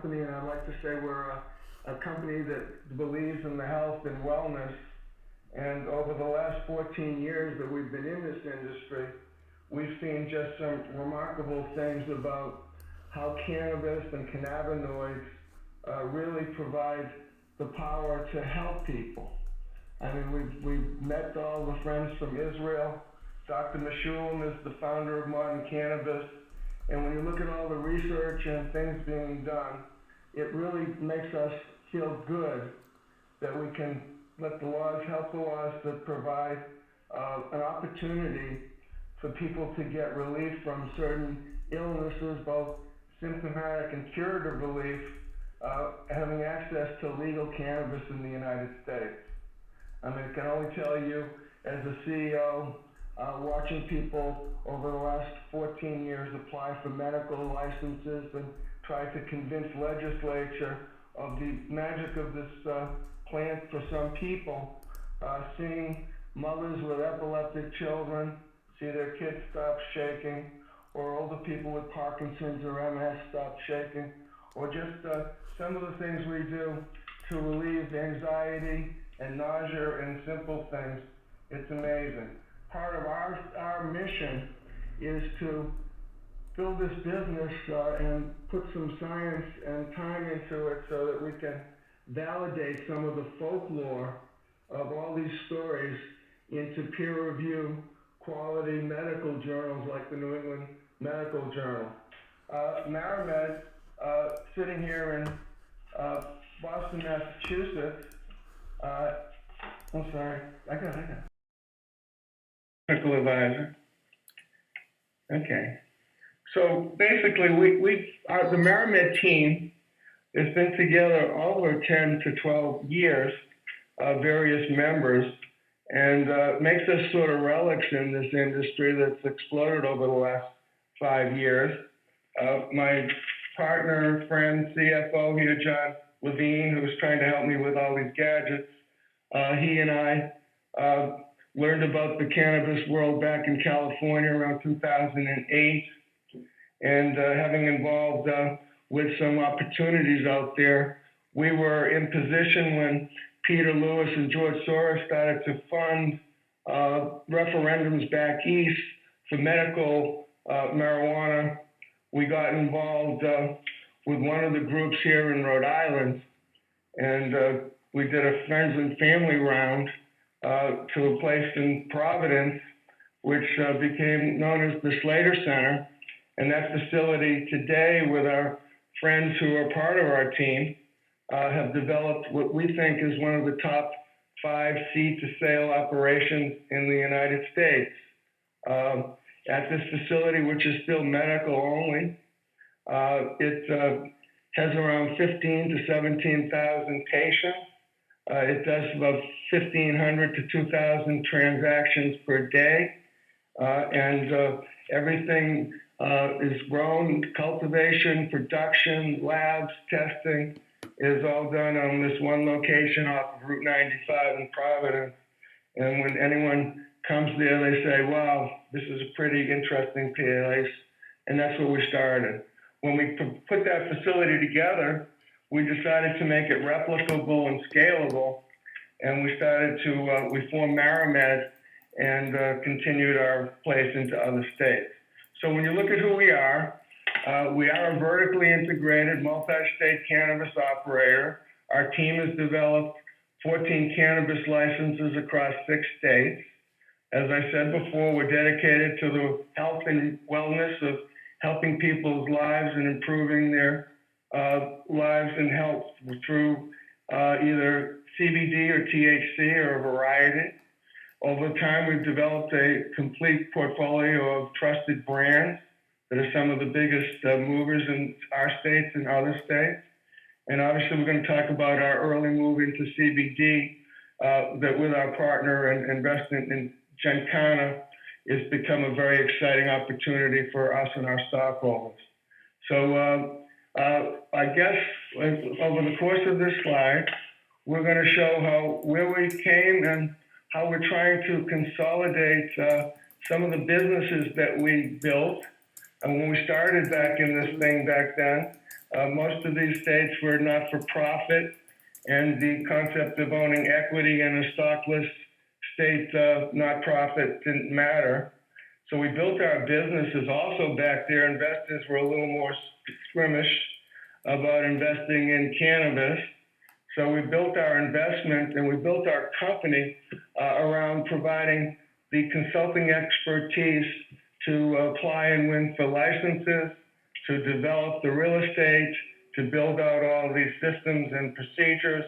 company, and I'd like to say we're a company that believes in the health and wellness. And over the last 14 years that we've been in this industry, we've seen just some remarkable things about how cannabis and cannabinoids really provide the power to help people. I mean, we've met all the friends from Israel. Dr. Meshulam is the founder of Modern Cannabis. And when you look at all the research and things being done, it really makes us feel good that we can let the laws, help the laws that provide an opportunity for people to get relief from certain illnesses, both symptomatic and curative relief, having access to legal cannabis in the United States. I mean, I can only tell you as a CEO, watching people over the last 14 years apply for medical licenses and try to convince legislature of the magic of this plant for some people, seeing mothers with epileptic children see their kids stop shaking, or older people with Parkinson's or MS stop shaking, or just some of the things we do to relieve anxiety and nausea and simple things. It's amazing. Part of our mission is to build this business and put some science and time into it so that we can validate some of the folklore of all these stories into peer review quality medical journals like the New England Medical Journal. Marimed, sitting here in Boston, Massachusetts, I'm sorry, I got it. Medical advisor. Okay. So basically, the Marimed team has been together over 10 to 12 years, various members, and makes us sort of relics in this industry that's exploded over the last 5 years. My partner, friend, CFO here, John Levine, who's trying to help me with all these gadgets, he and I learned about the cannabis world back in California around 2008, and having involved with some opportunities out there, we were in position when Peter Lewis and George Soros started to fund referendums back east for medical marijuana. We got involved with one of the groups here in Rhode Island, and we did a friends and family round to a place in Providence, which became known as the Slater Center. And that facility today, with our friends who are part of our team, have developed what we think is one of the top 5 seed-to-sale operations in the United States. At this facility, which is still medical only, it has around 15 to 17,000 patients. It does about 1,500 to 2,000 transactions per day, and everything is grown, cultivation, production, labs, testing is all done on this one location off of Route 95 in Providence. And when anyone comes there, they say, wow, this is a pretty interesting place. And that's where we started. When we put that facility together, we decided to make it replicable and scalable. And we started to, we formed Marimed and continued our place into other states. So when you look at who we are a vertically integrated multi-state cannabis operator. Our team has developed 14 cannabis licenses across 6 states. As I said before, we're dedicated to the health and wellness of helping people's lives and improving their lives and health through either CBD or THC or a variety. Over time, we've developed a complete portfolio of trusted brands that are some of the biggest movers in our states and other states. And obviously, we're going to talk about our early move into CBD that with our partner and investment in Gencana has become a very exciting opportunity for us and our stockholders. So I guess over the course of this slide, we're going to show where we came and how we're trying to consolidate some of the businesses that we built And when we started back in this thing back then, most of these states were not for profit, and the concept of owning equity in a stockless state not-profit didn't matter. So we built our businesses also back there. Investors were a little more squeamish about investing in cannabis. So we built our investment and we built our company around providing the consulting expertise to apply and win for licenses, to develop the real estate, to build out all these systems and procedures,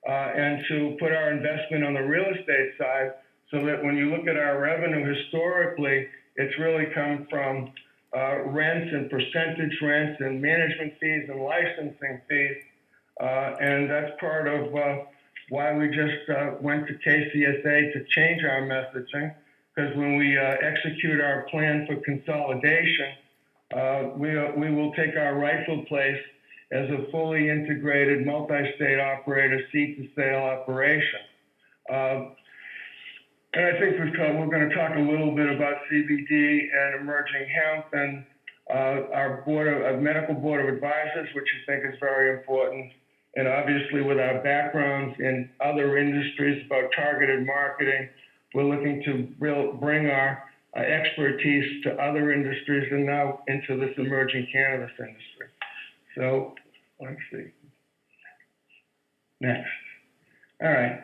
and to put our investment on the real estate side so that when you look at our revenue historically, it's really come from rents and percentage rents and management fees and licensing fees. And that's part of why we just went to KCSA to change our messaging, because when we execute our plan for consolidation, we will take our rightful place as a fully integrated multi-state operator, seed-to-sale operation. And I think we're going to talk a little bit about CBD and emerging hemp and our medical board of advisors, which I think is very important. And obviously with our backgrounds in other industries about targeted marketing, we're looking to bring our expertise to other industries and now into this emerging cannabis industry. So let's see. Next. All right.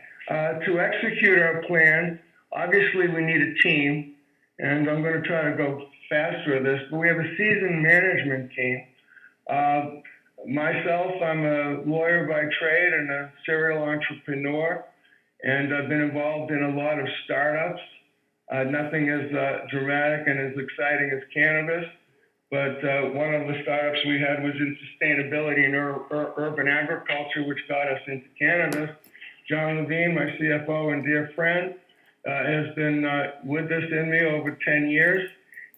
To execute our plan, obviously we need a team, and I'm going to try to go faster with this, but we have a seasoned management team. Myself, I'm a lawyer by trade and a serial entrepreneur, and I've been involved in a lot of startups. Nothing as dramatic and as exciting as cannabis, but one of the startups we had was in sustainability and urban agriculture, which got us into cannabis. John Levine, my CFO and dear friend, has been with us in me over 10 years,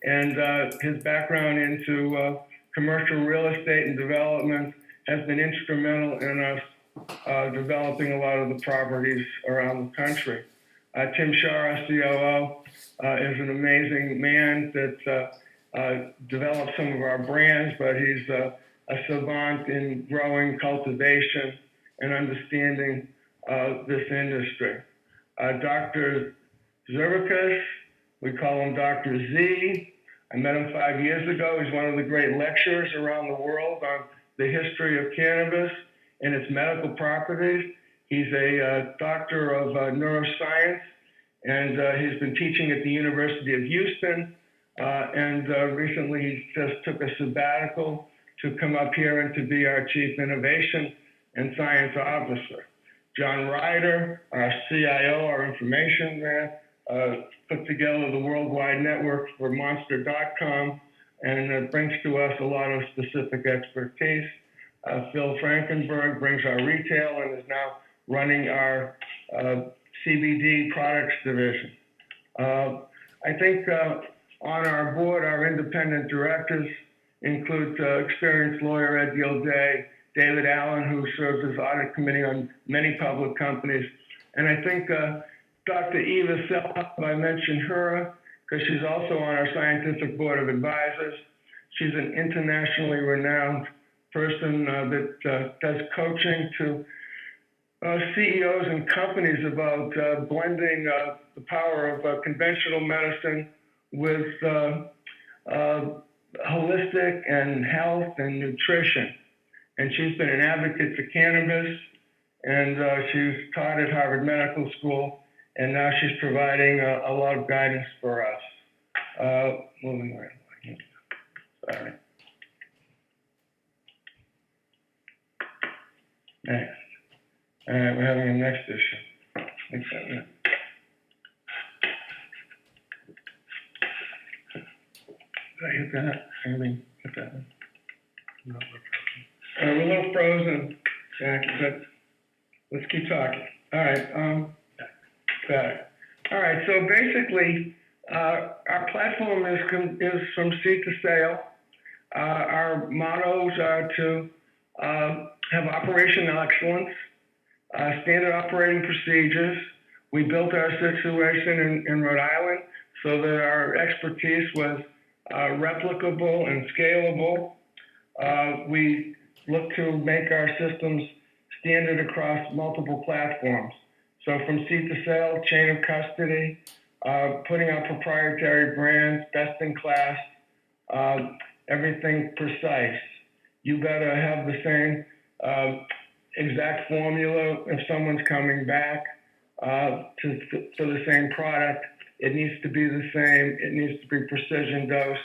and his background into commercial real estate and development has been instrumental in us developing a lot of the properties around the country. Tim Shaw, our COO, is an amazing man that developed some of our brands, but he's a savant in growing cultivation and understanding this industry. Dr. Zervikas, we call him Dr. Z. I met him 5 years ago. He's one of the great lecturers around the world on the history of cannabis and its medical properties. He's a doctor of neuroscience, and he's been teaching at the University of Houston. And recently he just took a sabbatical to come up here and to be our Chief Innovation and Science Officer. John Ryder, our CIO, our information man, put together the worldwide network for Monster.com, and brings to us a lot of specific expertise. Phil Frankenberg brings our retail and is now running our CBD products division. I think on our board, our independent directors include experienced lawyer Ed Gilday, David Allen, who serves as audit committee on many public companies. And I think Dr. Eva Self, I mentioned her because she's also on our scientific board of advisors. She's an internationally renowned person that does coaching to CEOs and companies about blending the power of conventional medicine with holistic and health and nutrition. And she's been an advocate for cannabis, and she's taught at Harvard Medical School, and now she's providing a lot of guidance for us. Moving right along. Sorry. Next. All right, we're having a next issue. Did I hit that? I mean, hit that one. No, we're a little frozen, Jack, but let's keep talking. All right, back. All right, so basically, our platform is from seed to sale. Our mottos are to have operational excellence, standard operating procedures. We built our situation in Rhode Island so that our expertise was replicable and scalable. We look to make our systems standard across multiple platforms. So from seed to sale, chain of custody, putting out proprietary brands, best in class, everything precise. You gotta have the same exact formula if someone's coming back for the same product. It needs to be the same, it needs to be precision dosed,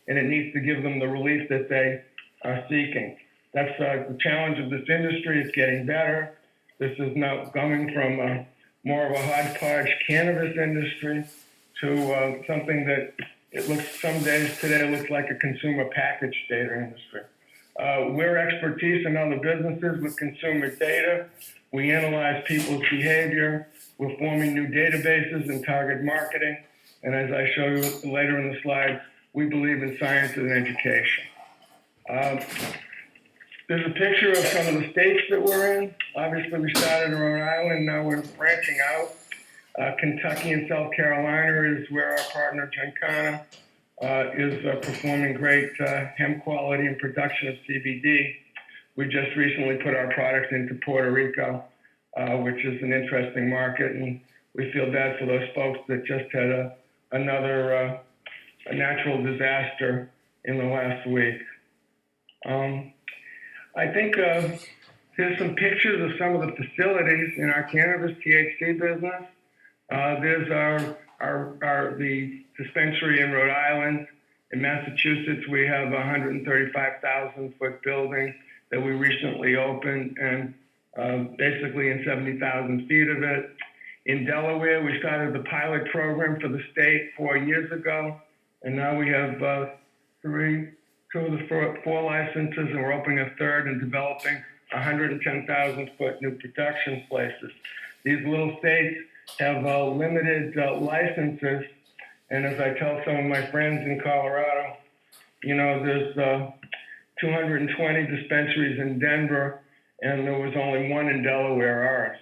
and it needs to give them the relief that they are seeking. That's the challenge of this industry. It's getting better. This is now going from more of a hodgepodge cannabis industry to something that it looks, some days today looks like a consumer packaged data industry. We're expertise in other businesses with consumer data. We analyze people's behavior. We're forming new databases and target marketing. And as I show you later in the slides, we believe in science and education. There's a picture of some of the states that we're in. Obviously, we started in Rhode Island. Now we're branching out. Kentucky and South Carolina is where our partner, Giancana, is performing great hemp quality and production of CBD. We just recently put our products into Puerto Rico, which is an interesting market, and we feel bad for those folks that just had another a natural disaster in the last week. I think here's some pictures of some of the facilities in our cannabis THC business. There's the dispensary in Rhode Island. In Massachusetts, we have a 135,000 foot building that we recently opened, and basically in 70,000 feet of it. In Delaware, we started the pilot program for the state 4 years ago, and now we have two of the four licenses, and we're opening a third and developing 110,000 foot new production places. These little states have limited licenses, and as I tell some of my friends in Colorado, you know, there's 220 dispensaries in Denver, and there was only one in Delaware, ours.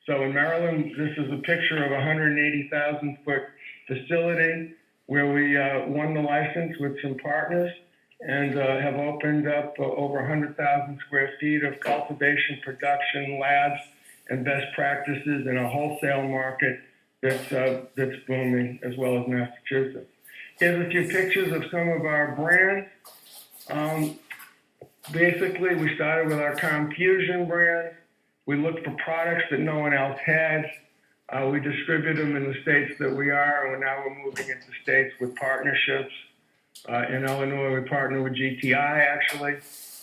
So in Maryland, this is a picture of a 180,000 foot facility where we won the license with some partners and have opened up over 100,000 square feet of cultivation, production, labs, and best practices in a wholesale market that's booming, as well as Massachusetts. Here's a few pictures of some of our brands. Basically, we started with our Confusion brand. We looked for products that no one else had. We distribute them in the states that we are, and now we're moving into states with partnerships. In Illinois, we partner with GTI, actually,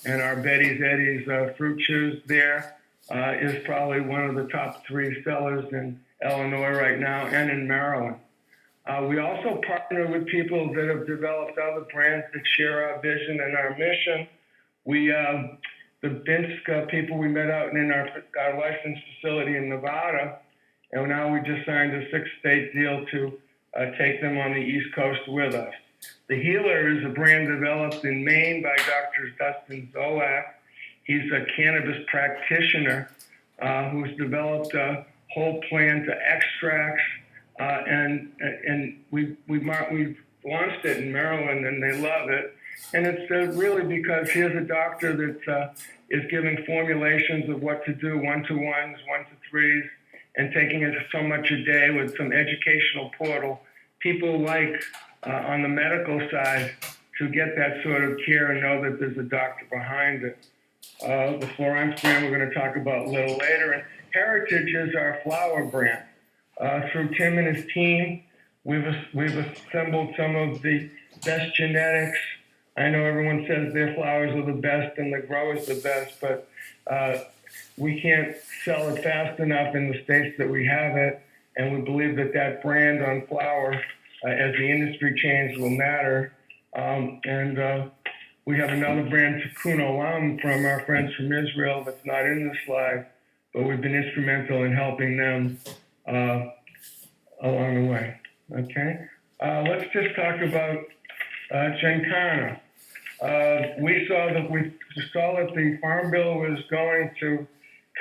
and our Betty's Eddies fruit chews there is probably one of the top 3 sellers in Illinois right now and in Maryland. We also partner with people that have developed other brands that share our vision and our mission. We, the Binsk people we met out in our licensed facility in Nevada, and now we just signed a 6-state deal to take them on the East Coast with us. The Healer is a brand developed in Maine by Dr. Dustin Zolak. He's a cannabis practitioner who's developed a whole plant extracts, and we've launched it in Maryland, and they love it. And it's really because here's a doctor that is giving formulations of what to do, 1-to-1s, 1-to-3s, and taking it so much a day with some educational portal. People like on the medical side to get that sort of care and know that there's a doctor behind it. The Florence brand we're going to talk about a little later. And Heritage is our flower brand. Through Tim and his team, we've assembled some of the best genetics. I know everyone says their flowers are the best and the grow is the best, but we can't sell it fast enough in the states that we have it, and we believe that that brand on flower, as the industry changes, will matter. We have another brand, Tikkun Olam, from our friends from Israel that's not in this slide, but we've been instrumental in helping them along the way. Okay, let's just talk about Giancana. We saw that the Farm Bill was going to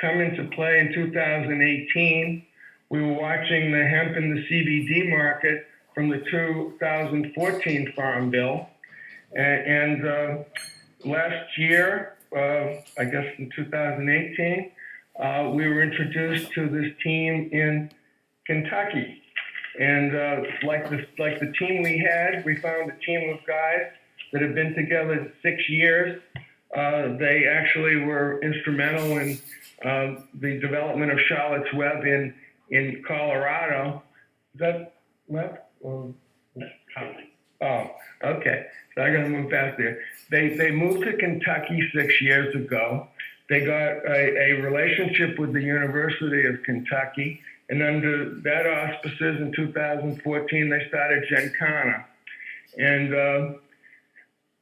come into play in 2018. We were watching the hemp and the CBD market from the 2014 Farm Bill. And last year, I guess in 2018, we were introduced to this team in Kentucky. And like the team we had, we found a team of guys that have been together 6 years. They actually were instrumental in the development of Charlotte's Web in Colorado. Is that Web? Or... Oh, okay. So I gotta move fast there. They moved to Kentucky 6 years ago. They got a relationship with the University of Kentucky, and under that auspices in 2014, they started Gencana. And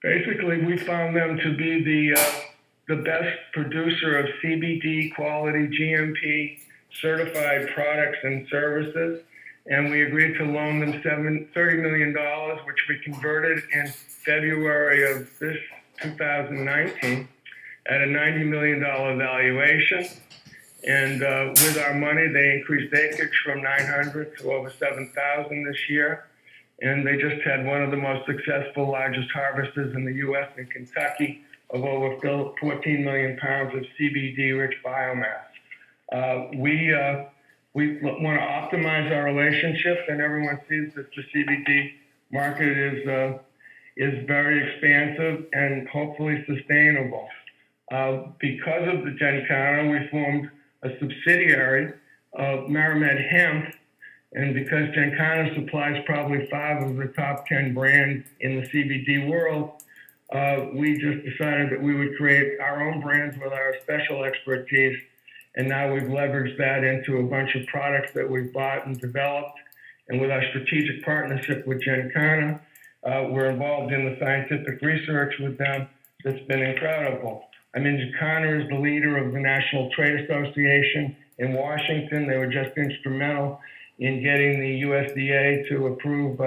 basically, we found them to be the best producer of CBD quality GMP certified products and services. And we agreed to loan them $30 million, which we converted in February of this 2019 at a $90 million valuation. And with our money, they increased acreage from 900 to over 7,000 this year. And they just had one of the most successful, largest harvests in the U.S. in Kentucky of over 14 million pounds of CBD-rich biomass. We want to optimize our relationship, and everyone sees that the CBD market is very expansive and hopefully sustainable. Because of the Gencana, we formed a subsidiary of Marimed Hemp, and because Gencana supplies probably 5 of the top 10 brands in the CBD world, we just decided that we would create our own brands with our special expertise. And now we've leveraged that into a bunch of products that we've bought and developed. And with our strategic partnership with Gencana, we're involved in the scientific research with them that's been incredible. I mean, Gencana is the leader of the National Trade Association in Washington. They were just instrumental in getting the USDA to approve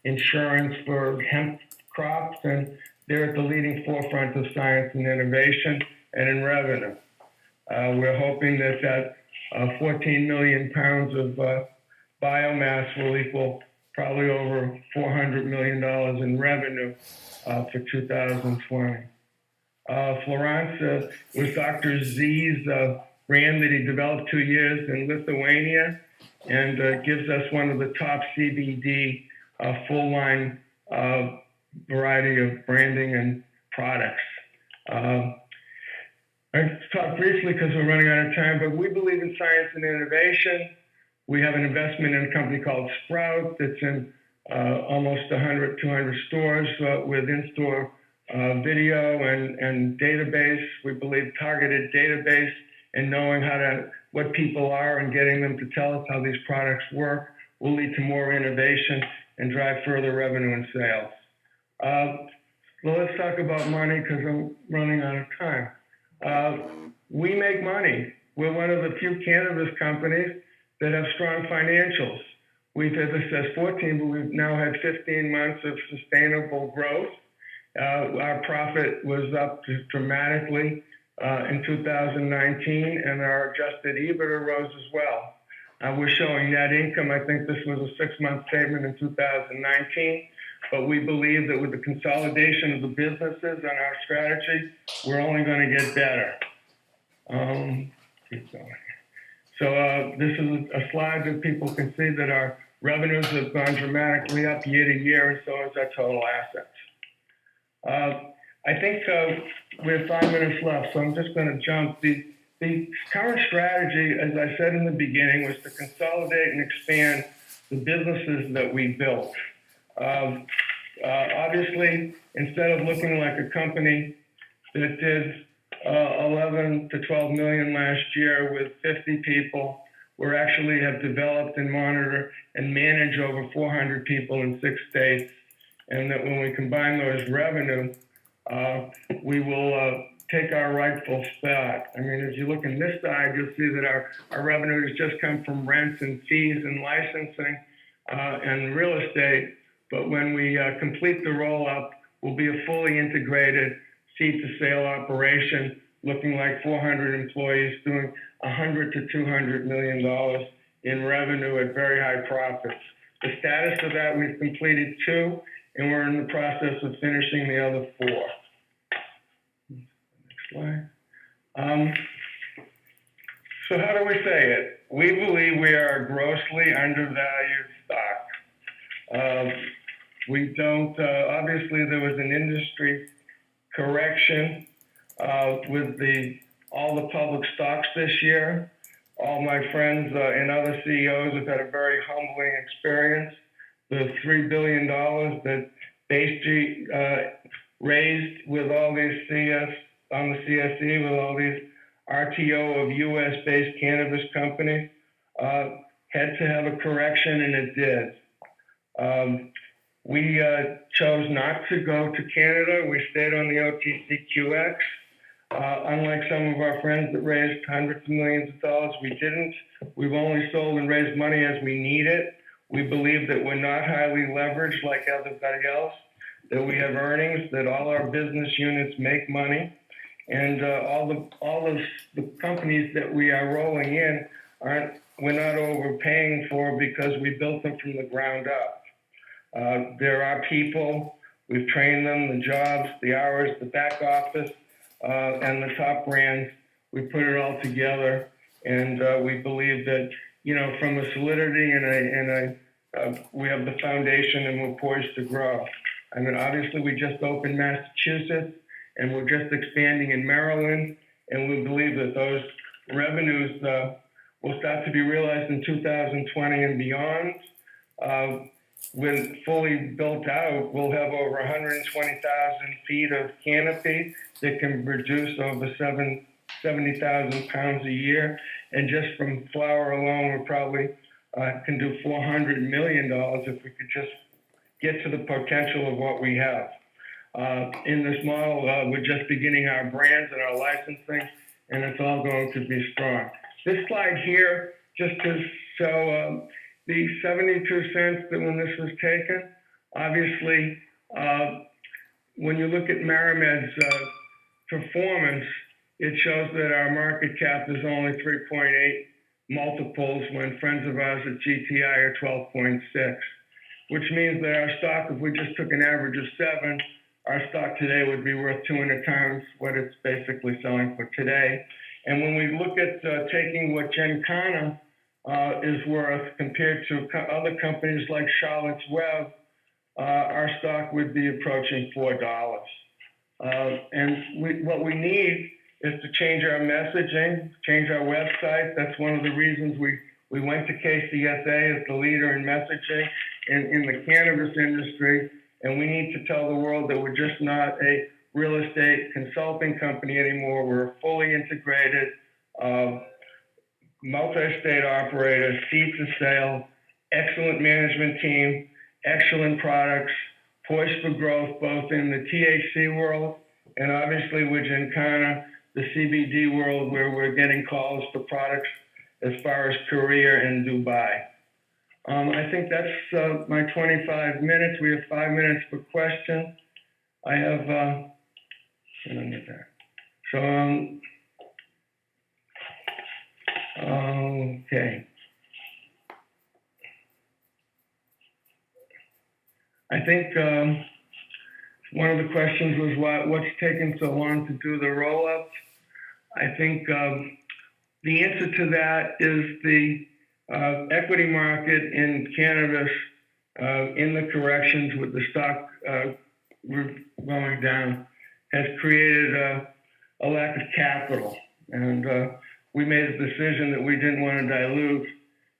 insurance for hemp crops. And they're at the leading forefront of science and innovation and in revenue. We're hoping that 14 million pounds of biomass will equal probably over $400 million in revenue for 2020. Valance was Dr. Z's brand that he developed 2 years in Lithuania, and gives us one of the top CBD full line variety of branding and products. I talk briefly because we're running out of time, but we believe in science and innovation. We have an investment in a company called Sprout that's in almost 100, 200 stores with in-store video and database. We believe targeted database and knowing what people are and getting them to tell us how these products work will lead to more innovation and drive further revenue and sales. So let's talk about money because I'm running out of time. We make money. We're one of the few cannabis companies that have strong financials. We've, as I said, 14, but we've now had 15 months of sustainable growth. Our profit was up dramatically in 2019, and our adjusted EBITDA rose as well. We're showing net income. I think this was a 6-month statement in 2019. But we believe that with the consolidation of the businesses and our strategy, we're only going to get better. Keep going. So this is a slide that people can see that our revenues have gone dramatically up year to year, and so has our total assets. I think we have 5 minutes left, so I'm just going to jump. The current strategy, as I said in the beginning, was to consolidate and expand the businesses that we built. Obviously, instead of looking like a company that did 11 to 12 million last year with 50 people, we actually have developed and monitor and manage over 400 people in 6 states. And that when we combine those revenue, we will take our rightful spot. I mean, if you look on this side, you'll see that our revenue has just come from rents and fees and licensing and real estate. But when we complete the roll-up, we'll be a fully integrated seed-to-sale operation, looking like 400 employees doing $100 to $200 million in revenue at very high profits. The status of that, we've completed 2, and we're in the process of finishing the other 4. Next slide. So how do we say it? We believe we are a grossly undervalued stock. We don't, obviously there was an industry correction with all the public stocks this year. All my friends and other CEOs have had a very humbling experience. The $3 billion that Bay Street raised with all these on the CSE with all these RTO of US-based cannabis companies had to have a correction, and it did. We chose not to go to Canada. We stayed on the OTCQX. Unlike some of our friends that raised hundreds of millions of dollars, we didn't. We've only sold and raised money as we need it. We believe that we're not highly leveraged like everybody else, that we have earnings, that all our business units make money, and all of the companies that we are rolling in we're not overpaying for because we built them from the ground up. There are people, we've trained them, the jobs, the hours, the back office, and the top brands. We put it all together, and we believe that, you know, from a solidity we have the foundation, and we're poised to grow. I mean, obviously, we just opened Massachusetts, and we're just expanding in Maryland, and we believe that those revenues will start to be realized in 2020 and beyond. When fully built out, we'll have over 120,000 feet of canopy that can produce over 70,000 pounds a year. And just from flower alone, we probably can do $400 million if we could just get to the potential of what we have. In this model, we're just beginning our brands and our licensing, and it's all going to be strong. This slide here, just to show the 72 cents that when this was taken, obviously, when you look at Marimed's performance, it shows that our market cap is only 3.8 multiples when friends of ours at GTI are 12.6, which means that our stock, if we just took an average of 7, our stock today would be worth 200 times what it's basically selling for today. And when we look at taking what Gencana is worth compared to other companies like Charlotte's Web, our stock would be approaching $4. And what we need is to change our messaging, change our website. That's one of the reasons we went to KCSA as the leader in messaging in the cannabis industry. And we need to tell the world that we're just not a real estate consulting company anymore. We're a fully integrated, multi-state operator, seed to sale, excellent management team, excellent products, poised for growth both in the THC world and obviously with Gencana, the CBD world, where we're getting calls for products as far as Korea and Dubai. I think that's my 25 minutes. We have 5 minutes for questions. I have, okay. I think one of the questions was what's taking so long to do the roll-ups. I think the answer to that is the equity market in cannabis in the corrections with the stock going down has created a lack of capital. And we made a decision that we didn't want to dilute,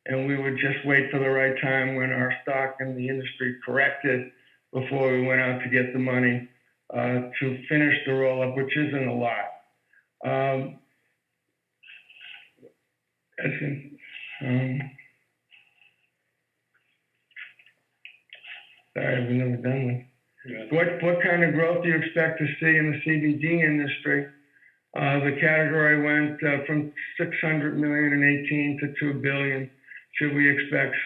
and we would just wait for the right time when our stock in the industry corrected before we went out to get the money to finish the roll-up, which isn't a lot. Sorry, I've never done one. Yeah. What kind of growth do you expect to see in the CBD industry? The category went from 600 million in 18 to 2 billion. Should we expect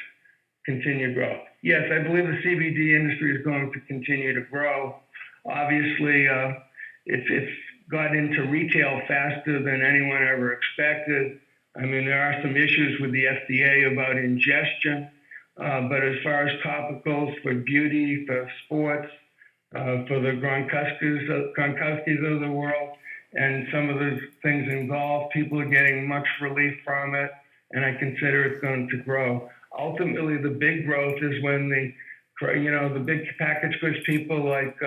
continued growth? Yes, I believe the CBD industry is going to continue to grow. Obviously, it's got into retail faster than anyone ever expected. I mean, there are some issues with the FDA about ingestion. But as far as topicals for beauty, for sports, for the Gronkowskis of the world, and some of the things in golf, people are getting much relief from it, and I consider it's going to grow. Ultimately, the big growth is when the big packaged goods people like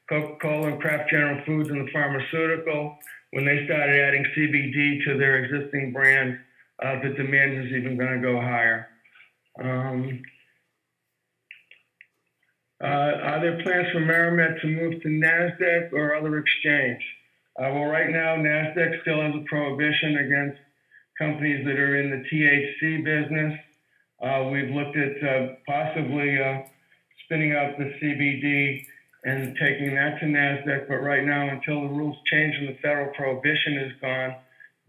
Coca-Cola and Kraft General Foods and the pharmaceutical, when they started adding CBD to their existing brands, the demand is even going to go higher. Are there plans for Marimed to move to NASDAQ or other exchange? Well, right now, NASDAQ still has a prohibition against companies that are in the THC business. We've looked at possibly spinning out the CBD and taking that to NASDAQ, but right now, until the rules change and the federal prohibition is gone,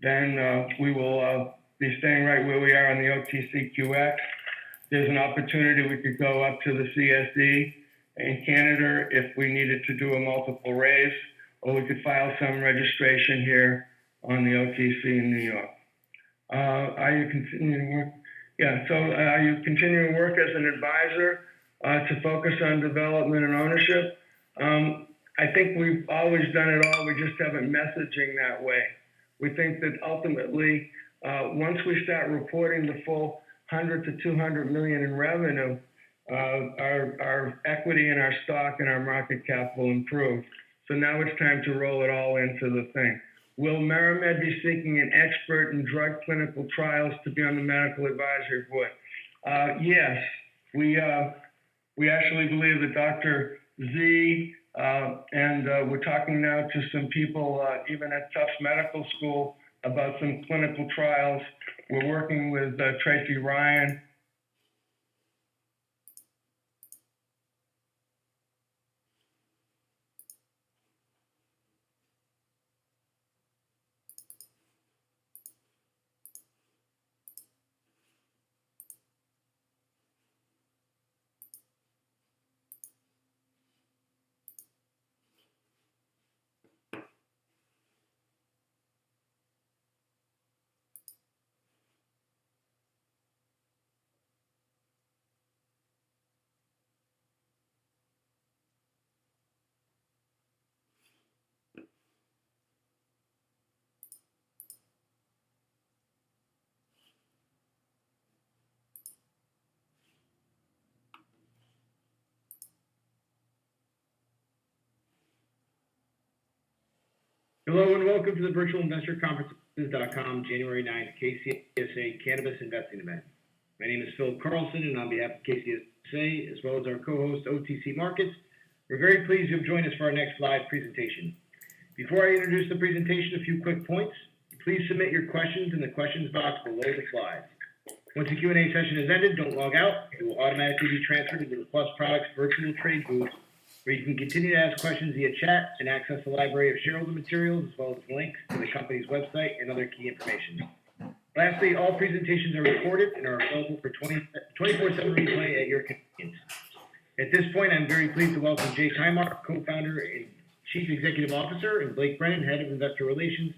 then we will be staying right where we are on the OTCQX. There's an opportunity we could go up to the CSE in Canada if we needed to do a multiple raise, or we could file some registration here on the OTC in New York. Are you continuing work? Yeah, so are you continuing work as an advisor to focus on development and ownership? I think we've always done it all, we just haven't messaging that way. We think that ultimately, once we start reporting the full 100 to 200 million in revenue, our equity in our stock and our market cap will improve. So now it's time to roll it all into the thing. Will Marimed be seeking an expert in drug clinical trials to be on the medical advisory board? Yes, we actually believe that Dr. Z, and we're talking now to some people, even at Tufts Medical School, about some clinical trials. We're working with Tracy Ryan. Hello and welcome to the Virtual Investor Conferences.com January 9th KCSA Cannabis Investing Event. My name is Phil Carlson, and on behalf of KCSA, as well as our co-host OTC Markets, we're very pleased you have joined us for our next live presentation. Before I introduce the presentation, a few quick points. Please submit your questions in the questions box below the slides. Once the Q&A session is ended, don't log out. It will automatically be transferred to the Plus Products virtual trade booth, where you can continue to ask questions via chat and access the library of shareholder materials, as well as links to the company's website and other key information. Lastly, all presentations are recorded and are available for 24/7 replay at your convenience. At this point, I'm very pleased to welcome Jay Highmark, co-founder and chief executive officer, and Blake Brennan, head of investor relations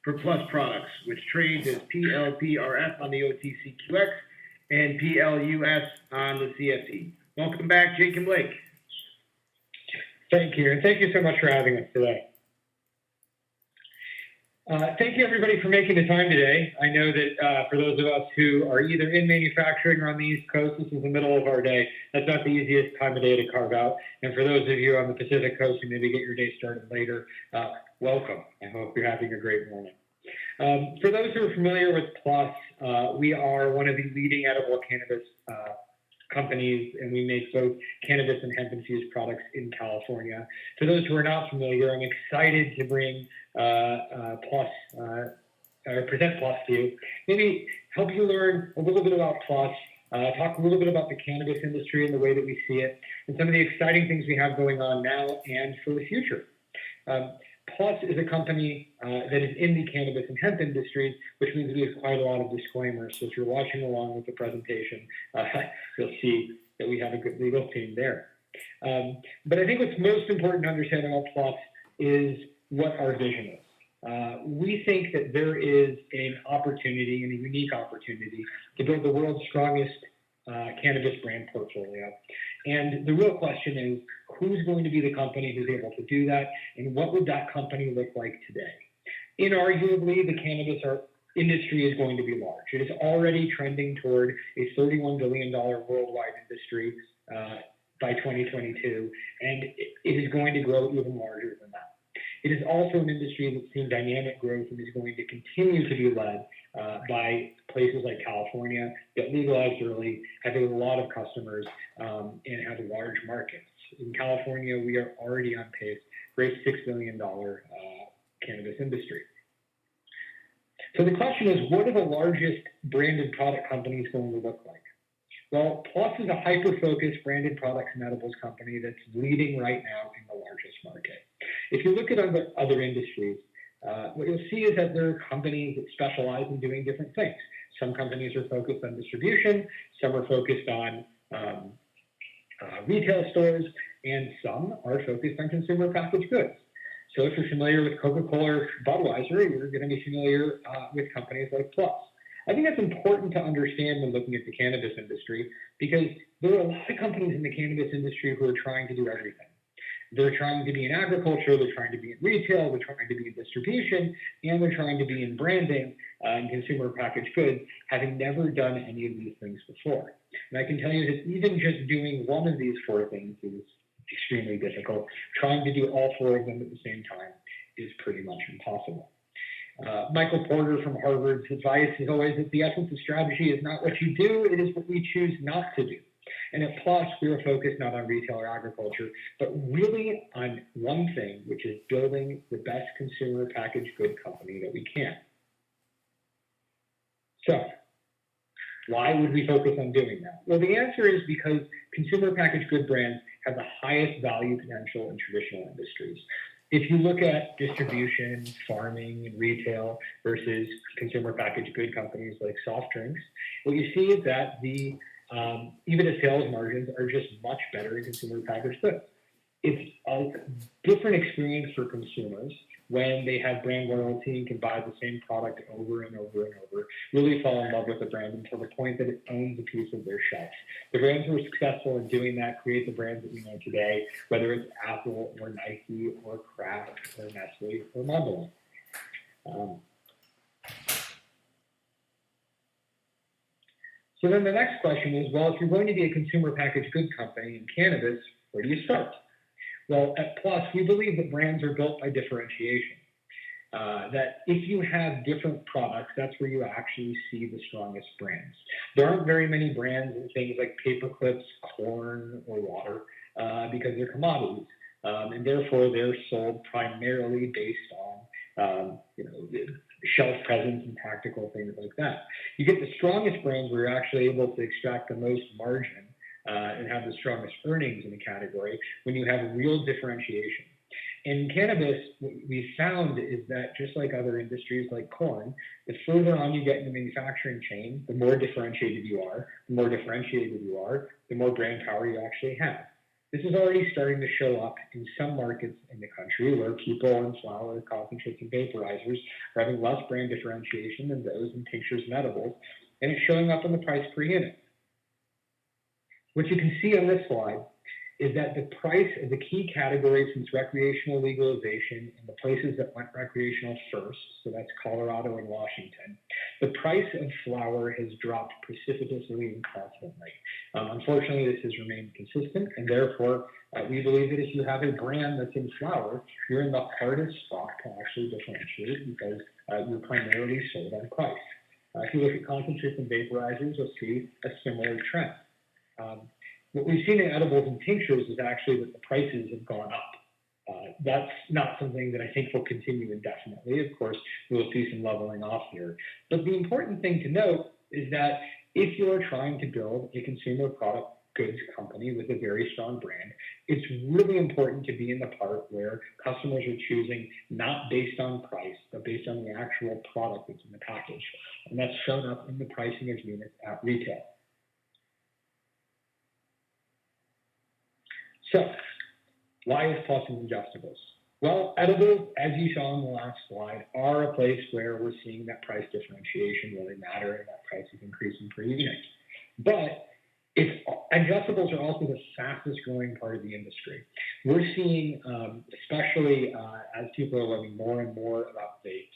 for Plus Products, which trades as PLPRF on the OTCQX and PLUS on the CSE. Welcome back, Jake and Blake. Thank you, and thank you so much for having us today. Thank you, everybody, for making the time today. I know that for those of us who are either in manufacturing or on the East Coast, this is the middle of our day. That's not the easiest time of day to carve out. And for those of you on the Pacific Coast who maybe get your day started later, welcome. I hope you're having a great morning. For those who are familiar with Plus, we are one of the leading edible cannabis companies, and we make both cannabis and hemp-infused products in California. For those who are not familiar, I'm excited to bring present Plus to you. Maybe help you learn a little bit about Plus, talk a little bit about the cannabis industry and the way that we see it, and some of the exciting things we have going on now and for the future. Plus is a company that is in the cannabis and hemp industries, which means we have quite a lot of disclaimers. So if you're watching along with the presentation, you'll see that we have a good legal team there. But I think what's most important to understand about Plus is what our vision is. We think that there is an opportunity and a unique opportunity to build the world's strongest cannabis brand portfolio. And the real question is, who's going to be the company who's able to do that, and what would that company look like today? Inarguably, the cannabis industry is going to be large. It is already trending toward a $31 billion worldwide industry by 2022, and it is going to grow even larger than that. It is also an industry that's seen dynamic growth and is going to continue to be led by places like California that legalized early, have a lot of customers, and have large markets. In California, we are already on pace for a $6 billion cannabis industry. So the question is, what are the largest branded product companies going to look like? Well, Plus is a hyper-focused branded products and edibles company that's leading right now in the largest market. If you look at other industries, what you'll see is that there are companies that specialize in doing different things. Some companies are focused on distribution, some are focused on retail stores, and some are focused on consumer packaged goods. So if you're familiar with Coca-Cola or Budweiser, you're going to be familiar with companies like Plus. I think that's important to understand when looking at the cannabis industry, because there are a lot of companies in the cannabis industry who are trying to do everything. They're trying to be in agriculture, they're trying to be in retail, they're trying to be in distribution, and they're trying to be in branding and consumer packaged goods, having never done any of these things before. And I can tell you that even just doing one of these four things is extremely difficult. Trying to do all four of them at the same time is pretty much impossible. Michael Porter from Harvard's advice is always that the essence of strategy is not what you do, it is what we choose not to do. And at Plus, we are focused not on retail or agriculture, but really on one thing, which is building the best consumer packaged good company that we can. So, why would we focus on doing that? Well, the answer is because consumer packaged good brands have the highest value potential in traditional industries. If you look at distribution, farming, and retail versus consumer packaged good companies like soft drinks, what you see is that the EBITDA sales margins are just much better in consumer packaged goods. It's a different experience for consumers when they have brand loyalty and can buy the same product over and over and over, really fall in love with the brand until the point that it owns a piece of their shelf. The brands who are successful in doing that create the brands that we know today, whether it's Apple or Nike or Kraft or Nestle or Mondelez. So then the next question is, well, if you're going to be a consumer packaged good company in cannabis, where do you start? Well, at Plus, we believe that brands are built by differentiation. That if you have different products, that's where you actually see the strongest brands. There aren't very many brands in things like paper clips, corn, or water because they're commodities. And therefore, they're sold primarily based on shelf presence and tactical things like that. You get the strongest brands where you're actually able to extract the most margin and have the strongest earnings in the category when you have real differentiation. In cannabis, what we found is that just like other industries like corn, the further on you get in the manufacturing chain, the more differentiated you are. The more differentiated you are, the more brand power you actually have. This is already starting to show up in some markets in the country where people in flower, concentrates, and vaporizers are having less brand differentiation than those in tinctures and edibles, and it's showing up in the price per unit. What you can see on this slide is that the price of the key categories since recreational legalization in the places that went recreational first, so that's Colorado and Washington, the price of flower has dropped precipitously and constantly. Unfortunately, this has remained consistent, and therefore, we believe that if you have a brand that's in flower, you're in the hardest spot to actually differentiate because you're primarily sold on price. If you look at concentrates and vaporizers, you'll see a similar trend. What we've seen in edibles and tinctures is actually that the prices have gone up. That's not something that I think will continue indefinitely. Of course, we'll see some leveling off here. But the important thing to note is that if you're trying to build a consumer product goods company with a very strong brand, it's really important to be in the part where customers are choosing not based on price, but based on the actual product that's in the package. And that's shown up in the pricing of units at retail. So, why is Plus in ingestibles? Well, edibles, as you saw in the last slide, are a place where we're seeing that price differentiation really matter and that price is increasing per unit. But Adjustables are also the fastest growing part of the industry. We're seeing, especially as people are learning more and more about vapes,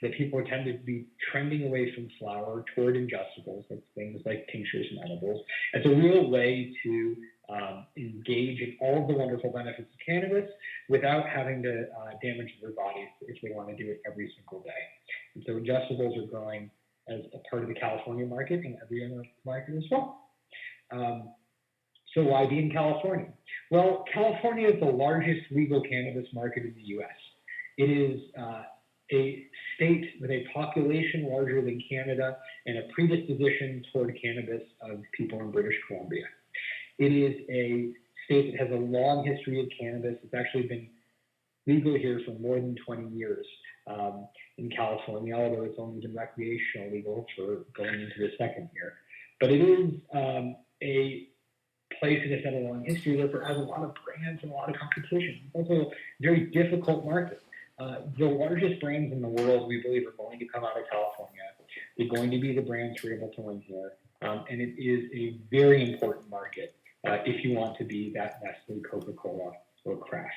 that people tend to be trending away from flower toward ingestibles, like things like tinctures and edibles. It's a real way to engage in all of the wonderful benefits of cannabis without having to damage their bodies if they want to do it every single day. And so ingestibles are growing as a part of the California market and every other market as well. So why be in California? Well, California is the largest legal cannabis market in the U.S. It is a state with a population larger than Canada and a predisposition toward cannabis of people in British Columbia. It is a state that has a long history of cannabis. It's actually been legal here for more than 20 years in California, although it's only been recreational legal for going into the second year. But it is a place that has had a long history, therefore has a lot of brands and a lot of competition. It's also a very difficult market. The largest brands in the world, we believe, are going to come out of California. They're going to be the brands who are able to win here. And it is a very important market if you want to be that Nestle, Coca-Cola, or Kraft.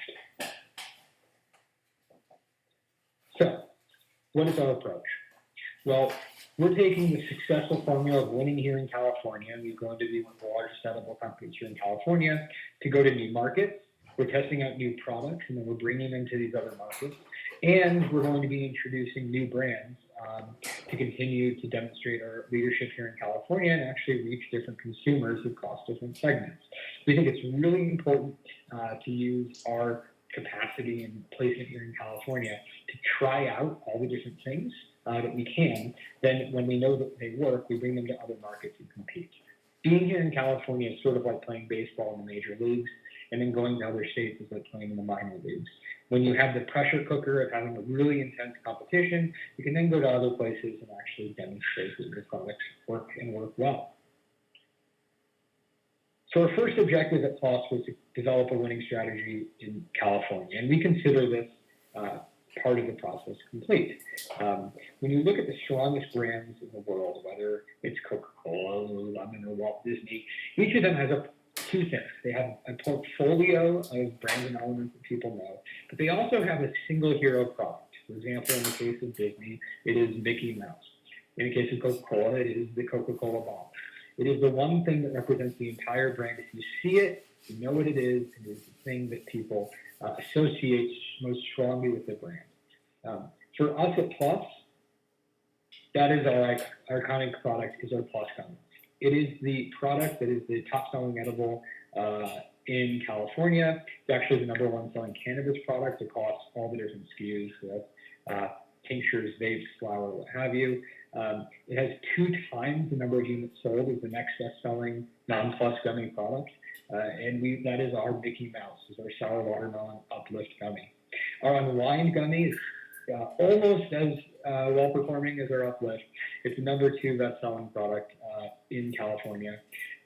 So, what is our approach? Well, we're taking the successful formula of winning here in California, and we've grown to be one of the largest edible companies here in California, to go to new markets. We're testing out new products, and then we're bringing them to these other markets. And we're going to be introducing new brands to continue to demonstrate our leadership here in California and actually reach different consumers across different segments. We think it's really important to use our capacity and placement here in California to try out all the different things that we can. Then when we know that they work, we bring them to other markets and compete. Being here in California is sort of like playing baseball in the major leagues, and then going to other states is like playing in the minor leagues. When you have the pressure cooker of having a really intense competition, you can then go to other places and actually demonstrate that your products work and work well. So our first objective at PLOS was to develop a winning strategy in California, and we consider this part of the process complete. When you look at the strongest brands in the world, whether it's Coca-Cola, Lululemon, or Walt Disney, each of them has two things. They have a portfolio of brands and elements that people know, but they also have a single hero product. For example, in the case of Disney, it is Mickey Mouse. In the case of Coca-Cola, it is the Coca-Cola bomb. It is the one thing that represents the entire brand. If you see it, you know what it is, and it is the thing that people associate most strongly with the brand. For us at PLOS, that is our iconic product, is our PLOS gummy. It is the product that is the top-selling edible in California. It's actually the number one selling cannabis product across all the different SKUs. So that's tinctures, vapes, flower, what have you. It has 2 times the number of units sold as the next best-selling non-PLOS gummy product. And that is our Mickey Mouse, is our sour watermelon uplift gummy. Our Unwind gummy is almost as well-performing as our uplift. It's the number 2 best-selling product in California,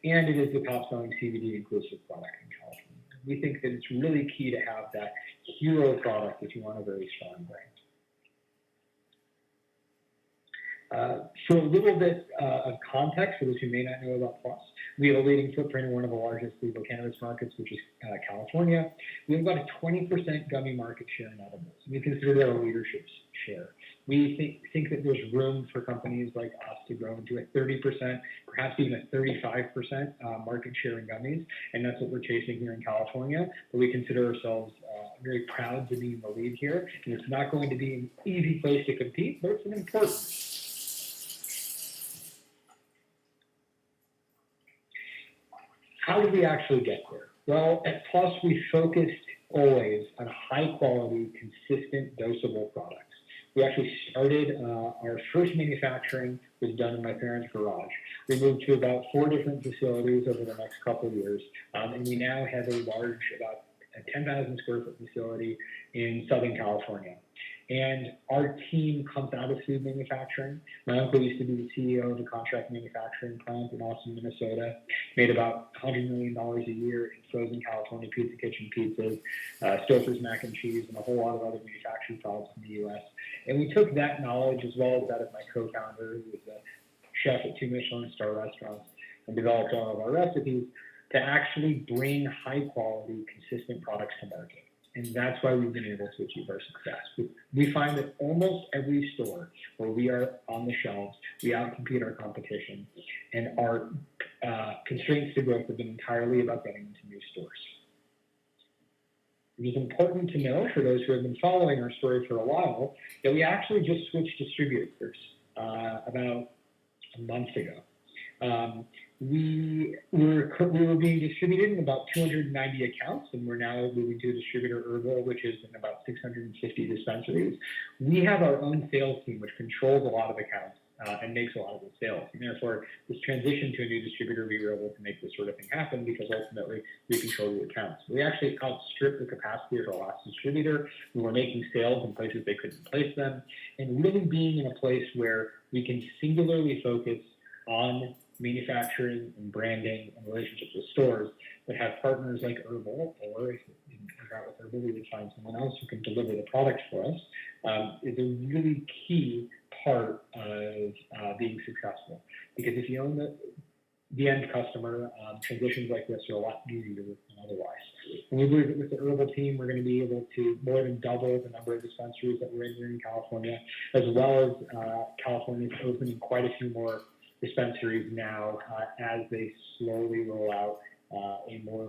and it is the top-selling CBD-inclusive product in California. We think that it's really key to have that hero product if you want a very strong brand. So a little bit of context for those who may not know about PLOS. We have a leading footprint in one of the largest legal cannabis markets, which is California. We have about a 20% gummy market share in edibles. We consider that a leadership share. We think that there's room for companies like us to grow into a 30%, perhaps even a 35% market share in gummies, and that's what we're chasing here in California. But we consider ourselves very proud to be in the lead here, and it's not going to be an easy place to compete, but it's an important. How did we actually get there? Well, at PLOS, we focused always on high-quality, consistent, dosable products. We actually started, our first manufacturing was done in my parents' garage. We moved to about 4 different facilities over the next couple of years, and we now have a large, about a 10,000 square foot facility in Southern California. And our team comes out of food manufacturing. My uncle used to be the CEO of a contract manufacturing plant in Austin, Minnesota. Made about $100 million a year in frozen California Pizza Kitchen pizzas, Stouffer's mac and cheese, and a whole lot of other manufacturing products in the U.S. And we took that knowledge, as well as that of my co-founder, who was a chef at 2 Michelin star restaurants, and developed all of our recipes to actually bring high quality, consistent products to market. And that's why we've been able to achieve our success. We find that almost every store where we are on the shelves, we outcompete our competition, and our constraints to growth have been entirely about getting into new stores. It is important to know, for those who have been following our story for a while, that we actually just switched distributors about a month ago. We were being distributed in about 290 accounts, and we're now moving to a distributor, Urban-Gro, which is in about 650 dispensaries. We have our own sales team, which controls a lot of accounts and makes a lot of the sales. And therefore, this transition to a new distributor, we were able to make this sort of thing happen because ultimately we control the accounts. We actually outstripped the capacity of our last distributor. We were making sales in places they couldn't place them, and really being in a place where we can singularly focus on manufacturing and branding and relationships with stores that have partners like Urban, or if we got with Urban, we would find someone else who can deliver the product for us, is a really key part of being successful. Because if you own the end customer, transitions like this are a lot easier than otherwise. And we believe that with the Urban team, we're going to be able to more than double the number of dispensaries that we're in here in California, as well as California's opening quite a few more dispensaries now as they slowly roll out a more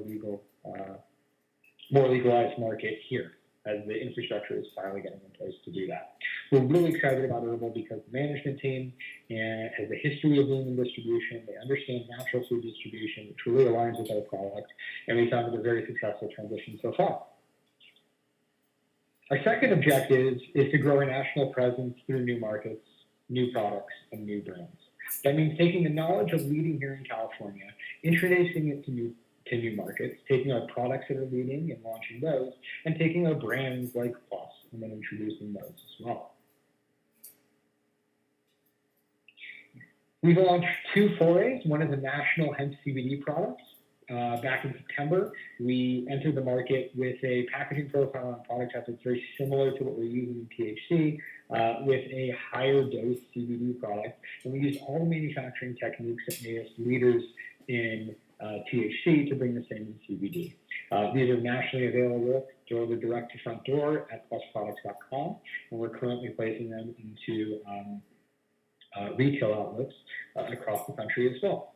legalized market here, as the infrastructure is finally getting in place to do that. We're really excited about Urban because the management team has a history of being in distribution. They understand natural food distribution, which really aligns with our product, and we found it a very successful transition so far. Our second objective is to grow a national presence through new markets, new products, and new brands. That means taking the knowledge of leading here in California, introducing it to new markets, taking our products that are leading and launching those, and taking our brands like Plus and then introducing those as well. We've launched two forays. One is a national hemp CBD product. Back in September, we entered the market with a packaging profile on product type that's very similar to what we're using in THC, with a higher dose CBD product. And we used all the manufacturing techniques that made us leaders in THC to bring the same in CBD. These are nationally available, delivered direct to front door at plusproducts.com, and we're currently placing them into retail outlets across the country as well.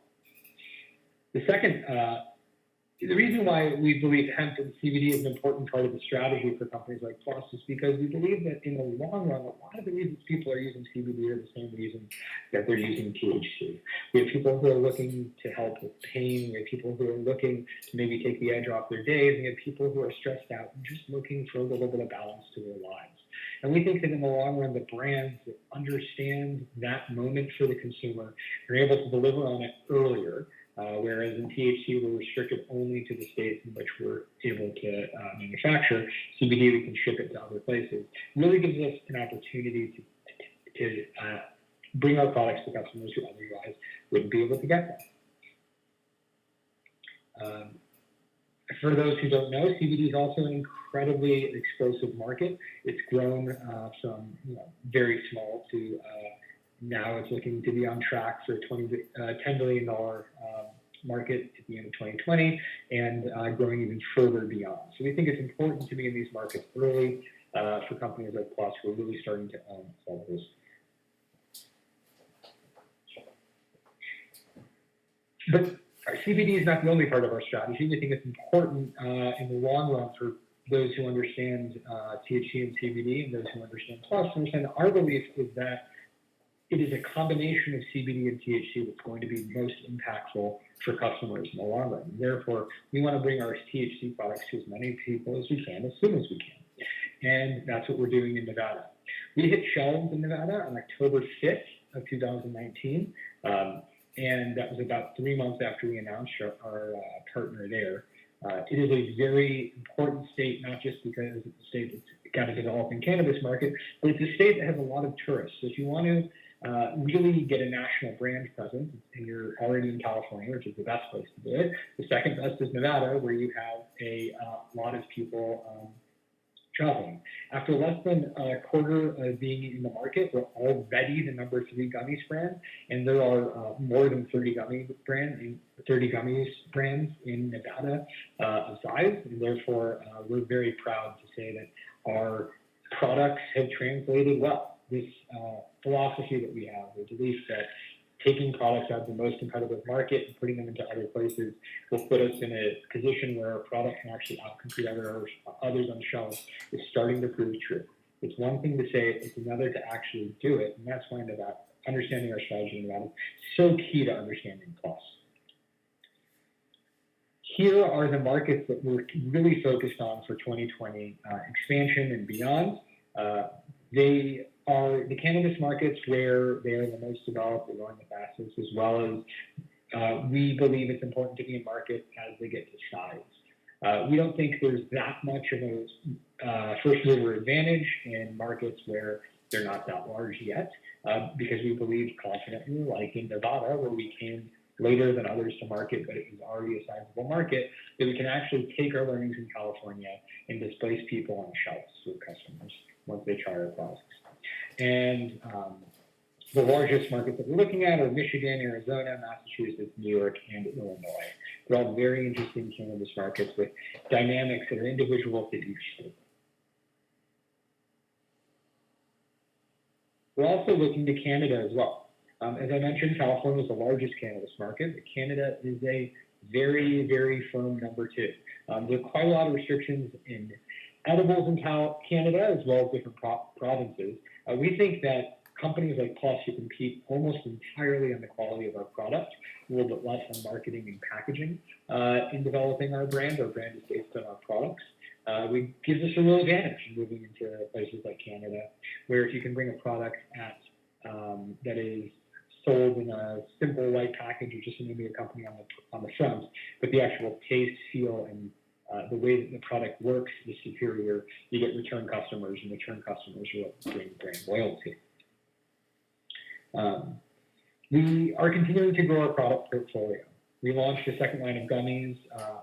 The reason why we believe hemp and CBD is an important part of the strategy for companies like Plus is because we believe that in the long run, a lot of the reasons people are using CBD are the same reasons that they're using THC. We have people who are looking to help with pain. We have people who are looking to maybe take the edge off their days. And we have people who are stressed out and just looking for a little bit of balance to their lives. And we think that in the long run, the brands that understand that moment for the consumer are able to deliver on it earlier. Whereas in THC, we're restricted only to the states in which we're able to manufacture. CBD, we can ship it to other places. It really gives us an opportunity to bring our products to customers who otherwise wouldn't be able to get them. For those who don't know, CBD is also an incredibly explosive market. It's grown from very small to now it's looking to be on track for a $10 billion market at the end of 2020 and growing even further beyond. So we think it's important to be in these markets early for companies like Plus who are really starting to own all of this. But CBD is not the only part of our strategy. We think it's important in the long run for those who understand THC and CBD and those who understand Plus to understand our belief is that it is a combination of CBD and THC that's going to be most impactful for customers in the long run. Therefore, we want to bring our THC products to as many people as we can, as soon as we can. And that's what we're doing in Nevada. We hit shelves in Nevada on October 5th of 2019. And that was about 3 months after we announced our partner there. It is a very important state, not just because it's a state that's got a developing cannabis market, but it's a state that has a lot of tourists. So if you want to really get a national brand presence, and you're already in California, which is the best place to do it. The second best is Nevada, where you have a lot of people traveling. After less than a quarter of being in the market, we're already the number 3 gummies brand, and there are more than 30 gummies brands in Nevada of size, and therefore we're very proud to say that our products have translated well. This philosophy that we have, the belief that taking products out of the most competitive market and putting them into other places will put us in a position where our product can actually outcompete others on shelves is starting to prove true. It's one thing to say it, it's another to actually do it, and that's why understanding our strategy in Nevada is so key to understanding costs. Here are the markets that we're really focused on for 2020 expansion and beyond. They are the cannabis markets where they are the most developed, they're going the fastest, as well as we believe it's important to be in markets as they get to size. We don't think there's that much of a first mover advantage in markets where they're not that large yet, because we believe confidently, like in Nevada, where we came later than others to market, but it was already a sizable market, that we can actually take our learnings in California and displace people on shelves with customers once they try our products. And the largest markets that we're looking at are Michigan, Arizona, Massachusetts, New York, and Illinois. They're all very interesting cannabis markets with dynamics that are individual to each state. We're also looking to Canada as well. As I mentioned, California is the largest cannabis market, but Canada is a very, very firm number 2. There are quite a lot of restrictions in edibles in Canada, as well as different provinces. We think that companies like Plus, who compete almost entirely on the quality of our product, a little bit less on marketing and packaging in developing our brand. Our brand is based on our products. Gives us a real advantage in moving into places like Canada, where if you can bring a product that is sold in a simple white package with just the name of your company on the front, but the actual taste, feel, and the way that the product works is superior, you get return customers, and return customers will bring brand loyalty. We are continuing to grow our product portfolio. We launched a second line of gummies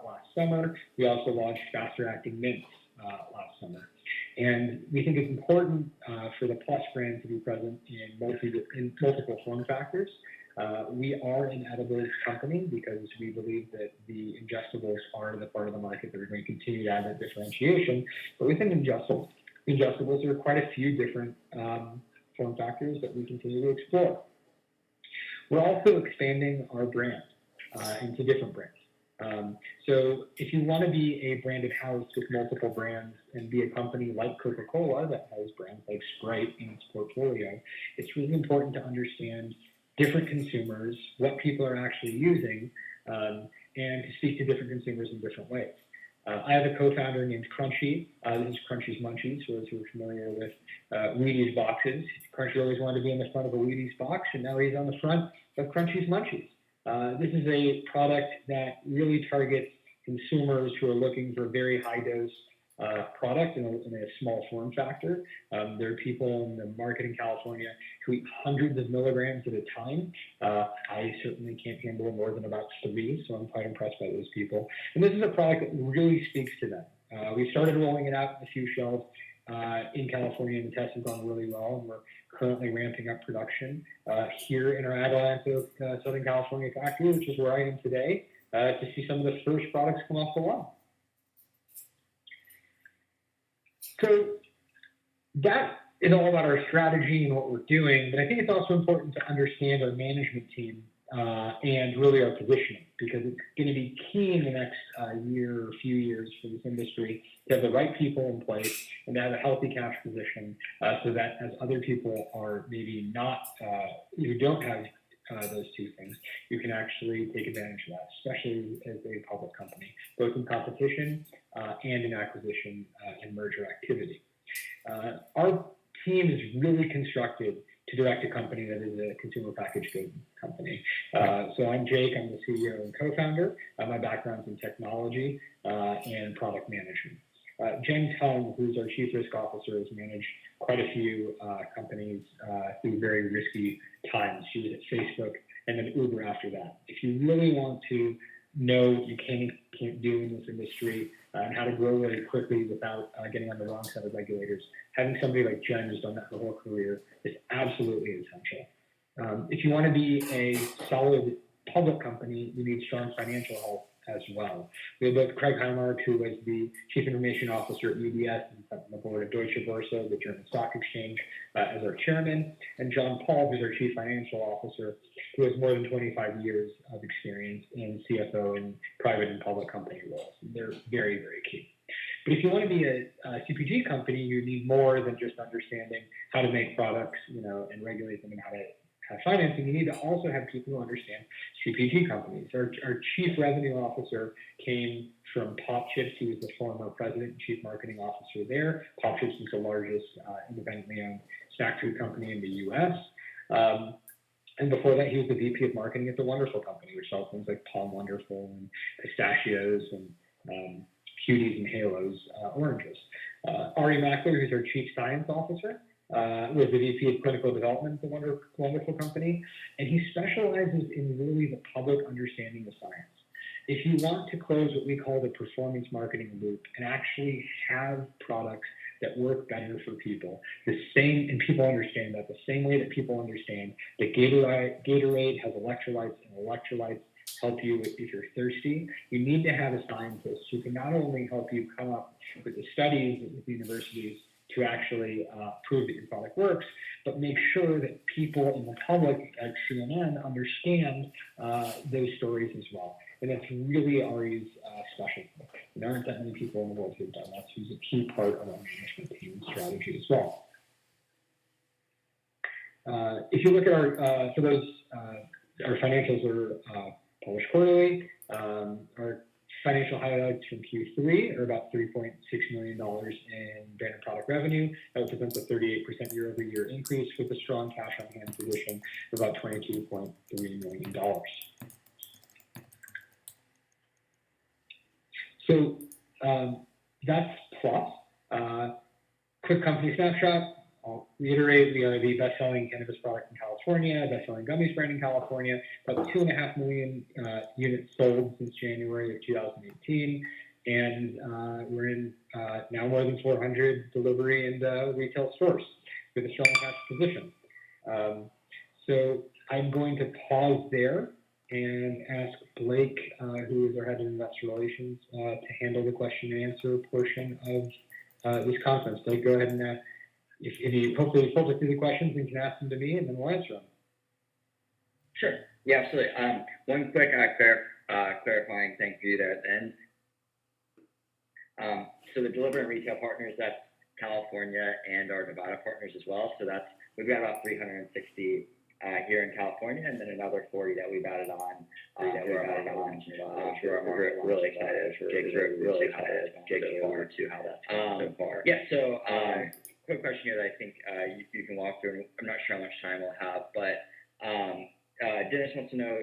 last summer. We also launched faster acting mints last summer. And we think it's important for the Plus brand to be present in multiple form factors. We are an edibles company because we believe that the ingestibles are the part of the market that we're going to continue to add that differentiation. But within ingestibles, there are quite a few different form factors that we continue to explore. We're also expanding our brand into different brands. So if you want to be a branded house with multiple brands and be a company like Coca-Cola that has brands like Sprite in its portfolio, it's really important to understand different consumers, what people are actually using, and to speak to different consumers in different ways. I have a co-founder named Crunchy. This is Crunchy's Munchies, for those who are familiar with Wheaties boxes. Crunchy always wanted to be in the front of a Wheaties box, and now he's on the front of Crunchy's Munchies. This is a product that really targets consumers who are looking for a very high-dose product in a small form factor. There are people in the market in California who eat hundreds of milligrams at a time. I certainly can't handle more than about 3, so I'm quite impressed by those people. And this is a product that really speaks to them. We started rolling it out in a few shelves in California, and the tests have gone really well, and we're currently ramping up production here in our Adelanto, Southern California factory, which is where I am today, to see some of the first products come off the line. So that is all about our strategy and what we're doing, but I think it's also important to understand our management team and really our positioning, because it's going to be key in the next year or few years for this industry to have the right people in place and to have a healthy cash position so that as other people are maybe not, who don't have those two things, you can actually take advantage of that, especially as a public company, both in competition and in acquisition and merger activity. Our team is really constructed to direct a company that is a consumer packaged goods company. So I'm Jake, I'm the CEO and co-founder. My background's in technology and product management. Jen Tung, who's our chief risk officer, has managed quite a few companies through very risky times. She was at Facebook and then Uber after that. If you really want to know what you can and can't do in this industry, and how to grow really quickly without getting on the wrong side of regulators. Having somebody like Jen who's done that her whole career is absolutely essential. If you want to be a solid public company, you need strong financial health as well. We have both Craig Heimark, who was the Chief Information Officer at UBS and on the board of Deutsche Börse, the German Stock Exchange, as our chairman, and John Paul, who's our Chief Financial Officer, who has more than 25 years of experience in CFO and private and public company roles. And they're very, very key. But if you want to be a CPG company, you need more than just understanding how to make products, and regulate them and how to have financing. You need to also have people who understand CPG companies. Our chief revenue officer came from Pop Chips. He was the former president and chief marketing officer there. Pop Chips is the largest independently owned snack food company in the U.S. And before that, he was the VP of marketing at the Wonderful Company, which sells things like Palm Wonderful and pistachios and cuties and halos, oranges. Ari Mackler, who's our chief science officer, was the VP of Clinical Development at the Wonderful Company, and he specializes in really the public understanding of science. If you want to close what we call the performance marketing loop and actually have products that work better for people, and people understand that the same way that people understand that Gatorade has electrolytes, and electrolytes help you if you're thirsty, you need to have a scientist who can not only help you come up with the studies with universities to actually prove that your product works, but make sure that people in the public at CNN understand those stories as well. And that's really Ari's specialty. There aren't that many people in the world who've done that, so he's a key part of our management team strategy as well. If you look at our, for those, our financials are published quarterly. Our financial highlights from Q3 are about $3.6 million in branded product revenue. That represents a 38% year-over-year increase with a strong cash on hand position of about $22.3 million. So that's Plus. Quick company snapshot. I'll reiterate, we are the best-selling cannabis product in California, best-selling gummies brand in California, about 2.5 million units sold since January of 2018, and we're in now more than 400 delivery and retail stores with a strong cash position. So I'm going to pause there and ask Blake, who is our head of investor relations, to handle the question and answer portion of this conference. Blake, go ahead and if you hopefully filter through the questions, you can ask them to me and then we'll answer them. Sure. Yeah, absolutely. One quick clarifying thing for you there at the end. So the delivery and retail partners, that's California and our Nevada partners as well. So we've got about 360 here in California, and then another 40 that we've added on. We're really excited. We're really excited to how that's gone so far. Yeah. So quick question here that I think you can walk through. I'm not sure how much time we'll have, but Dennis wants to know,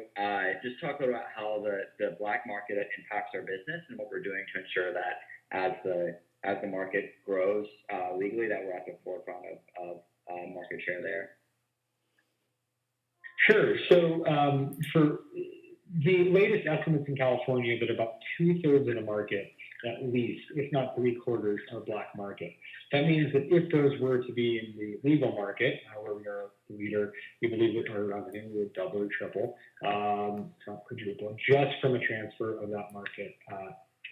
just talk a little about how the black market impacts our business and what we're doing to ensure that as the market grows legally, that we're at the forefront of market share there. Sure. So for the latest estimates in California, that about 2/3 of the market, at least, if not 3/4, are black market. That means that if those were to be in the legal market, where we are the leader, we believe that our revenue would double or triple, not quadruple, just from a transfer of that market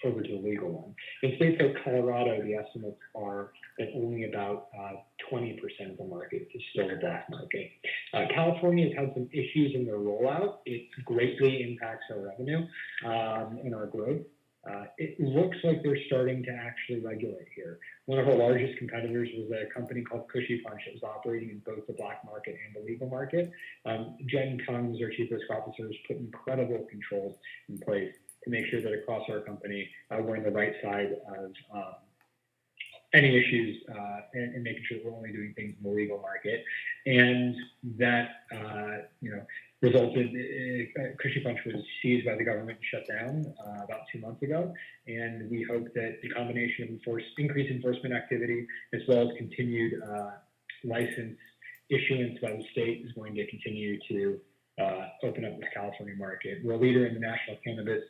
over to the legal one. In states like Colorado, the estimates are that only about 20% of the market is still a black market. California has had some issues in their rollout. It greatly impacts our revenue and our growth. It looks like they're starting to actually regulate here. One of our largest competitors was a company called Kush that was operating in both the black market and the legal market. Jen Kung, our chief risk officer, has put incredible controls in place to make sure that across our company, we're on the right side of any issues and making sure that we're only doing things in the legal market. And that, resulted, Kush was seized by the government and shut down about 2 months ago. And we hope that the combination of increased enforcement activity as well as continued license issuance by the state is going to continue to open up this California market. We're a leader in the National Cannabis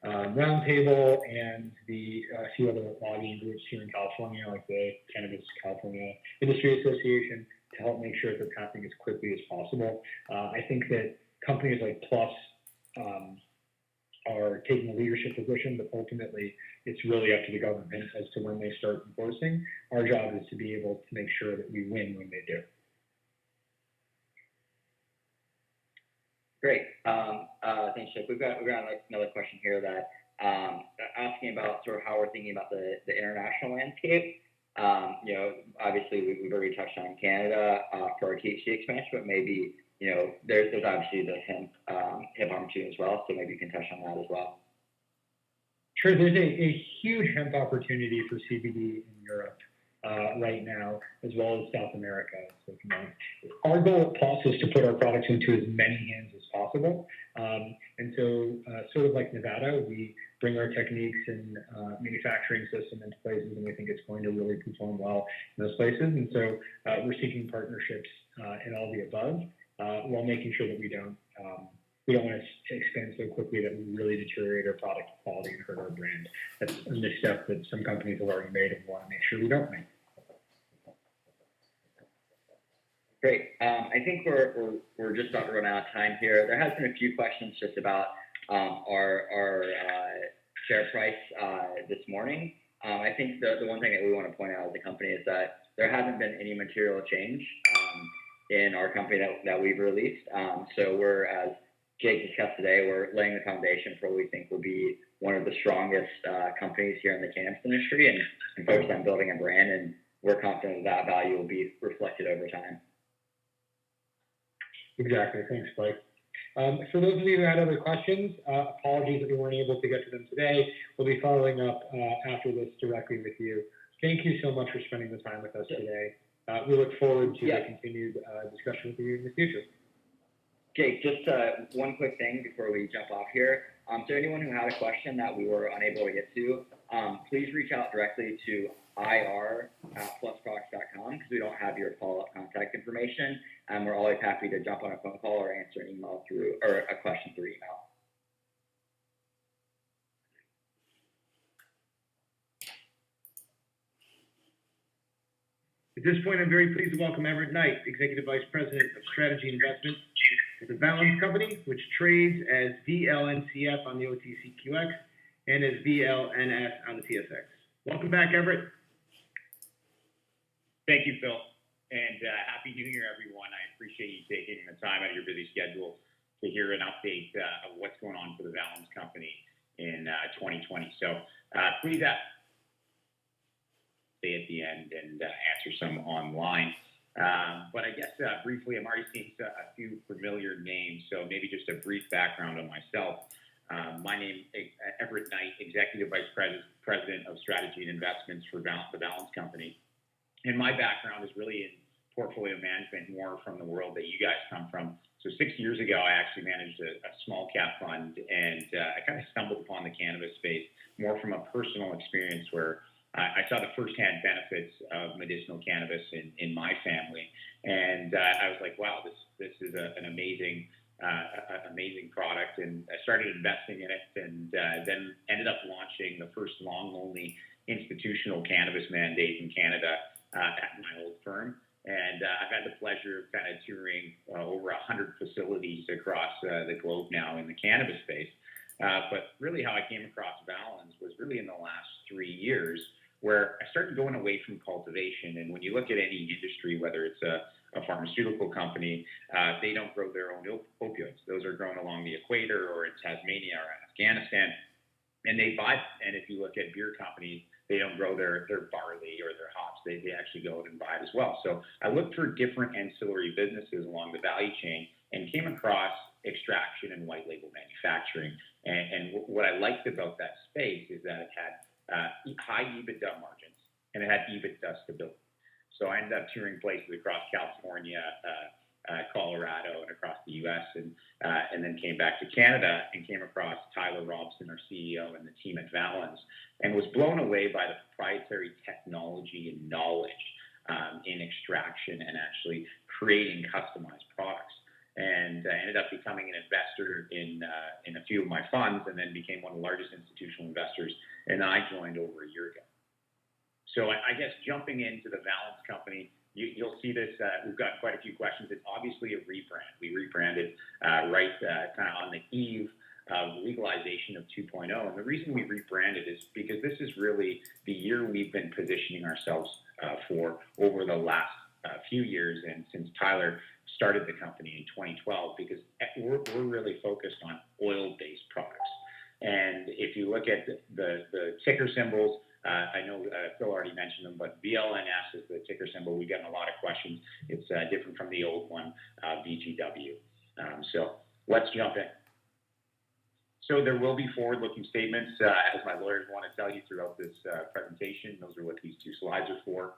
Roundtable and a few other lobbying groups here in California, like the Cannabis California Industry Association, to help make sure that it's happening as quickly as possible. I think that companies like Plus are taking a leadership position, but ultimately it's really up to the government as to when they start enforcing. Our job is to be able to make sure that we win when they do. Great. Thanks, Chip. We've got another question here that asking about sort of how we're thinking about the international landscape. Obviously we've already touched on Canada for our THC expansion, but maybe there's obviously the hemp opportunity as well. So maybe you can touch on that as well. Sure. There's a huge hemp opportunity for CBD in Europe right now, as well as South America. So, our goal at Plus is to put our products into as many hands as possible. And so, sort of like Nevada, we bring our techniques and manufacturing system into places, and we think it's going to really perform well in those places. And so, we're seeking partnerships in all the above, while making sure that we don't want to expand so quickly that we really deteriorate our product quality and hurt our brand. That's a misstep that some companies have already made, and we want to make sure we don't make. Great. I think we're just about to run out of time here. There has been a few questions just about our share price this morning. I think the one thing that we want to point out as a company is that there hasn't been any material change in our company that we've released. So we're, as Jake discussed today, we're laying the foundation for what we think will be one of the strongest companies here in the cannabis industry, and focused on building a brand, and we're confident that value will be reflected over time. Exactly. Thanks, Blake. For those of you who had other questions, apologies that we weren't able to get to them today. We'll be following up after this directly with you. Thank you so much for spending the time with us today. We look forward to the continued discussion with you in the future. Jake, just one quick thing before we jump off here. So anyone who had a question that we were unable to get to, please reach out directly to ir@plusproducts.com, because we don't have your follow-up contact information. And we're always happy to jump on a phone call or answer an email or a question through email. At this point, I'm very pleased to welcome Everett Knight, Executive Vice President of Strategy and Investments at the Valens Company, which trades as VLNCF on the OTCQX and as VLNS on the TSX. Welcome back, Everett. Thank you, Phil, and Happy New Year, everyone. I appreciate you taking the time out of your busy schedule to hear an update of what's going on for the Valens Company in 2020. So please stay at the end and answer some online. But I guess briefly, I'm already seeing a few familiar names, so maybe just a brief background on myself. My name is Everett Knight, Executive Vice President of Strategy and Investments for the Valens Company. And my background is really in portfolio management, more from the world that you guys come from. So 6 years ago, I actually managed a small cap fund, and I kind of stumbled upon the cannabis space more from a personal experience where I saw the firsthand benefits of medicinal cannabis in my family. And I was like, wow, this is an amazing product. And I started investing in it, and then ended up launching the first long-only institutional cannabis mandate in Canada at my old firm. And I've had the pleasure of kind of touring over 100 facilities across the globe now in the cannabis space. But really how I came across Valens was really in the last 3 years, where I started going away from cultivation. And when you look at any industry, whether it's a pharmaceutical company, they don't grow their own opioids. Those are grown along the equator or in Tasmania or Afghanistan, and they buy them. And if you look at beer companies, they don't grow their barley or their hops. They actually go out and buy it as well. So I looked for different ancillary businesses along the value chain and came across extraction and white label manufacturing. And what I liked about that space is that it had high EBITDA margins, and it had EBITDA stability. So I ended up touring places across California, Colorado, and across the U.S., and then came back to Canada and came across Tyler Robson, our CEO, and the team at Valens, and was blown away by the proprietary technology and knowledge in extraction and actually creating customized products. and ended up becoming an investor in a few of my funds, and then became one of the largest institutional investors. And I joined over a year ago. So I guess jumping into the Valance company, you'll see this. We've got quite a few questions. It's obviously a rebrand. We rebranded kind of on the eve of legalization of 2.0. And the reason we rebranded is because this is really the year we've been positioning ourselves for over the last few years, and since Tyler started the company in 2012, because we're really focused on oil-based products. And if you look at the ticker symbols, I know Phil already mentioned them, but VLNS is the ticker symbol. We get a lot of questions. It's different from the old one, VGW. So let's jump in. So there will be forward-looking statements, as my lawyers want to tell you throughout this presentation. Those are what these two slides are for.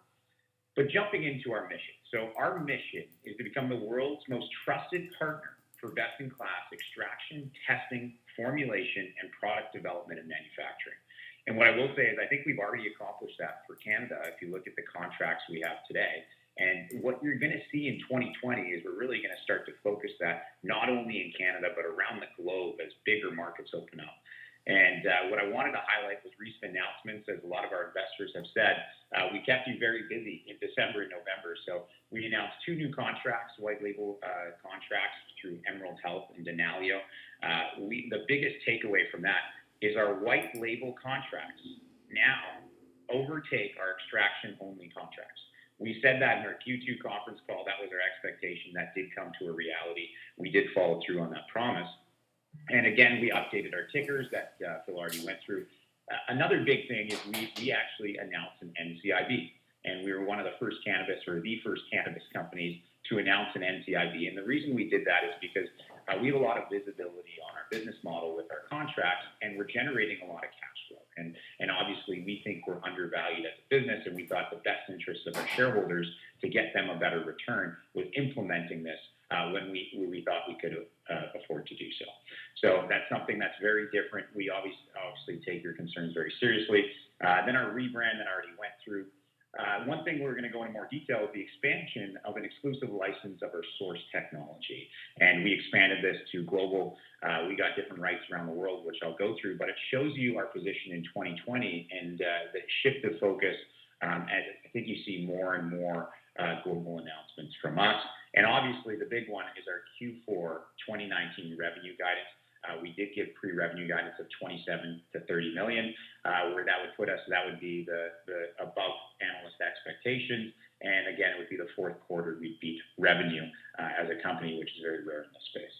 But jumping into our mission. So our mission is to become the world's most trusted partner for best-in-class extraction, testing, formulation, and product development and manufacturing. And what I will say is I think we've already accomplished that for Canada if you look at the contracts we have today. And what you're going to see in 2020 is we're really going to start to focus that not only in Canada, but around the globe as bigger markets open up. And what I wanted to highlight was recent announcements, as a lot of our investors have said. We kept you very busy in December and November. So we announced 2 new contracts, white label contracts through Emerald Health and Denalio. The biggest takeaway from that is our white label contracts now overtake our extraction-only contracts. We said that in our Q2 conference call. That was our expectation. That did come to a reality. We did follow through on that promise. And again, we updated our tickers that Phil already went through. Another big thing is we actually announced an NCIB, and we were one of the first cannabis companies to announce an NCIB. And the reason we did that is because we have a lot of visibility on our business model with our contracts, and we're generating a lot of cash flow. And obviously, we think we're undervalued as a business, and we thought the best interest of our shareholders to get them a better return was implementing this when we thought we could afford to do so. So that's something that's very different. We obviously take your concerns very seriously. Then our rebrand that I already went through. One thing we're going to go into more detail is the expansion of an exclusive license of our source technology. And we expanded this to global. We got different rights around the world, which I'll go through, but it shows you our position in 2020 and the shift of focus as I think you see more and more global announcements from us. And obviously, the big one is our Q4 2019 revenue guidance. We did give pre-revenue guidance of 27 to 30 million, where that would put us. That would be the above analyst expectations. And again, it would be the fourth quarter we beat revenue as a company, which is very rare in this space.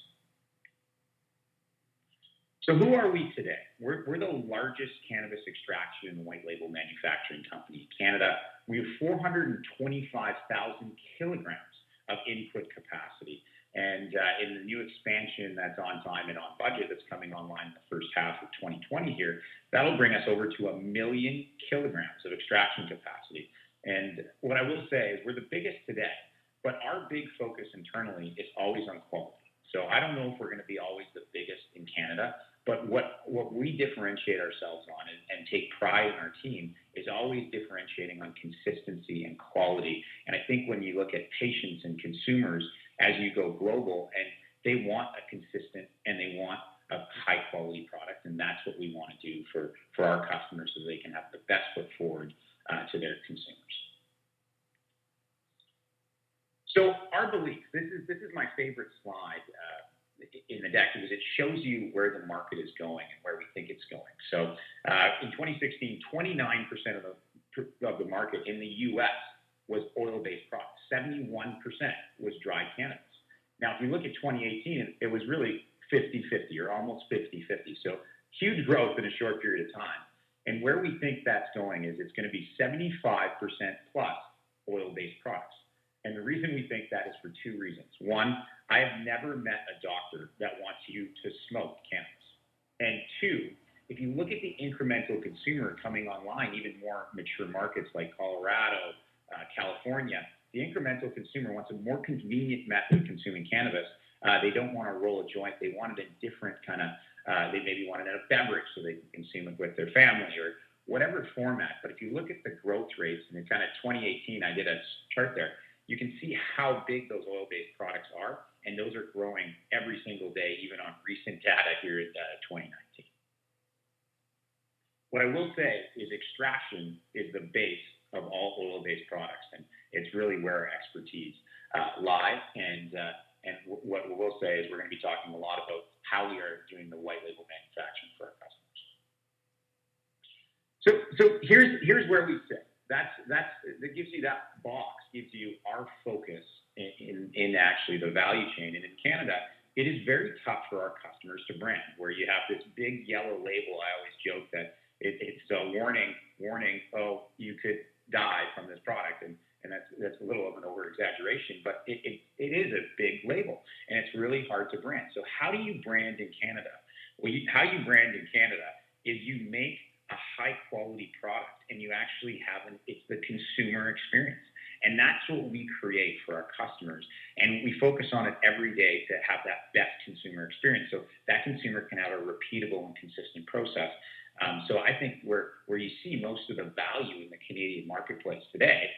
So who are we today? We're the largest cannabis extraction and white label manufacturing company in Canada. We have 425,000 kilograms of input capacity. And in the new expansion that's on time and on budget that's coming online in the first half of 2020 here, that'll bring us over to 1 million kilograms of extraction capacity. And what I will say is we're the biggest today, but our big focus internally is always on quality. So I don't know if we're going to be always the biggest in Canada, but what we differentiate ourselves on and take pride in our team is always differentiating on consistency and quality. And I think when you look at patients and consumers as you go global, and they want a consistent and they want a high quality product, and that's what we want to do for our customers so they can have the best foot forward to their consumers. So our belief, this is my favorite slide in the deck because it shows you where the market is going and where we think it's going. So in 2016, 29% of the market in the U.S. was oil-based products. 71% was dry cannabis. Now, if you look at 2018, it was really 50-50 or almost 50-50. So huge growth in a short period of time. And where we think that's going is it's going to be 75% plus oil-based products. And the reason we think that is for 2 reasons. One, I have never met a doctor that wants you to smoke cannabis. And 2, if you look at the incremental consumer coming online, even more mature markets like Colorado, California, the incremental consumer wants a more convenient method of consuming cannabis. They don't want to roll a joint. They want it in different kind of, they maybe want it in a beverage so they can consume it with their family or whatever format. But if you look at the growth rates and in kind of 2018, I did a chart there, you can see how big those oil-based products are and those are growing every single day, even on recent data here in 2019. What I will say is extraction is the base of all oil-based products, and it's really where our expertise lies. And what we will say is we're going to be talking a lot about how we are doing the white label manufacturing for our customers. So here's where we sit. That gives you that box, gives you our focus in actually the value chain. And in Canada, it is very tough for our customers to brand, where you have this big yellow label. I always joke that it's a warning, oh, you could die from this product. And that's a little of an over-exaggeration, but it is a big label, and it's really hard to brand. So how do you brand in Canada? Well, how you brand in Canada is you make a high-quality product, and you actually it's the consumer experience. And that's what we create for our customers. And we focus on it every day to have that best consumer experience, so that consumer can have a repeatable and consistent process. So I think where you see most of the value in the Canadian marketplace today,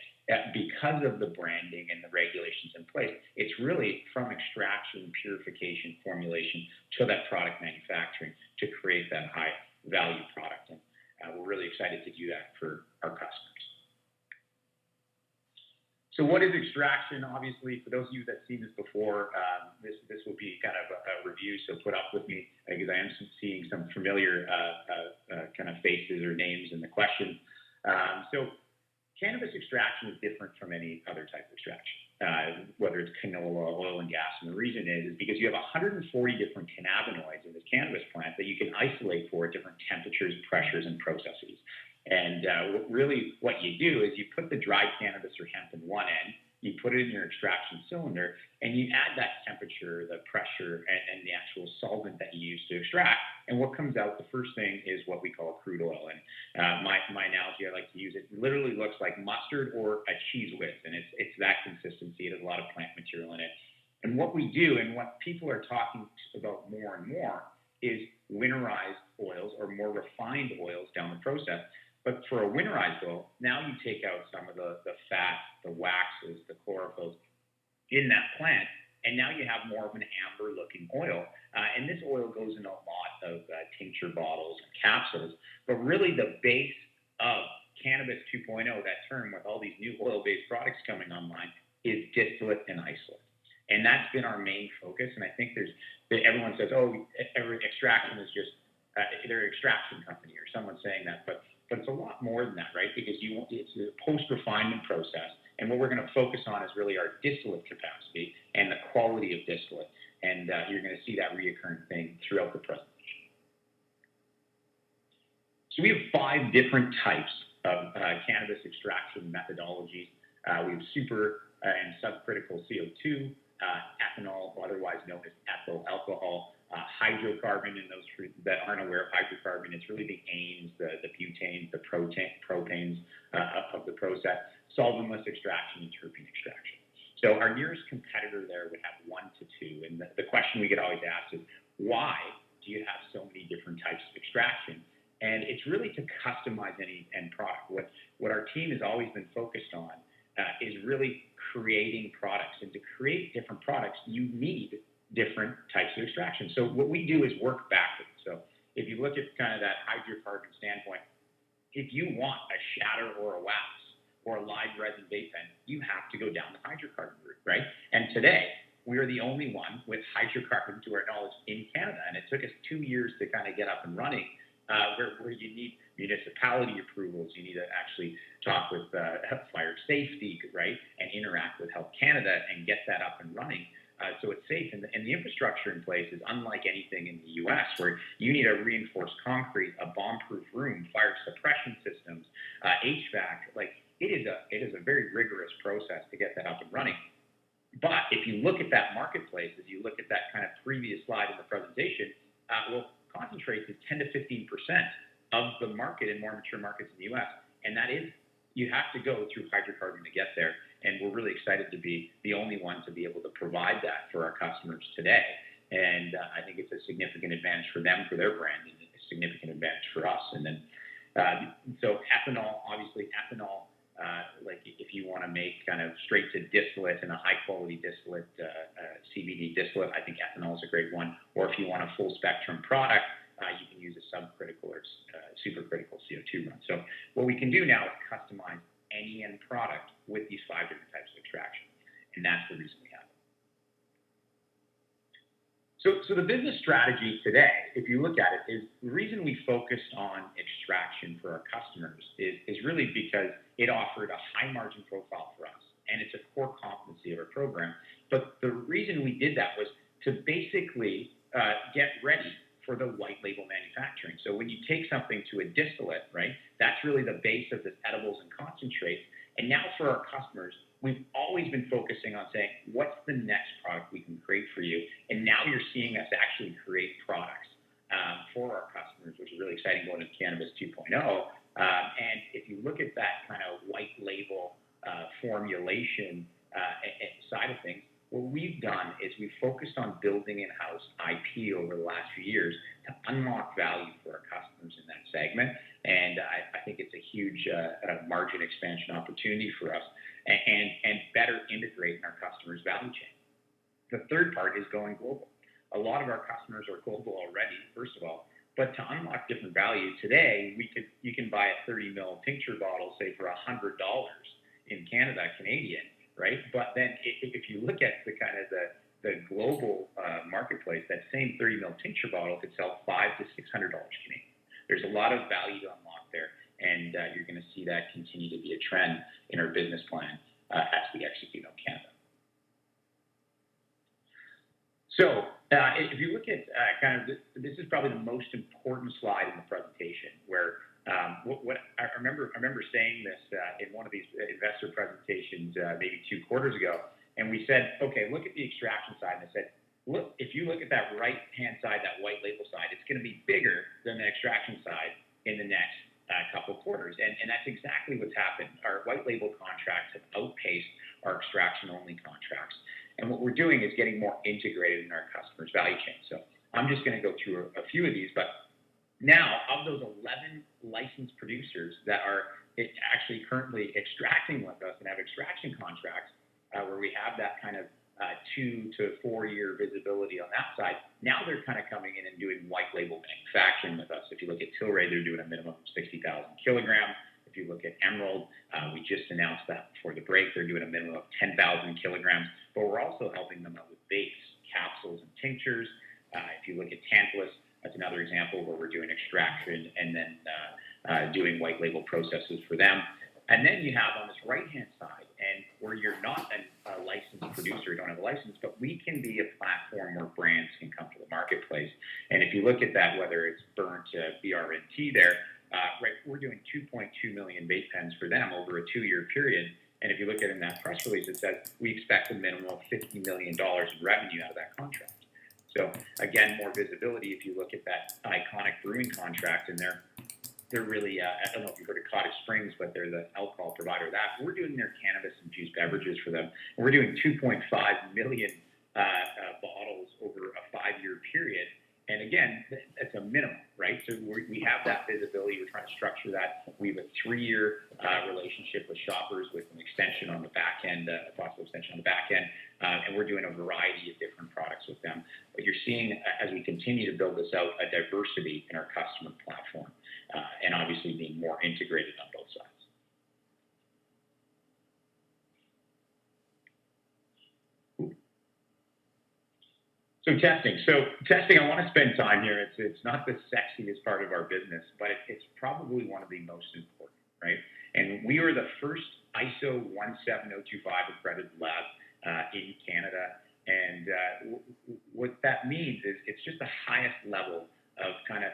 because of the branding and the regulations in place, it's really from extraction, purification, formulation to that product manufacturing to create that high value product. And we're really excited to do that for our customers. So what is extraction? Obviously, for those of you that have seen this before, this will be kind of a review, so put up with me because I am seeing some familiar kind of faces or names in the question. So cannabis extraction is different from any other type of extraction, whether it's canola, oil, and gas. And the reason is because you have 140 different cannabinoids in this cannabis plant that you can isolate for at different temperatures, pressures, and processes. And really what you do is you put the dry cannabis or hemp in one end, you put it in your extraction cylinder, and you add that temperature, the pressure, and the actual solvent that you use to extract. And what comes out, the first thing is what we call crude oil. And my analogy, I like to use it, literally looks like mustard or a cheese whiz, and it's that consistency. It has a lot of plant material in it. And what we do, and what people are talking about more and more, is winterized oils or more refined oils down the process. But for a winterized oil, now you take out some of the fat, the waxes, the chlorophylls in that plant, and now you have more of an amber-looking oil. And this oil goes in a lot of tincture bottles and capsules. But really the base of Cannabis 2.0, that term with all these new oil-based products coming online, is distillate and isolate. And that's been our main focus. And I think everyone says, oh, every extraction is just, they're an extraction company or someone saying that. But it's a lot more than that, right? Because it's a post-refinement process. And what we're going to focus on is really our distillate capacity and the quality of distillate. And you're going to see that reoccurring thing throughout the presentation. So we have 5 different types of cannabis extraction methodologies. We have super and subcritical CO2, ethanol, otherwise known as ethyl alcohol, hydrocarbon. And those that aren't aware of hydrocarbon, it's really the anes, the butanes, the propanes of the process, solventless extraction, and terpene extraction. So our nearest competitor there would have 1 to 2. And the question we get always asked is, why do you have so many different types of extraction? And it's really to customize any end product. What our team has always been focused on is really creating products. And to create different products, you need different types of extraction. So what we do is work backwards. So if you look at kind of that hydrocarbon standpoint, if you want a shatter or a wax or a live resin vape pen, you have to go down the hydrocarbon route, right? And today, we are the only one with hydrocarbon, to our knowledge, in Canada. And it took us 2 years to kind of get up and running, where you need municipality approvals, you need to actually talk with fire safety, right, and interact with Health Canada and get that up and running. So it's safe, and the infrastructure in place is unlike anything in the U.S., where you need a reinforced concrete, a bomb-proof room, fire suppression systems, HVAC. Like it is a very rigorous process to get that up and running. But if you look at that marketplace, as you look at that kind of previous slide in the presentation, concentrates is 10 to 15% of the market in more mature markets in the U.S., and that is, you have to go through hydrocarbon to get there. And we're really excited to be the only one to be able to provide that for our customers today. And I think it's a significant advantage for them, for their brand, and a significant advantage for us. And then, so ethanol, obviously ethanol like if you want to make kind of straight to distillate and a high quality distillate, CBD distillate, I think ethanol is a great one. Or if you want a full spectrum product, you can use a subcritical or supercritical CO2 run. So what we can do now is customize any end product with these 5 different types of extraction. And that's the reason we have it. So the business strategy today, if you look at it, is the reason we focused on extraction for our customers is really because it offered a high margin profile for us, and it's a core competency of our program. But the reason we did that was to basically get ready for the white label manufacturing. So when you take something to a distillate, right, that's really the base of the edibles and concentrates. And now for our customers, we've always been focusing on saying, what's the next product we can create for you? And now you're seeing us actually create products for our customers, which is really exciting going into Cannabis 2.0. And if you look at that kind of white label formulation side of things, what we've done is we've focused on building in-house IP over the last few years to unlock value for our customers in that segment. And I think it's a huge margin expansion opportunity for us and better integrate in our customers' value chain. The third part is going global. A lot of our customers are global already, first of all, but to unlock different value today, you can buy a 30 ml tincture bottle, say for $100 in Canada, Canadian, right? But then if you look at the kind of the global marketplace, that same 30 ml tincture bottle could sell $500 to $600 Canadian. There's a lot of value to unlock there, and you're going to see that continue to be a trend in our business plan as we execute on Canada. So if you look at this is probably the most important slide in the presentation, where what I remember saying this in one of these investor presentations maybe 2 quarters ago, and we said, okay, look at the extraction side, and I said, look, if you look at that right-hand side, that white label side, it's going to be bigger than the extraction side in the next couple quarters, and that's exactly what's happened. Our white label contracts have outpaced our extraction-only contracts. And what we're doing is getting more integrated in our customers' value chain. So I'm just going to go through a few of these, but now of those 11 licensed producers that are actually currently extracting with us and have extraction contracts where we have that kind of 2 to 4 year visibility on that side, now they're kind of coming in and doing white label manufacturing with us. If you look at Tilray, they're doing a minimum of 60,000 kilograms. If you look at Emerald, we just announced that before the break, they're doing a minimum of 10,000 kilograms, but we're also helping them out with vapes, capsules, and tinctures. If you look at Tantalus, that's another example where we're doing extraction and then doing white label processes for them. And then you have on this right-hand side, and where you're not a licensed producer, you don't have a license, but we can be a platform where brands can come to the marketplace. And if you look at that, whether it's Burnt, BRNT there, right, we're doing 2.2 million vape pens for them over a 2-year period. And if you look at it in that press release, it says we expect a minimum of $50 million in revenue out of that contract. So again, more visibility. If you look at that iconic brewing contract, and they're really, I don't know if you've heard of Cottage Springs, but they're the alcohol provider of that. We're doing their cannabis-infused beverages for them. And we're doing 2.5 million bottles over a 5-year period. And again, that's a minimum, right? So we have that visibility. We're trying to structure that. We have a 3-year relationship with Shoppers with an extension on the back end, a possible extension on the back end. And we're doing a variety of different products with them. But you're seeing, as we continue to build this out, a diversity in our customer platform, and obviously being more integrated on both sides. So testing, I want to spend time here. It's not the sexiest part of our business, but it's probably one of the most important, right? And we are the first ISO 17025 accredited lab in Canada. And what that means is it's just the highest level of kind of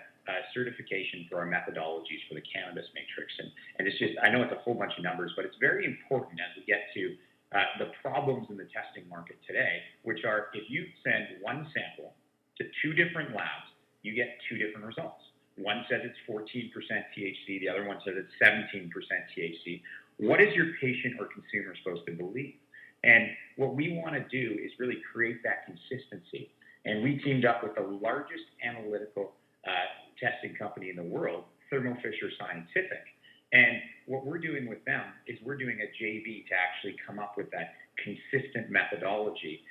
certification for our methodologies for the cannabis matrix. And it's just, I know it's a whole bunch of numbers, but it's very important as we get to the problems in the testing market today, which are if you send one sample to 2 different labs, you get 2 different results. One says it's 14% THC, the other one says it's 17% THC. What is your patient or consumer supposed to believe? And what we want to do is really create that consistency. And we teamed up with the largest analytical testing company in the world, Thermo Fisher Scientific. And what we're doing with them is we're doing a JV to actually come up with that consistent methodology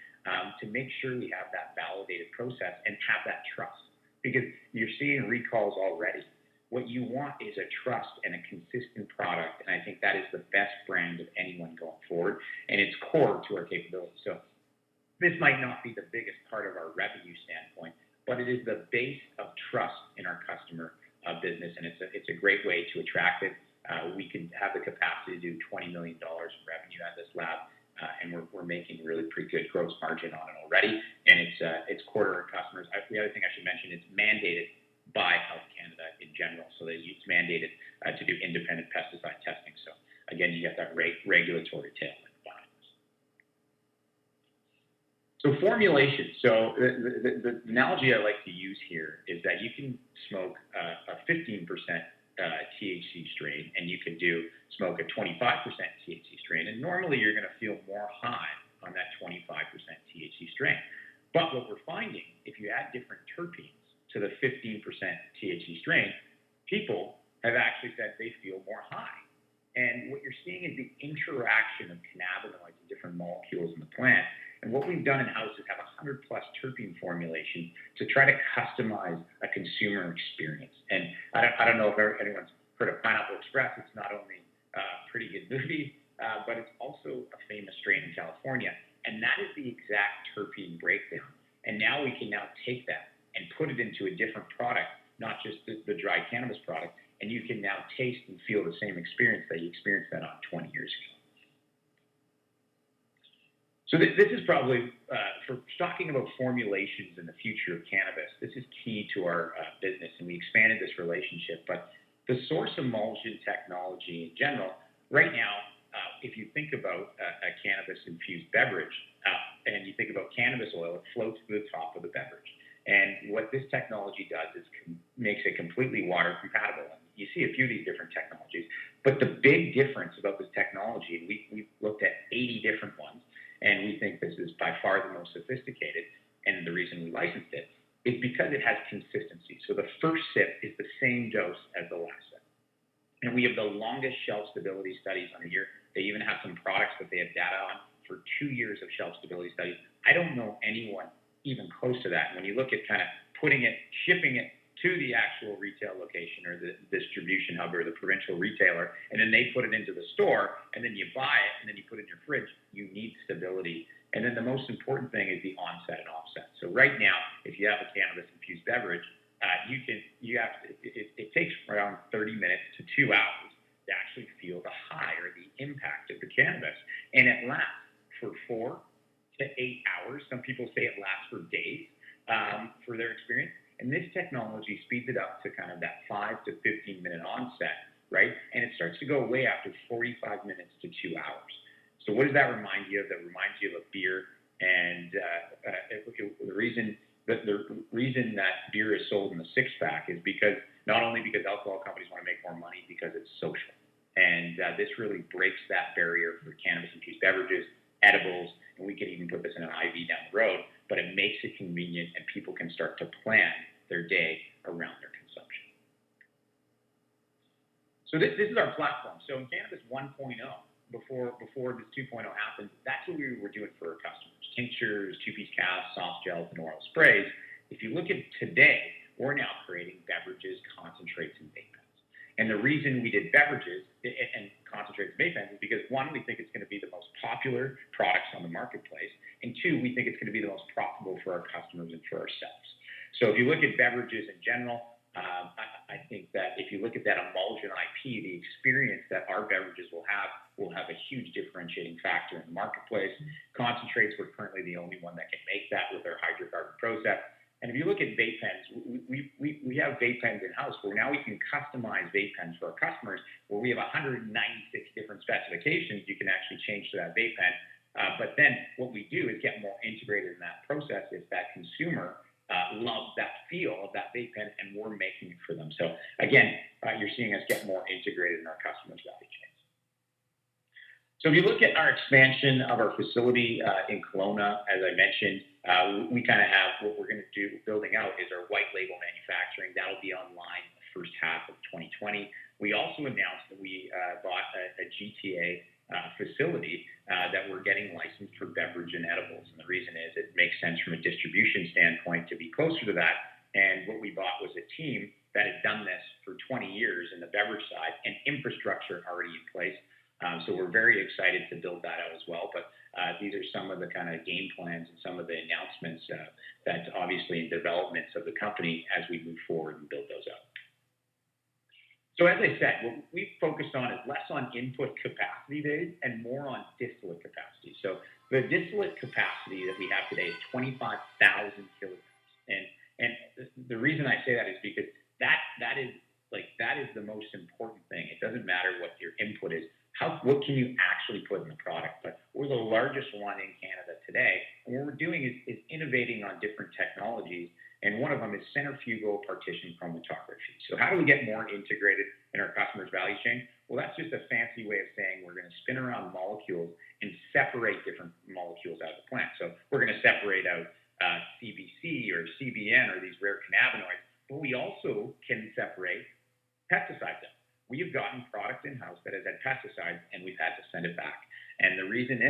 to make sure we have that validated process and have that trust. Because you're seeing recalls already. What you want is a trust and a consistent product, and I think that is the best brand of anyone going forward, and it's core to our capabilities. So this might not be the biggest part of our revenue standpoint, but it is the base of trust in our customer business, and it's a great way to attract it. We can have the capacity to do $20 million in revenue at this lab, and we're making really pretty good gross margin on it already, and it's core to our customers. The other thing I should mention, it's mandated by Health Canada in general, so that it's mandated to do independent pesticide testing. So again, you get that regulatory tailwind behind this. So formulation. So the analogy I like to use here is that you can smoke a 15% THC strain, and you can smoke a 25% THC strain, and normally you're going to feel more high on that 25% THC strain. But what we're finding, if you add different terpenes to the 15% THC strain, people have actually said they feel more high. And what you're seeing is the interaction of cannabinoids and different molecules in the plant. And what we've done in-house is have 100+ terpene formulations to try to customize a consumer experience. And I don't know if anyone's heard of Pineapple Express. It's not only a pretty good movie, but it's also a famous strain in California. And that is the exact terpene breakdown. And now we can now take that and put it into a different product, not just the dry cannabis product, and you can now taste and feel the same experience that you experienced that on 20 years ago. So this is probably, for talking about formulations in the future of cannabis, this is key to our business, and we expanded this relationship. But the source emulsion technology in general, right now, if you think about a cannabis-infused beverage, and you think about cannabis oil, it floats to the top of the beverage. And what this technology does is makes it completely water compatible. You see a few of these different technologies, but the big difference about this technology, we've looked at 80 different ones, and we think this is by far the most sophisticated, and the reason we licensed it is because it has consistency. So the first sip is the same dose as the last sip. And we have the longest shelf stability studies on a year. They even have some products that they have data on for 2 years of shelf stability studies. I don't know anyone even close to that. And when you look at kind of shipping it to the actual retail location or the distribution hub or the provincial retailer, and then they put it into the store, and then you buy it, and then you put it in your fridge, you need stability. And then the most important thing is the onset and offset. So right now, if you have a cannabis-infused beverage, it takes around 30 minutes to 2 hours to actually feel the high or the impact of the cannabis. And it lasts for 4 to 8 hours. Some people say it lasts for days for their experience. And this technology speeds it up to kind of that 5 to 15-minute onset, right? And it starts to go away after 45 minutes to 2 hours. So what does that remind you of? That reminds you of a beer. And the reason that beer is sold in the six-pack is not only because alcohol companies want to make more money, because it's social. And this really breaks that barrier for cannabis-infused beverages, edibles, and we can even put this in an IV down the road, but it makes it convenient and people can start to plan their day around their consumption. So this is our platform. So in Cannabis 1.0, before this 2.0 happened, that's what we were doing for our customers. Tinctures, two-piece casts, soft gels, and oral sprays. If you look at today, we're now creating beverages, concentrates, and vape pens. And the reason we did beverages and concentrates and vape pens is because, one, we think it's going to be the most popular products on the marketplace, and two, we think it's going to be the most profitable for our customers and for ourselves. So if you look at beverages in general, I think that if you look at that emulsion IP, the experience that our beverages will have a huge differentiating factor in the marketplace. Concentrates, we're currently the only one that can make that with our hydrocarbon process. And if you look at vape pens, we have vape pens in-house where now we can customize vape pens for our customers, where we have 196 different specifications you can actually change to that vape pen. But then what we do is get more integrated in that process if that consumer loves that feel of that vape pen, and we're making it for them. So again, you're seeing us get more integrated in our customers' value chains. So if you look at our expansion of our facility in Kelowna, as I mentioned, we kind of have what we're going to do building out is our white label manufacturing. That'll be online the first half of 2020. We also announced that we GTA facility that we're getting licensed for beverage and edibles. And the reason is it makes sense from a distribution standpoint to be closer to that. And what we bought was a team that had done this for 20 years in the beverage side and infrastructure already in place. So we're very excited to build that out as well. But these are some of the kind of game plans and some of the announcements that's obviously in developments of the company as we move forward and build those out. So as I said, what we've focused on is less on input capacity, Dave, and more on distillate capacity. So the distillate capacity that we have today is 25,000 kilograms. And the reason I say that is because that is the most important thing. It doesn't matter what your input is. What can you actually put in the product? But we're the largest one in Canada today. And what we're doing is innovating on different technologies. And one of them is centrifugal partition chromatography. So how do we get more integrated in our customers' value chain? Well, that's just a fancy way of saying we're going to spin around molecules and separate different molecules out of the plant. So we're going to separate out CBC or CBN or these rare cannabinoids, but we also can separate pesticides out. We have gotten product in-house that has had pesticides, and we've had to send it back. And the reason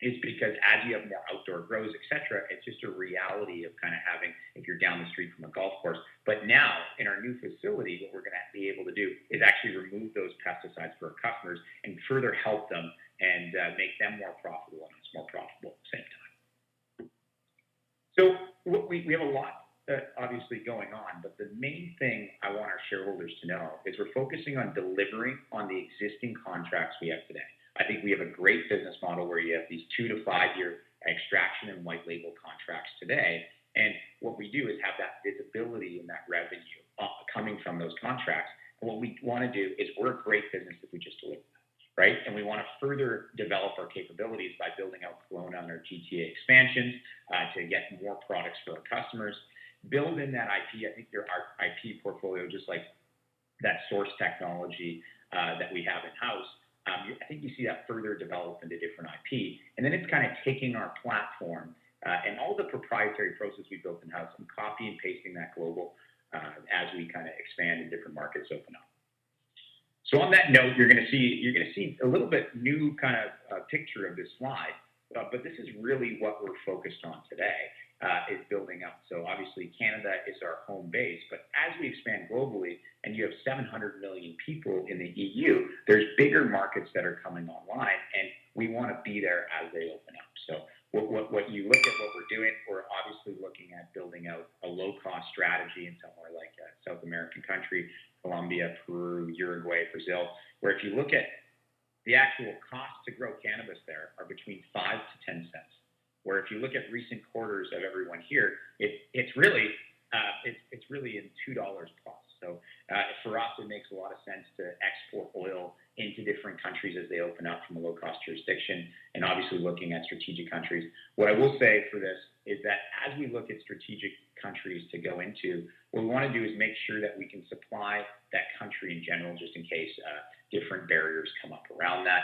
is because as you have more outdoor grows, et cetera, it's just a reality of kind of having, if you're down the street from a golf course. But now in our new facility, what we're going to be able to do is actually remove those pesticides for our customers and further help them and make them more profitable and us more profitable at the same time. So we have a lot obviously going on, but the main thing I want our shareholders to know is we're focusing on delivering on the existing contracts we have today. I think we have a great business model where you have these 2 to 5 year extraction and white label contracts today. And what we do is have that visibility and that revenue coming from those contracts. And what we want to do is we're a great business if we just deliver that, right? And we want to further develop our capabilities by building out Kelowna and our GTA expansions to get more products for our customers. Build in that IP. I think our IP portfolio, just like that source technology that we have in-house, I think you see that further develop into different IP. And then it's kind of taking our platform and all the proprietary process we built in-house and copy and pasting that global as we kind of expand and different markets open up. So on that note, you're going to see a little bit new kind of picture of this slide, but this is really what we're focused on today. Is building up. So obviously Canada is our home base, but as we expand globally and you have 700 million people in the EU, there's bigger markets that are coming online, and we want to be there as they open up. So what you look at what we're doing, we're obviously looking at building out a low-cost strategy in somewhere like a South American country, Colombia, Peru, Uruguay, Brazil, where if you look at the actual cost to grow cannabis there are between 5 to 10 cents. Where if you look at recent quarters of everyone here, it's really in $2 plus. So for us, it makes a lot of sense to export oil into different countries as they open up from a low-cost jurisdiction, and obviously looking at strategic countries. What I will say for this is that as we look at strategic countries to go into, what we want to do is make sure that we can supply that country in general, just in case different barriers come up around that.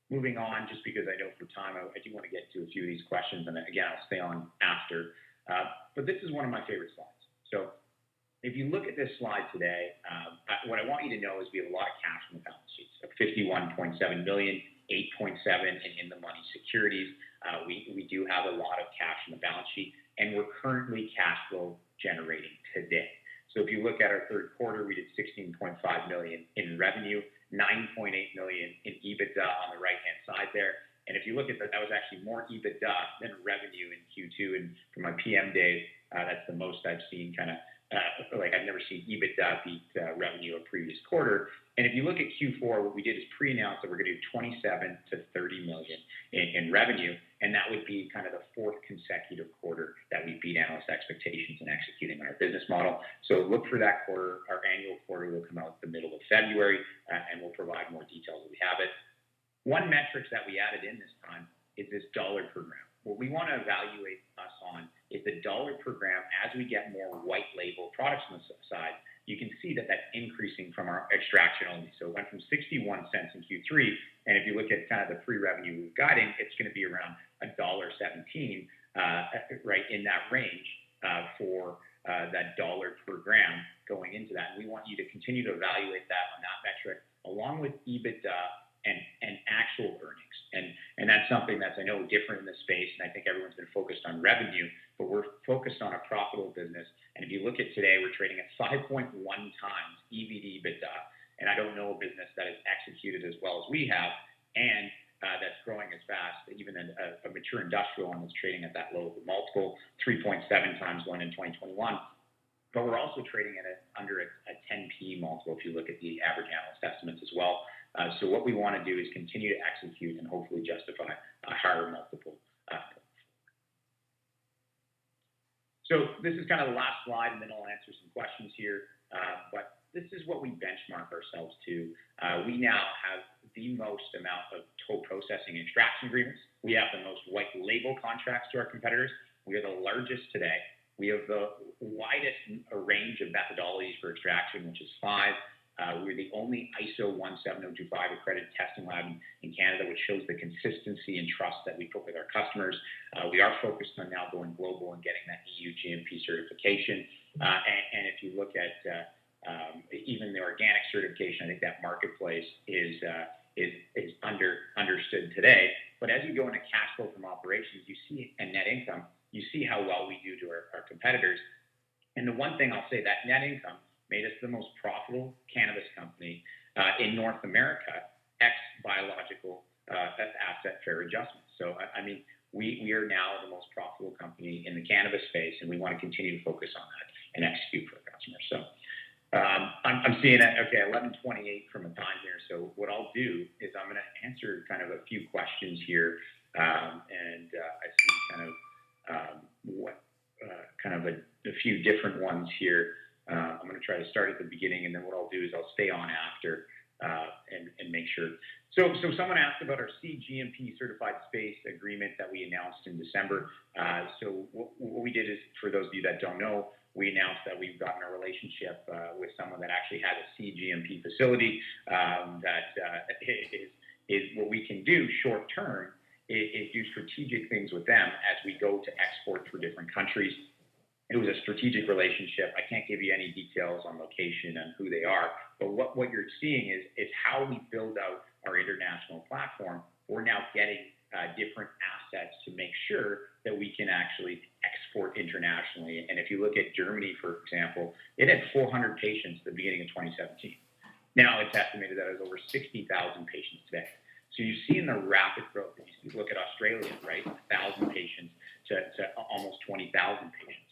Moving on, just because I know for time, I do want to get to a few of these questions, and again, I'll stay on after. But this is one of my favorite slides. So if you look at this slide today, what I want you to know is we have a lot of cash on the balance sheets, so 51.7 million, 8.7 in the money securities. We do have a lot of cash on the balance sheet, and we're currently cash flow generating today. So if you look at our third quarter, we did 16.5 million in revenue, 9.8 million in EBITDA on the right-hand side there. And if you look at that, that was actually more EBITDA than revenue in Q2. And for my PM days, that's the most I've seen I've never seen EBITDA beat revenue a previous quarter. And if you look at Q4, what we did is pre-announce that we're going to do 27 to 30 million in revenue. And that would be kind of the fourth consecutive quarter that we beat analyst expectations in executing our business model. So look for that quarter. Our annual quarter will come out the middle of February, and we'll provide more details as we have it. One metric that we added in this time is this dollar per gram. What we want to evaluate us on is the dollar per gram as we get more white label products on the side. You can see that that's increasing from our extraction only. So it went from 61 cents in Q3, and if you look at kind of the pre-revenue we're guiding, it's going to be around $1.17, right in that range for that dollar per gram going into that. And we want you to continue to evaluate that on that metric, along with EBITDA and actual earnings. And that's something that's, I know, different in the space, and I think everyone's been focused on revenue, but we're focused on a profitable business. And if you look at today, we're trading at 5.1 times EV to EBITDA, and I don't know a business that has executed as well as we have, and that's growing as fast, even a mature industrial one that's trading at that low multiple, 3.7 times one in 2021. But we're also trading at under a 10P multiple if you look at the average analyst estimates as well. So what we want to do is continue to execute and hopefully justify a higher multiple. So this is kind of the last slide, and then I'll answer some questions here. But this is what we benchmark ourselves to. We now have the most amount of toll processing and extraction agreements. We have the most white label contracts to our competitors. We are the largest today. We have the widest range of methodologies for extraction, which is 5. We're the only ISO 17025 accredited testing lab in Canada, which shows the consistency and trust that we put with our customers. We are focused on now going global and getting that EU GMP certification. And if you look at even the organic certification, I think that marketplace is understood today. But as you go into cash flow from operations, you see, and net income, you see how well we do to our competitors. And the one thing I'll say, that net income made us the most profitable cannabis company in North America, ex biological asset fair adjustments. So, I mean, we are now the most profitable company in the cannabis space, and we want to continue to focus on that and execute for our customers. So, I'm seeing that, okay, 11:28 from a time here. So what I'll do is I'm going to answer kind of a few questions here, and I see kind of a few different ones here. I'm going to try to start at the beginning, and then what I'll do is I'll stay on after and make sure. So someone asked about our CGMP certified space agreement that we announced in December. So what we did is, for those of you that don't know, we announced that we've gotten a relationship with someone that actually has a CGMP facility that is what we can do short term is do strategic things with them as we go to export for different countries. It was a strategic relationship. I can't give you any details on location and who they are, but what you're seeing is how we build out our international platform. We're now getting different assets to make sure that we can actually export internationally. And if you look at Germany, for example, it had 400 patients at the beginning of 2017. Now it's estimated that it has over 60,000 patients today. So you see in the rapid growth, if you look at Australia, right, 1,000 patients to almost 20,000 patients.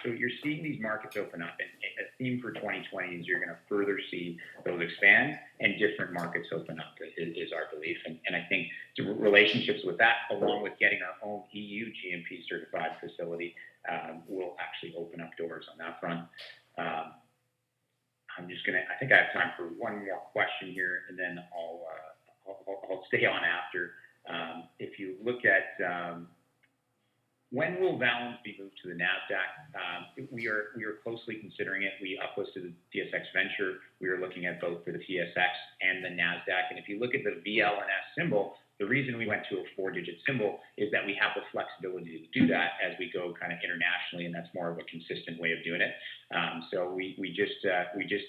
So you're seeing these markets open up, and a theme for 2020 is you're going to further see those expand and different markets open up is our belief. And I think relationships with that, along with getting our own EU GMP certified facility, will actually open up doors on that front. I think I have time for one more question here, and then I'll stay on after. If you look at when will Valens be moved to the NASDAQ? We are closely considering it. We uplisted the TSX Venture. We are looking at both for the TSX and the NASDAQ. And if you look at the VLNS symbol, the reason we went to a 4-digit symbol is that we have the flexibility to do that as we go kind of internationally, and that's more of a consistent way of doing it. So we just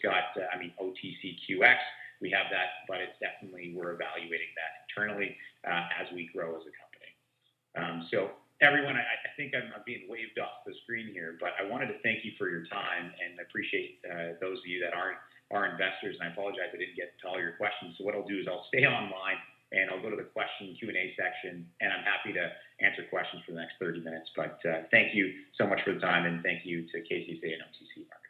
got OTCQX. We have that, but it's definitely, we're evaluating that internally as we grow as a company. So everyone, I think I'm being waved off the screen here, but I wanted to thank you for your time, and I appreciate those of you that aren't our investors, and I apologize I didn't get to all your questions. So what I'll do is I'll stay online, and I'll go to the question Q&A section, and I'm happy to answer questions for the next 30 minutes. But thank you so much for the time, and thank you to KCSA and OTC Markets.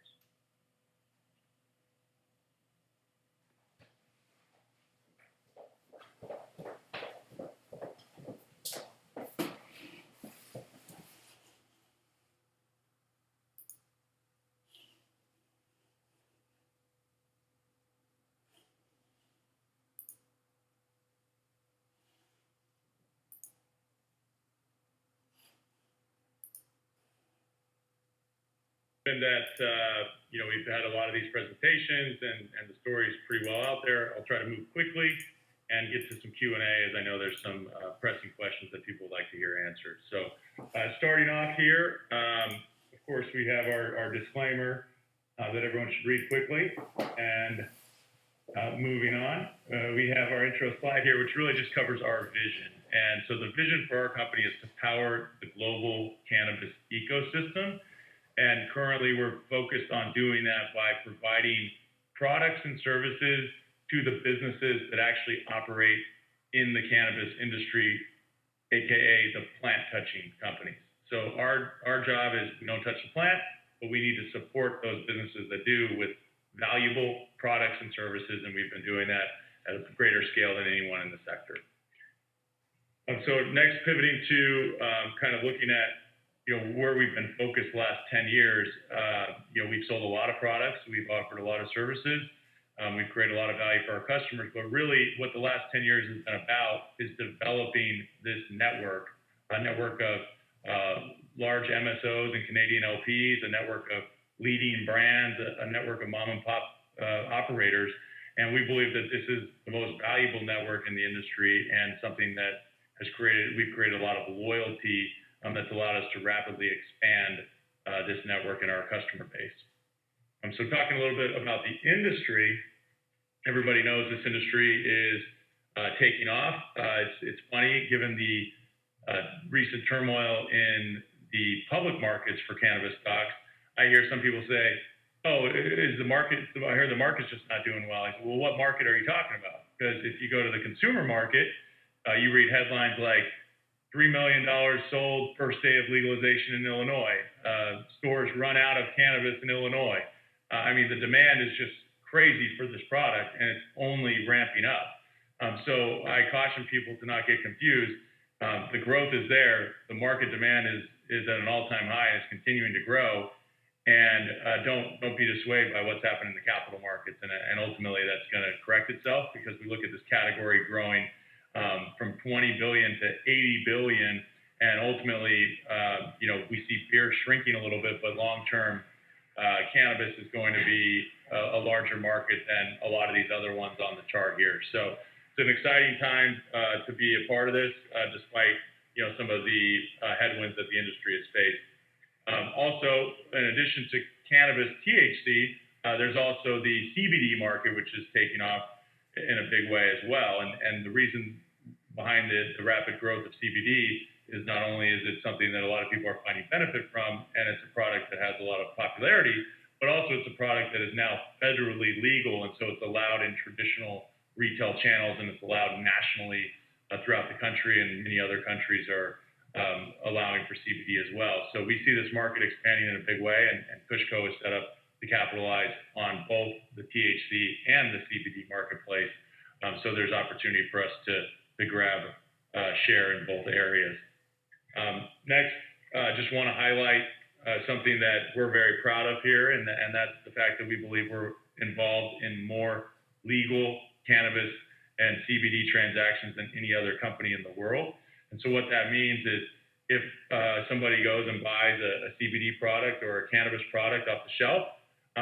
And that, we've had a lot of these presentations and the story's pretty well out there. I'll try to move quickly and get to some Q&A, as I know there's some pressing questions that people would like to hear answered. So starting off here, of course, we have our disclaimer that everyone should read quickly. And Moving on, we have our intro slide here, which really just covers our vision. And so the vision for our company is to power the global cannabis ecosystem. And currently we're focused on doing that by providing products and services to the businesses that actually operate in the cannabis industry, AKA the plant touching companies. So our job is we don't touch the plant, but we need to support those businesses that do with valuable products and services, and we've been doing that at a greater scale than anyone in the sector. So next, pivoting to kind of looking at where we've been focused the last 10 years. We've sold a lot of products, we've offered a lot of services, we've created a lot of value for our customers, but really what the last 10 years has been about is developing this network, a network of large MSOs and Canadian LPs, a network of leading brands, a network of mom and pop operators. And we believe that this is the most valuable network in the industry and something that we've created a lot of loyalty that's allowed us to rapidly expand this network in our customer base. So talking a little bit about the industry, everybody knows this industry is taking off. It's funny, given the recent turmoil in the public markets for cannabis stocks. I hear some people say, "Oh, is the market? I hear the market's just not doing well." I say, "Well, what market are you talking about?" Because if you go to the consumer market, you read headlines like $3 million sold first day of legalization in Illinois. Stores run out of cannabis in Illinois. I mean, the demand is just crazy for this product, and it's only ramping up. So I caution people to not get confused. The growth is there. The market demand is at an all-time high and it's continuing to grow. And don't be dissuaded by what's happened in the capital markets. And ultimately, that's going to correct itself because we look at this category growing from 20 billion to 80 billion. And ultimately, we see beer shrinking a little bit, but long-term, cannabis is going to be a larger market than a lot of these other ones on the chart here. So it's an exciting time to be a part of this, despite some of the headwinds that the industry has faced. Also, in addition to cannabis THC, there's also the CBD market, which is taking off in a big way as well. And the reason behind the rapid growth of CBD is not only is it something that a lot of people are finding benefit from, and it's a product that has a lot of popularity, but also it's a product that is now federally legal, and so it's allowed in traditional retail channels, and it's allowed nationally throughout the country, and many other countries are allowing for CBD as well. So we see this market expanding in a big way, and KushCo is set up to capitalize on both the THC and the CBD marketplace. So there's opportunity for us to grab share in both areas. Next, just want to highlight something that we're very proud of here, and that's the fact that we believe we're involved in more legal cannabis and CBD transactions than any other company in the world. And so what that means is if somebody goes and buys a CBD product or a cannabis product off the shelf,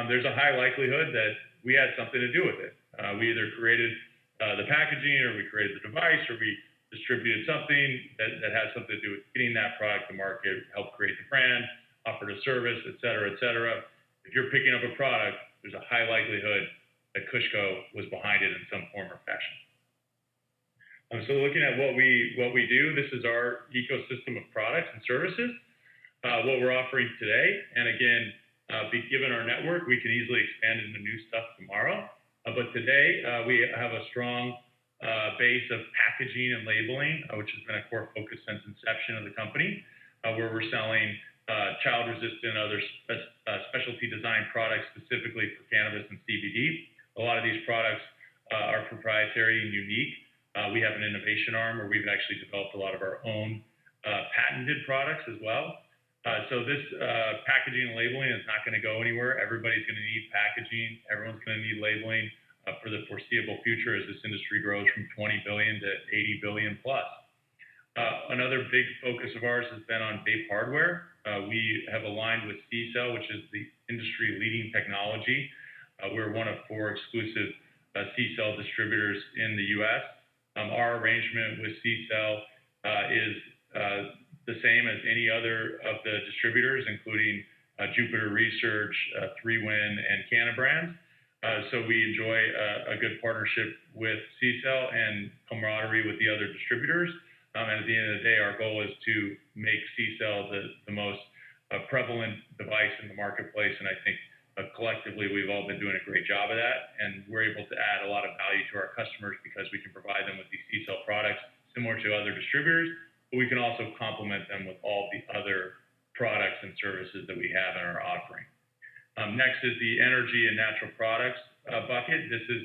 there's a high likelihood that we had something to do with it. We either created the packaging, or we created the device, or we distributed something that has something to do with getting that product to market, help create the brand, offered a service, et cetera, et cetera. If you're picking up a product, there's a high likelihood that KushCo was behind it in some form or fashion. So looking at what we do, this is our ecosystem of products and services, what we're offering today. And again, given our network, we can easily expand into new stuff tomorrow. But today, we have a strong base of packaging and labeling, which has been a core focus since inception of the company, where we're selling child-resistant, other specialty design products specifically for cannabis and CBD. A lot of these products are proprietary and unique. We have an innovation arm where we've actually developed a lot of our own patented products as well. So this packaging and labeling is not going to go anywhere. Everybody's going to need packaging. Everyone's going to need labeling for the foreseeable future as this industry grows from 20 billion to 80 billion plus. Another big focus of ours has been on vape hardware. We have aligned with C-Cell, which is the industry-leading technology. We're one of 4 exclusive C-Cell distributors in the U.S. Our arrangement with C-Cell is the same as any other of the distributors, including Jupiter Research, 3Win, and Canna Brands. So we enjoy a good partnership with CCELL and camaraderie with the other distributors. And at the end of the day, our goal is to make CCELL the most prevalent device in the marketplace. And I think collectively, we've all been doing a great job of that. And we're able to add a lot of value to our customers because we can provide them with these CCELL products similar to other distributors, but we can also complement them with all the other products and services that we have in our offering. Next is the energy and natural products bucket. This is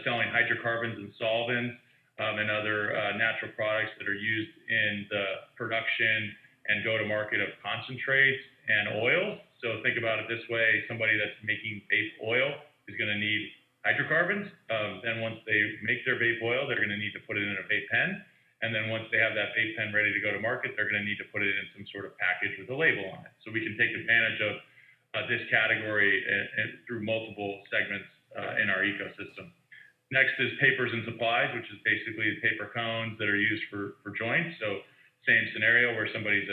selling hydrocarbons and solvents and other natural products that are used in the production and go-to-market of concentrates and oils. So think about it this way: somebody that's making vape oil is going to need hydrocarbons. Then once they make their vape oil, they're going to need to put it in a vape pen. And then once they have that vape pen ready to go to market, they're going to need to put it in some sort of package with a label on it. So we can take advantage of this category and through multiple segments in our ecosystem. Next is papers and supplies, which is basically paper cones that are used for joints. So same scenario where somebody's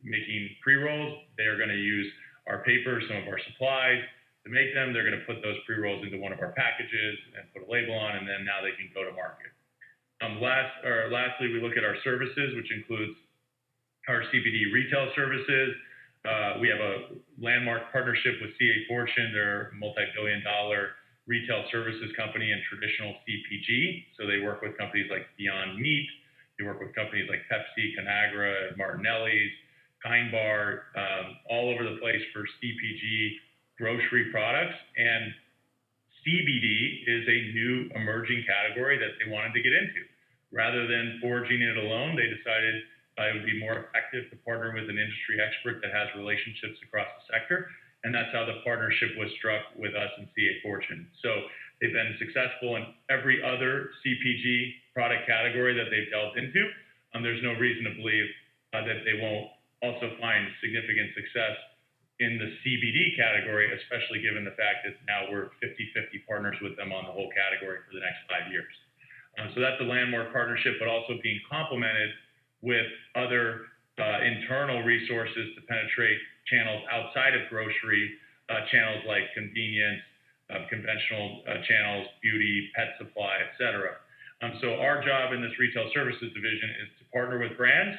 making pre-rolls, they are going to use our paper, some of our supplies to make them. They're going to put those pre-rolls into one of our packages and put a label on, and then now they can go to market. Lastly, we look at our services, which includes our CBD retail services. We have a landmark partnership with CA Fortune. They're a multi-billion-dollar retail services company and traditional CPG. So they work with companies like Beyond Meat. They work with companies like Pepsi, Conagra, Martinelli's, Kind Bar, all over the place for CPG grocery products. And CBD is a new emerging category that they wanted to get into. Rather than forging it alone, they decided it would be more effective to partner with an industry expert that has relationships across the sector. And that's how the partnership was struck with us and CA Fortune. So they've been successful in every other CPG product category that they've delved into. There's no reason to believe that they won't also find significant success in the CBD category, especially given the fact that now we're 50-50 partners with them on the whole category for the next 5 years. So that's a landmark partnership, but also being complemented with other internal resources to penetrate channels outside of grocery, channels like convenience, conventional channels, beauty, pet supply, et cetera. So our job in this retail services division is to partner with brands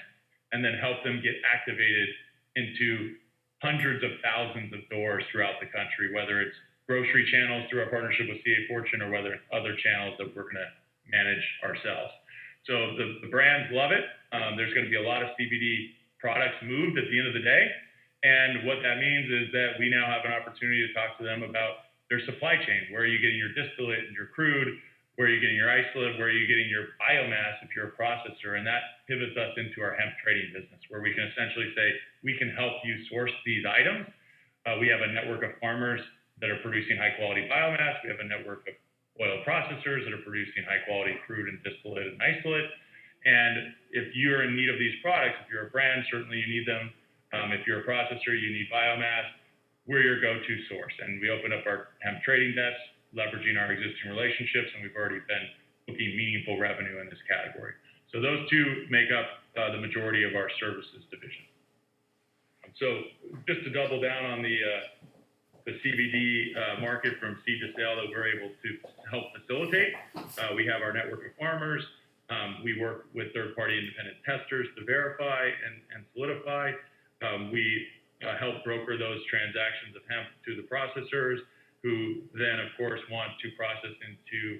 and then help them get activated into hundreds of thousands of doors throughout the country, whether it's grocery channels through our partnership with CA Fortune or whether it's other channels that we're going to manage ourselves. So the brands love it. There's going to be a lot of CBD products moved at the end of the day. And what that means is that we now have an opportunity to talk to them about their supply chain. Where are you getting your distillate and your crude? Where are you getting your isolate? Where are you getting your biomass if you're a processor? And that pivots us into our hemp trading business, where we can essentially say, we can help you source these items. We have a network of farmers that are producing high quality biomass. We have a network of oil processors that are producing high quality crude and distillate and isolate. And if you're in need of these products, if you're a brand, certainly you need them. If you're a processor, you need biomass. We're your go-to source. And we open up our hemp trading desk, leveraging our existing relationships, and we've already been booking meaningful revenue in this category. So those two make up the majority of our services division. So just to double down on the CBD market from seed to sale that we're able to help facilitate, we have our network of farmers. We work with third-party independent testers to verify and solidify. We help broker those transactions of hemp to the processors, who then, of course, want to process into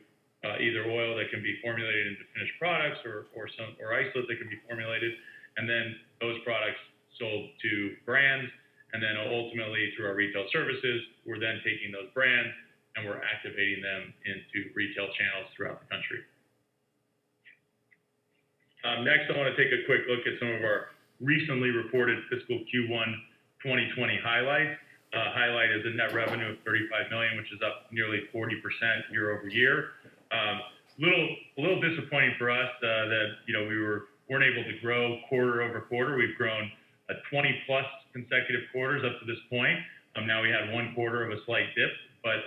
either oil that can be formulated into finished products or isolate that can be formulated, and then those products sold to brands. And then ultimately, through our retail services, we're then taking those brands and we're activating them into retail channels throughout the country. Next, I want to take a quick look at some of our recently reported fiscal Q1 2020 highlights. Highlight is a net revenue of $35 million, which is up nearly 40% year over year. A little disappointing for us that we weren't able to grow quarter over quarter. We've grown 20 plus consecutive quarters up to this point. Now we had one quarter of a slight dip, but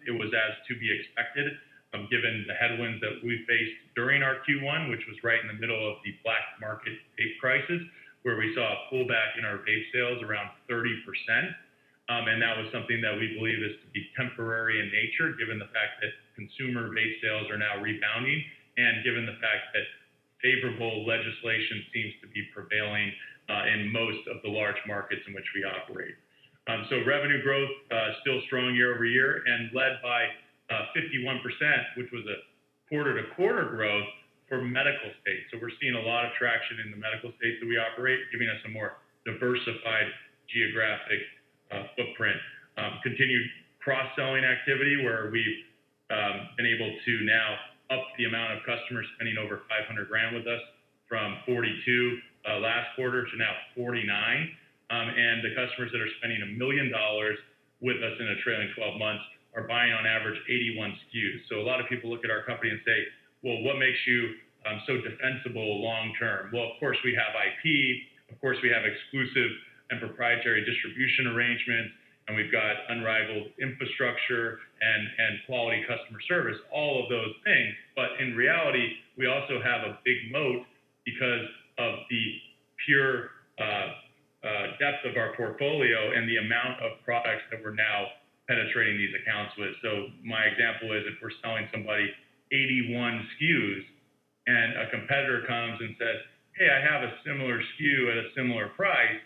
it was as to be expected, given the headwinds that we faced during our Q1, which was right in the middle of the black market vape crisis, where we saw a pullback in our vape sales around 30%. And that was something that we believe is to be temporary in nature, given the fact that consumer vape sales are now rebounding, and given the fact that favorable legislation seems to be prevailing in most of the large markets in which we operate. So revenue growth still strong year over year, and led by 51%, which was a quarter-to-quarter growth for medical states. So we're seeing a lot of traction in the medical states that we operate, giving us a more diversified geographic footprint. Continued cross-selling activity where we've been able to now up the amount of customers spending over 500 grand with us from 42 last quarter to now 49. And the customers that are spending $1 million with us in a trailing 12 months are buying on average 81 SKUs. So a lot of people look at our company and say, well, what makes you so defensible long term? Well, of course we have IP, of course we have exclusive and proprietary distribution arrangements, and we've got unrivaled infrastructure and quality customer service, all of those things. But in reality, we also have a big moat because of the pure depth of our portfolio and the amount of products that we're now penetrating these accounts with. So my example is if we're selling somebody 81 SKUs and a competitor comes and says, hey, I have a similar SKU at a similar price,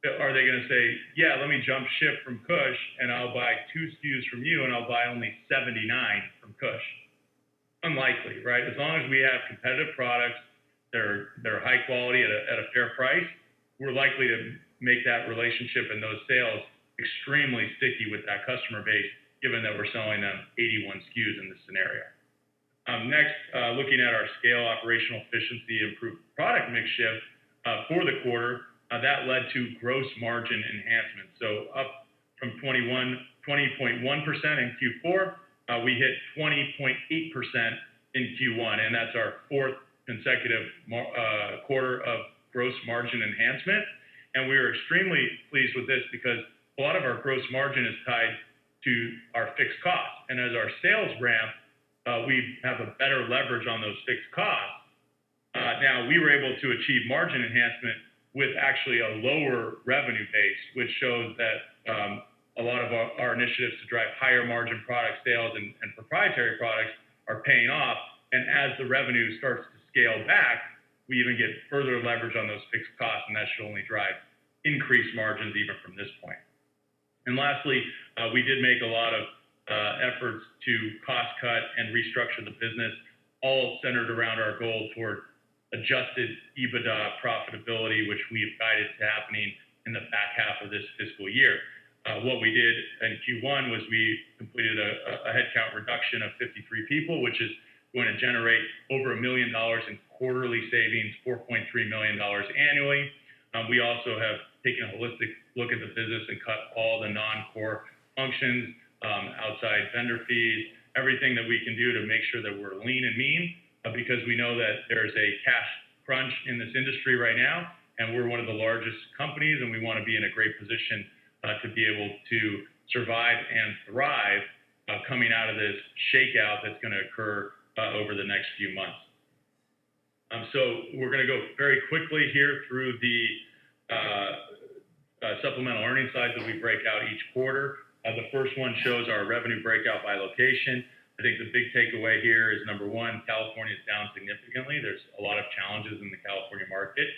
are they going to say, yeah, let me jump ship from Kush and I'll buy 2 SKUs from you and I'll buy only 79 from Kush? Unlikely, right? As long as we have competitive products, they're high quality at a fair price, we're likely to make that relationship and those sales extremely sticky with that customer base, given that we're selling them 81 SKUs in this scenario. Next, looking at our scale, operational efficiency, improved product mix shift for the quarter, that led to gross margin enhancement. So up from 20.1% in Q4, we hit 20.8% in Q1, and that's our 4th consecutive quarter of gross margin enhancement. And we are extremely pleased with this because a lot of our gross margin is tied to our fixed costs. And as our sales ramp, we have a better leverage on those fixed costs. Now, we were able to achieve margin enhancement with actually a lower revenue base, which shows that a lot of our initiatives to drive higher margin product sales and proprietary products are paying off. And as the revenue starts to scale back, we even get further leverage on those fixed costs, and that should only drive increased margins even from this point. And lastly, we did make a lot of efforts to cost cut and restructure the business, all centered around our goal toward adjusted EBITDA profitability, which we've guided to happening in the back half of this fiscal year. What we did in Q1 was we completed a headcount reduction of 53 people, which is going to generate over $1 million in quarterly savings, $4.3 million annually. We also have taken a holistic look at the business and cut all the non-core functions, outside vendor fees, everything that we can do to make sure that we're lean and mean, because we know that there's a cash crunch in this industry right now, and we're one of the largest companies, and we want to be in a great position to be able to survive and thrive coming out of this shakeout that's going to occur over the next few months. So we're going to go very quickly here through the supplemental earnings slides that we break out each quarter. The first one shows our revenue breakout by location. I think the big takeaway here is, number one, California is down significantly. There's a lot of challenges in the California market,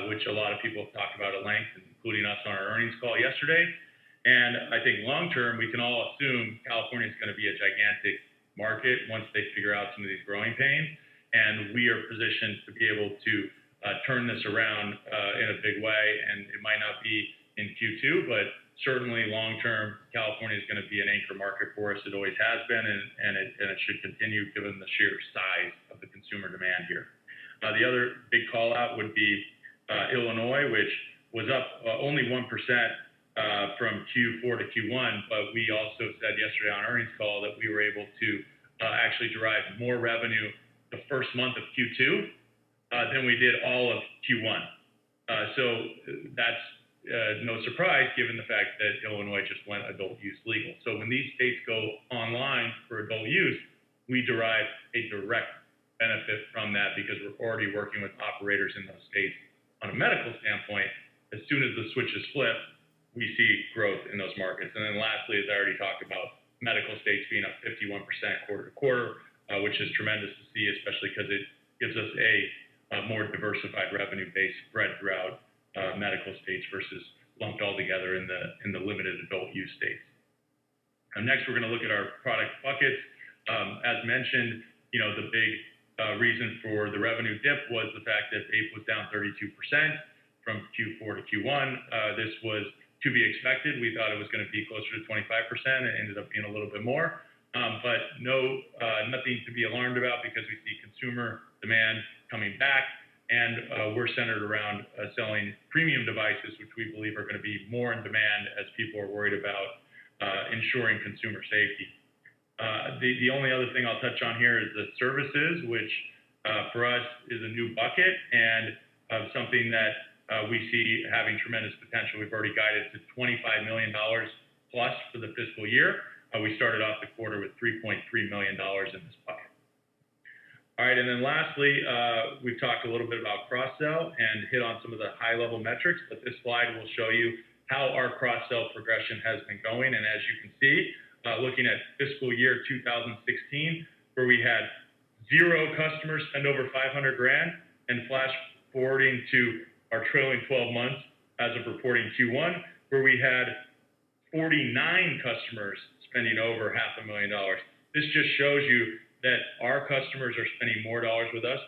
which a lot of people have talked about at length, including us on our earnings call yesterday. And I think long term, we can all assume California is going to be a gigantic market once they figure out some of these growing pains. And we are positioned to be able to turn this around in a big way. And it might not be in Q2, but certainly long term, California is going to be an anchor market for us. It always has been, and it should continue given the sheer size of the consumer demand here. The other big call out would be Illinois, which was up only 1% from Q4 to Q1, but we also said yesterday on our earnings call that we were able to actually derive more revenue the first month of Q2 than we did all of Q1. So that's no surprise given the fact that Illinois just went adult use legal. So when these states go online for adult use, we derive a direct benefit from that because we're already working with operators in those states on a medical standpoint. As soon as the switch is flipped, we see growth in those markets. And then lastly, as I already talked about, medical states being up 51% quarter to quarter, which is tremendous to see, especially because it gives us a more diversified revenue base spread throughout medical states versus lumped all together in the limited adult use states. Next, we're going to look at our product buckets. As mentioned, the big reason for the revenue dip was the fact that vape was down 32% from Q4 to Q1. This was to be expected. We thought it was going to be closer to 25%. It ended up being a little bit more, but nothing to be alarmed about because we see consumer demand coming back, and we're centered around selling premium devices, which we believe are going to be more in demand as people are worried about ensuring consumer safety. The only other thing I'll touch on here is the services, which for us is a new bucket and something that we see having tremendous potential. We've already guided to $25 million plus for the fiscal year. We started off the quarter with $3.3 million in this bucket. All right, and then lastly, we've talked a little bit about cross-sell and hit on some of the high-level metrics, but this slide will show you how our cross-sell progression has been going. And as you can see, looking at fiscal year 2016, where we had 0 customers spend over $500,000, and flash forwarding to our trailing 12 months as of reporting Q1, where we had 49 customers spending over $500,000. This just shows you that our customers are spending more dollars with us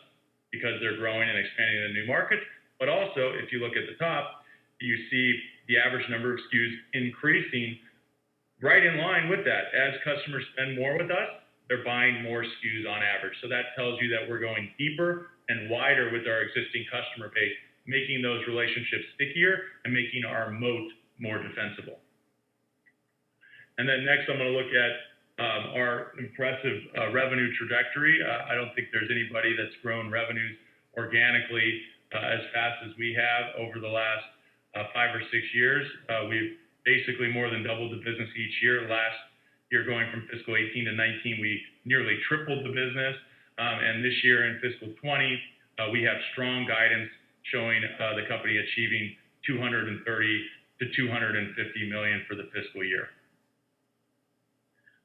because they're growing and expanding in new markets. But also, if you look at the top, you see the average number of SKUs increasing right in line with that. As customers spend more with us, they're buying more SKUs on average. So that tells you that we're going deeper and wider with our existing customer base, making those relationships stickier and making our moat more defensible. And then next, I'm going to look at our impressive revenue trajectory. I don't think there's anybody that's grown revenues organically as fast as we have over the last 5 or 6 years. We've basically more than doubled the business each year. Last year, going from fiscal 18 to 19, we nearly tripled the business. And this year in fiscal 20, we have strong guidance showing the company achieving $230 to $250 million for the fiscal year.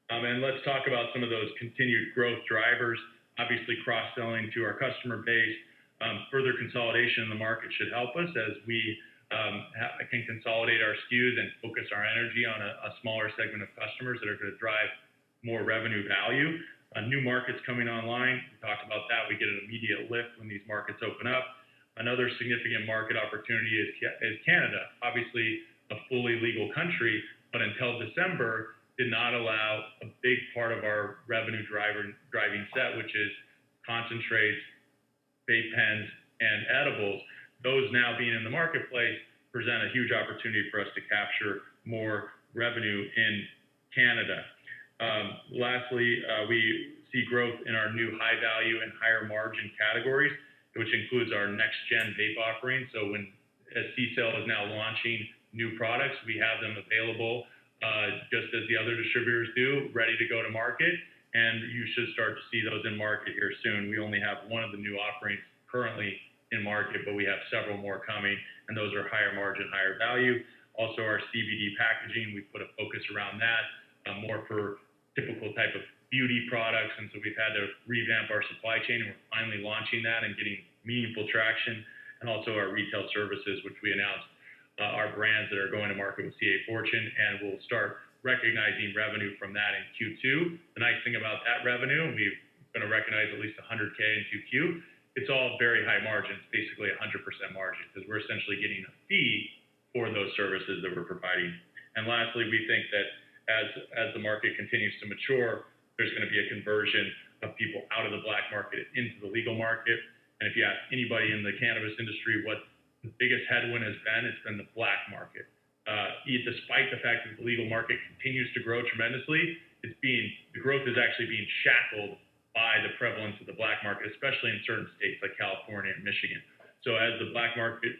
And let's talk about some of those continued growth drivers. Obviously, cross-selling to our customer base, further consolidation in the market should help us as we can consolidate our SKUs and focus our energy on a smaller segment of customers that are going to drive more revenue value. New markets coming online, we talked about that. We get an immediate lift when these markets open up. Another significant market opportunity is Canada. Obviously, a fully legal country, but until December, did not allow a big part of our revenue driving set, which is concentrates, vape pens, and edibles. Those now being in the marketplace present a huge opportunity for us to capture more revenue in Canada. Lastly, we see growth in our new high value and higher margin categories, which includes our next gen vape offering. So as CCELL is now launching new products, we have them available just as the other distributors do, ready to go to market. And you should start to see those in market here soon. We only have one of the new offerings currently in market, but we have several more coming, and those are higher margin, higher value. Also, our CBD packaging, we put a focus around that, more for typical type of beauty products. And so we've had to revamp our supply chain, and we're finally launching that and getting meaningful traction. And also our retail services, which we announced our brands that are going to market with CA Fortune, and we'll start recognizing revenue from that in Q2. The nice thing about that revenue, we're going to recognize at least $100K in Q2. It's all very high margins, basically 100% margin, because we're essentially getting a fee for those services that we're providing. And lastly, we think that as the market continues to mature, there's going to be a conversion of people out of the black market into the legal market. And if you ask anybody in the cannabis industry what the biggest headwind has been, it's been the black market. Despite the fact that the legal market continues to grow tremendously, the growth is actually being shackled by the prevalence of the black market, especially in certain states like California and Michigan. So as the black market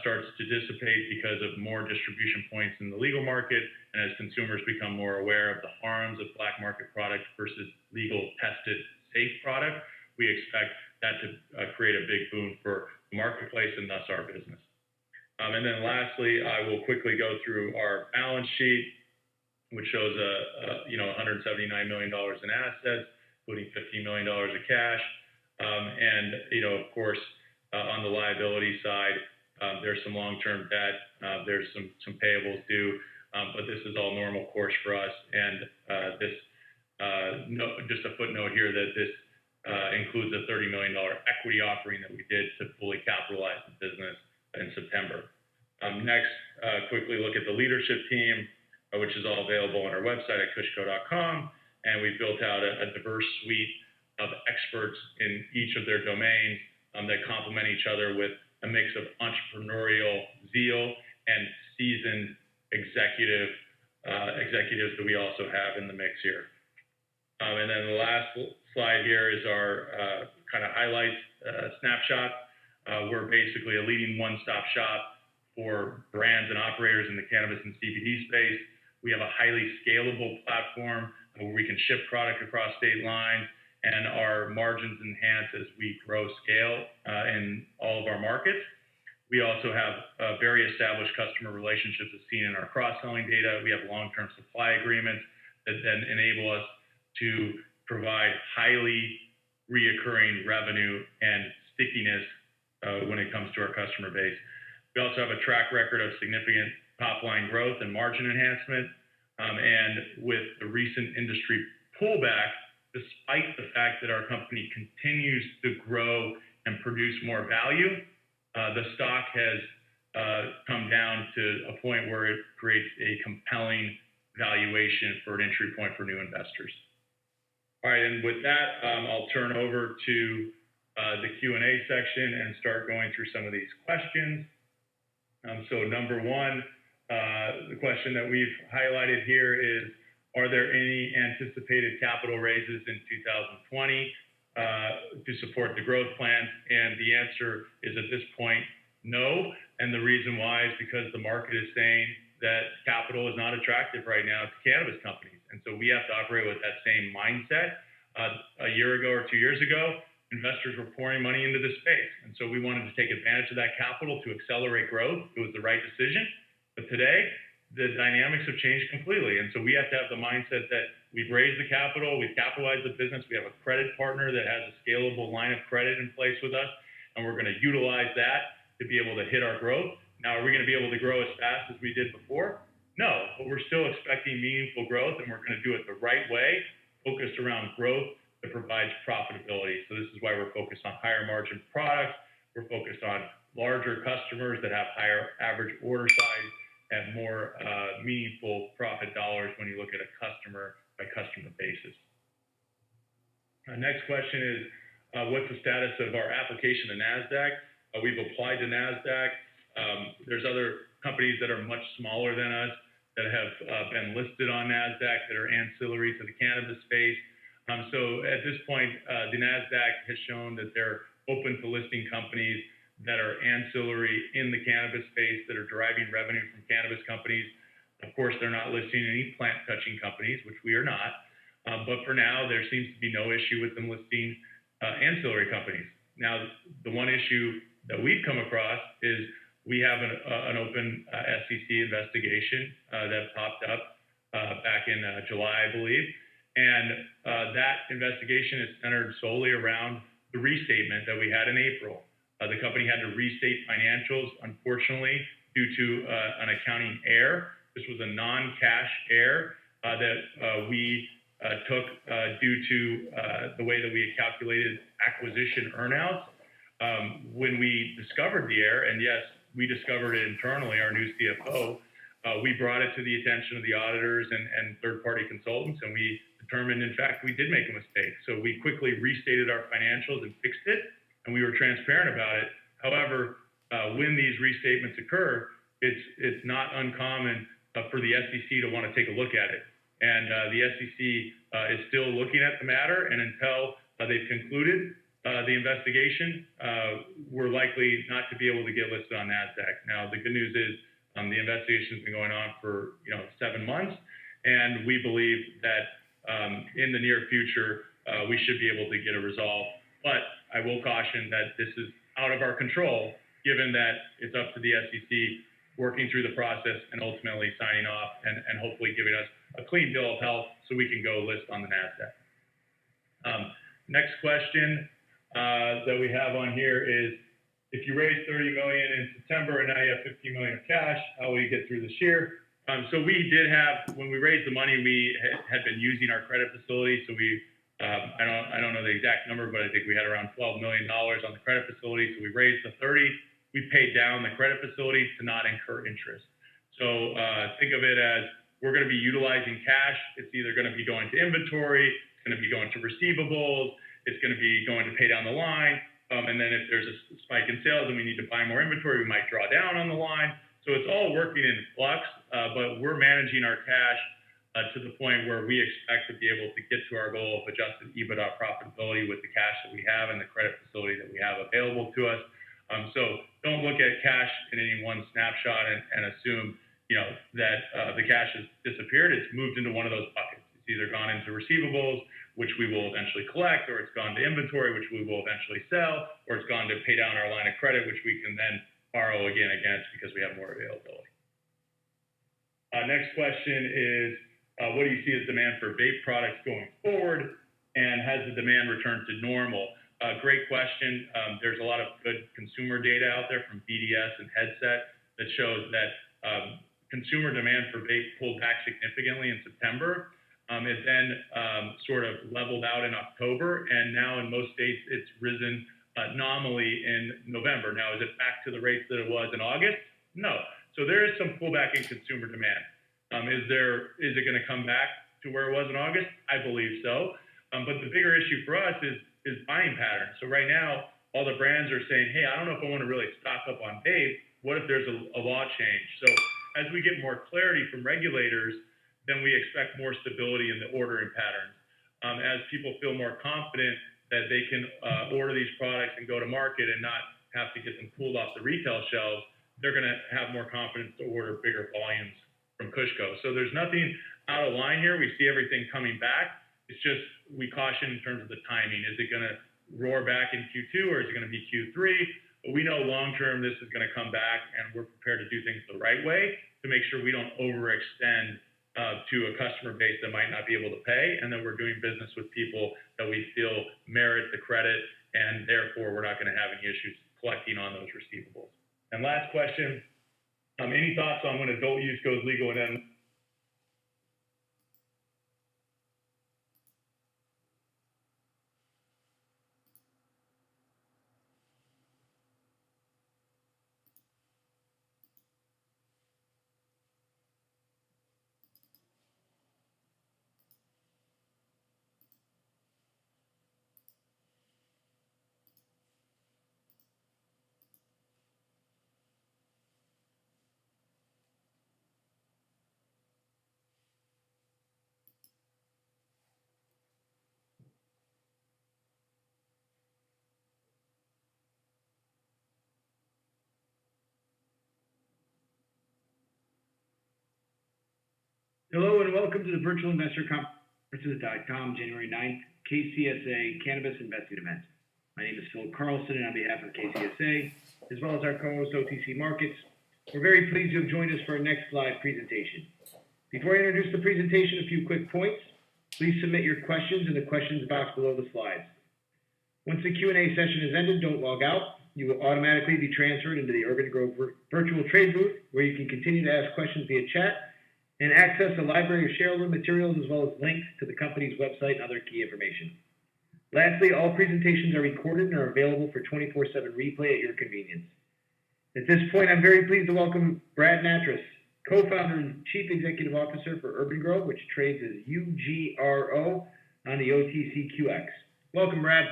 starts to dissipate because of more distribution points in the legal market, and as consumers become more aware of the harms of black market products versus legal, tested, safe product, we expect that to create a big boom for the marketplace and thus our business. And then lastly, I will quickly go through our balance sheet, which shows $179 million in assets, including $15 million of cash. And, of course, on the liability side, there's some long-term debt, there's some payables due, but this is all normal course for us. And just a footnote here that this includes a $30 million equity offering that we did to fully capitalize the business in September. Next, quickly look at the leadership team, which is all available on our website at KushCo.com. And we've built out a diverse suite of experts in each of their domains that complement each other with a mix of entrepreneurial zeal and seasoned executives that we also have in the mix here. And then the last slide here is our kind of highlights snapshot. We're basically a leading one-stop shop for brands and operators in the cannabis and CBD space. We have a highly scalable platform where we can ship product across state lines, and our margins enhance as we grow scale in all of our markets. We also have very established customer relationships as seen in our cross-selling data. We have long-term supply agreements that then enable us to provide highly reoccurring revenue and stickiness when it comes to our customer base. We also have a track record of significant top-line growth and margin enhancement. And with the recent industry pullback, despite the fact that our company continues to grow and produce more value, the stock has come down to a point where it creates a compelling valuation for an entry point for new investors. All right, and with that, I'll turn over to the Q&A section and start going through some of these questions. So number one, the question that we've highlighted here is, are there any anticipated capital raises in 2020 to support the growth plans? And the answer is at this point, no. And the reason why is because the market is saying that capital is not attractive right now to cannabis companies. And so we have to operate with that same mindset. A year ago or 2 years ago, investors were pouring money into this space. And so we wanted to take advantage of that capital to accelerate growth. It was the right decision. But today, the dynamics have changed completely. And so we have to have the mindset that we've raised the capital, we've capitalized the business, we have a credit partner that has a scalable line of credit in place with us, and we're going to utilize that to be able to hit our growth. Now, are we going to be able to grow as fast as we did before? No, but we're still expecting meaningful growth, and we're going to do it the right way, focused around growth that provides profitability. So this is why we're focused on higher margin products. We're focused on larger customers that have higher average order size and more meaningful profit dollars when you look at a customer by customer basis. Next question is, what's the status of our application to NASDAQ? We've applied to NASDAQ. There's other companies that are much smaller than us that have been listed on NASDAQ that are ancillary to the cannabis space. So at this point, the NASDAQ has shown that they're open to listing companies that are ancillary in the cannabis space that are deriving revenue from cannabis companies. Of course, they're not listing any plant-touching companies, which we are not. But for now, there seems to be no issue with them listing ancillary companies. Now, the one issue that we've come across is we have an open SEC investigation that popped up back in July, I believe. And that investigation is centered solely around the restatement that we had in April. The company had to restate financials, unfortunately, due to an accounting error. This was a non-cash error that we took due to the way that we had calculated acquisition earnouts. When we discovered the error, and yes, we discovered it internally, our new CFO, we brought it to the attention of the auditors and third-party consultants, and we determined, in fact, we did make a mistake. So we quickly restated our financials and fixed it, and we were transparent about it. However, when these restatements occur, it's not uncommon for the SEC to want to take a look at it. And the SEC is still looking at the matter, and until they've concluded the investigation, we're likely not to be able to get listed on NASDAQ. Now, the good news is the investigation's been going on for 7 months, and we believe that in the near future, we should be able to get a resolve. But I will caution that this is out of our control, given that it's up to the SEC working through the process and ultimately signing off and hopefully giving us a clean bill of health so we can go list on the NASDAQ. Next question that we have on here is, if you raised 30 million in September and now you have 15 million of cash, how will you get through this year? So we did have, when we raised the money, we had been using our credit facility. So we, I don't know the exact number, but I think we had around $12 million on the credit facility. So we raised the 30, we paid down the credit facility to not incur interest. So think of it as, we're going to be utilizing cash. It's either going to be going to inventory, it's going to be going to receivables, it's going to be going to pay down the line. And then if there's a spike in sales and we need to buy more inventory, we might draw down on the line. So it's all working in flux, but we're managing our cash to the point where we expect to be able to get to our goal of adjusted EBITDA profitability with the cash that we have and the credit facility that we have available to us. So don't look at cash in any one snapshot and assume, that the cash has disappeared. It's moved into one of those buckets. It's either gone into receivables, which we will eventually collect, or it's gone to inventory, which we will eventually sell, or it's gone to pay down our line of credit, which we can then borrow again against because we have more availability. Next question is, what do you see as demand for vape products going forward, and has the demand returned to normal? Great question. There's a lot of good consumer data out there from BDS and Headset that shows that consumer demand for vape pulled back significantly in September. It then sort of leveled out in October, and now in most states it's risen nominally in November. Now, is it back to the rates that it was in August? No. So there is some pullback in consumer demand. Is it going to come back to where it was in August? I believe so. But the bigger issue for us is buying patterns. So right now, all the brands are saying, hey, I don't know if I want to really stock up on vape. What if there's a law change? So as we get more clarity from regulators, then we expect more stability in the ordering patterns. As people feel more confident that they can order these products and go to market and not have to get them pulled off the retail shelves, they're going to have more confidence to order bigger volumes from KushCo. So there's nothing out of line here. We see everything coming back. It's just we caution in terms of the timing. Is it going to roar back in Q2 or is it going to be Q3? But we know long term this is going to come back, and we're prepared to do things the right way to make sure we don't overextend to a customer base that might not be able to pay, and that we're doing business with people that we feel merit the credit, and therefore we're not going to have any issues collecting on those receivables. And last question, any thoughts on when adult use goes legal and then? Hello and welcome to the Virtual Investor Conferences.com January 9th KCSA Cannabis Investing Event. My name is Phil Carlson, and on behalf of KCSA, as well as our co-host OTC Markets, we're very pleased you have joined us for our next live presentation. Before I introduce the presentation, a few quick points. Please submit your questions in the questions box below the slides. Once the Q&A session is ended, don't log out. You will automatically be transferred into the Urban-Gro virtual trade booth, where you can continue to ask questions via chat and access a library of shareholder materials as well as links to the company's website and other key information. Lastly, all presentations are recorded and are available for 24/7 replay at your convenience. At this point, I'm very pleased to welcome Brad Nattrass, co-founder and chief executive officer for Urban-Gro, which trades as UGRO on the OTCQX. Welcome, Brad.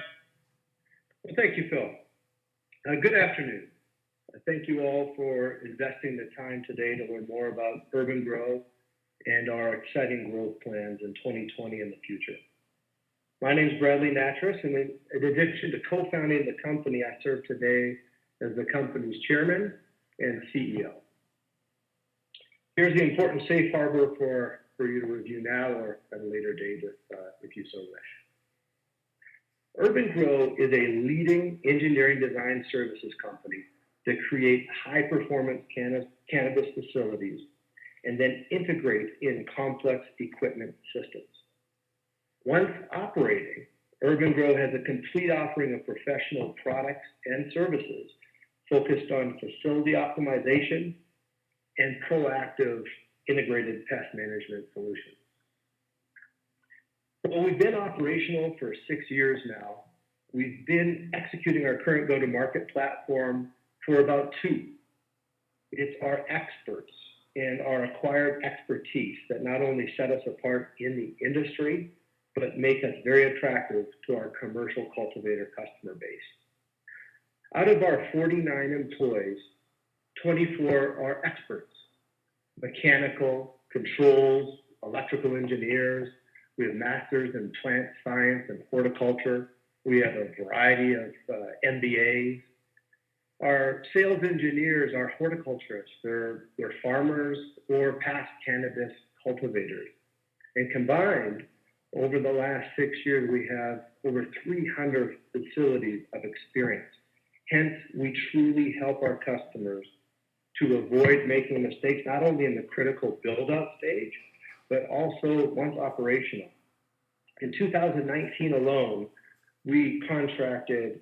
Well, thank you, Phil. Good afternoon. Thank you all for investing the time today to learn more about Urban-Gro and our exciting growth plans in 2020 and the future. My name is Bradley Nattrass, and in addition to co-founding the company, I serve today as the company's chairman and CEO. Here's the important safe harbor for you to review now or at a later date if you so wish. Urban-Gro is a leading engineering design services company to create high-performance cannabis facilities and then integrate in complex equipment systems. Once operating, Urban-Gro has a complete offering of professional products and services focused on facility optimization and proactive integrated pest management solutions. Well, we've been operational for 6 years now. We've been executing our current go-to-market platform for about 2. It's our experts and our acquired expertise that not only set us apart in the industry, but make us very attractive to our commercial cultivator customer base. Out of our 49 employees, 24 are experts, mechanical, controls, electrical engineers. We have masters in plant science and horticulture. We have a variety of MBAs. Our sales engineers are horticulturists. They're farmers or past cannabis cultivators. And combined, over the last 6 years, we have over 300 facilities of experience. Hence, we truly help our customers to avoid making mistakes, not only in the critical build-out stage, but also once operational. In 2019 alone, we contracted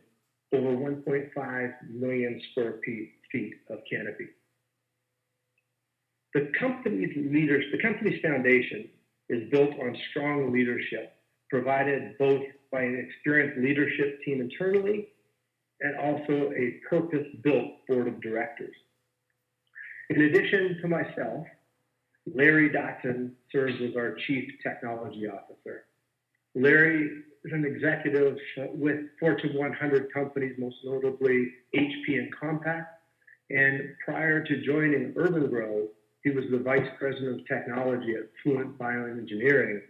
over 1.5 million square feet of canopy. The company's foundation is built on strong leadership, provided both by an experienced leadership team internally and also a purpose-built board of directors. In addition to myself, Larry Dotson serves as our Chief Technology Officer. Larry is an executive with Fortune 100 companies, most notably HP and Compaq. And prior to joining Urban-Gro, he was the Vice President of Technology at Fluent Bioengineering,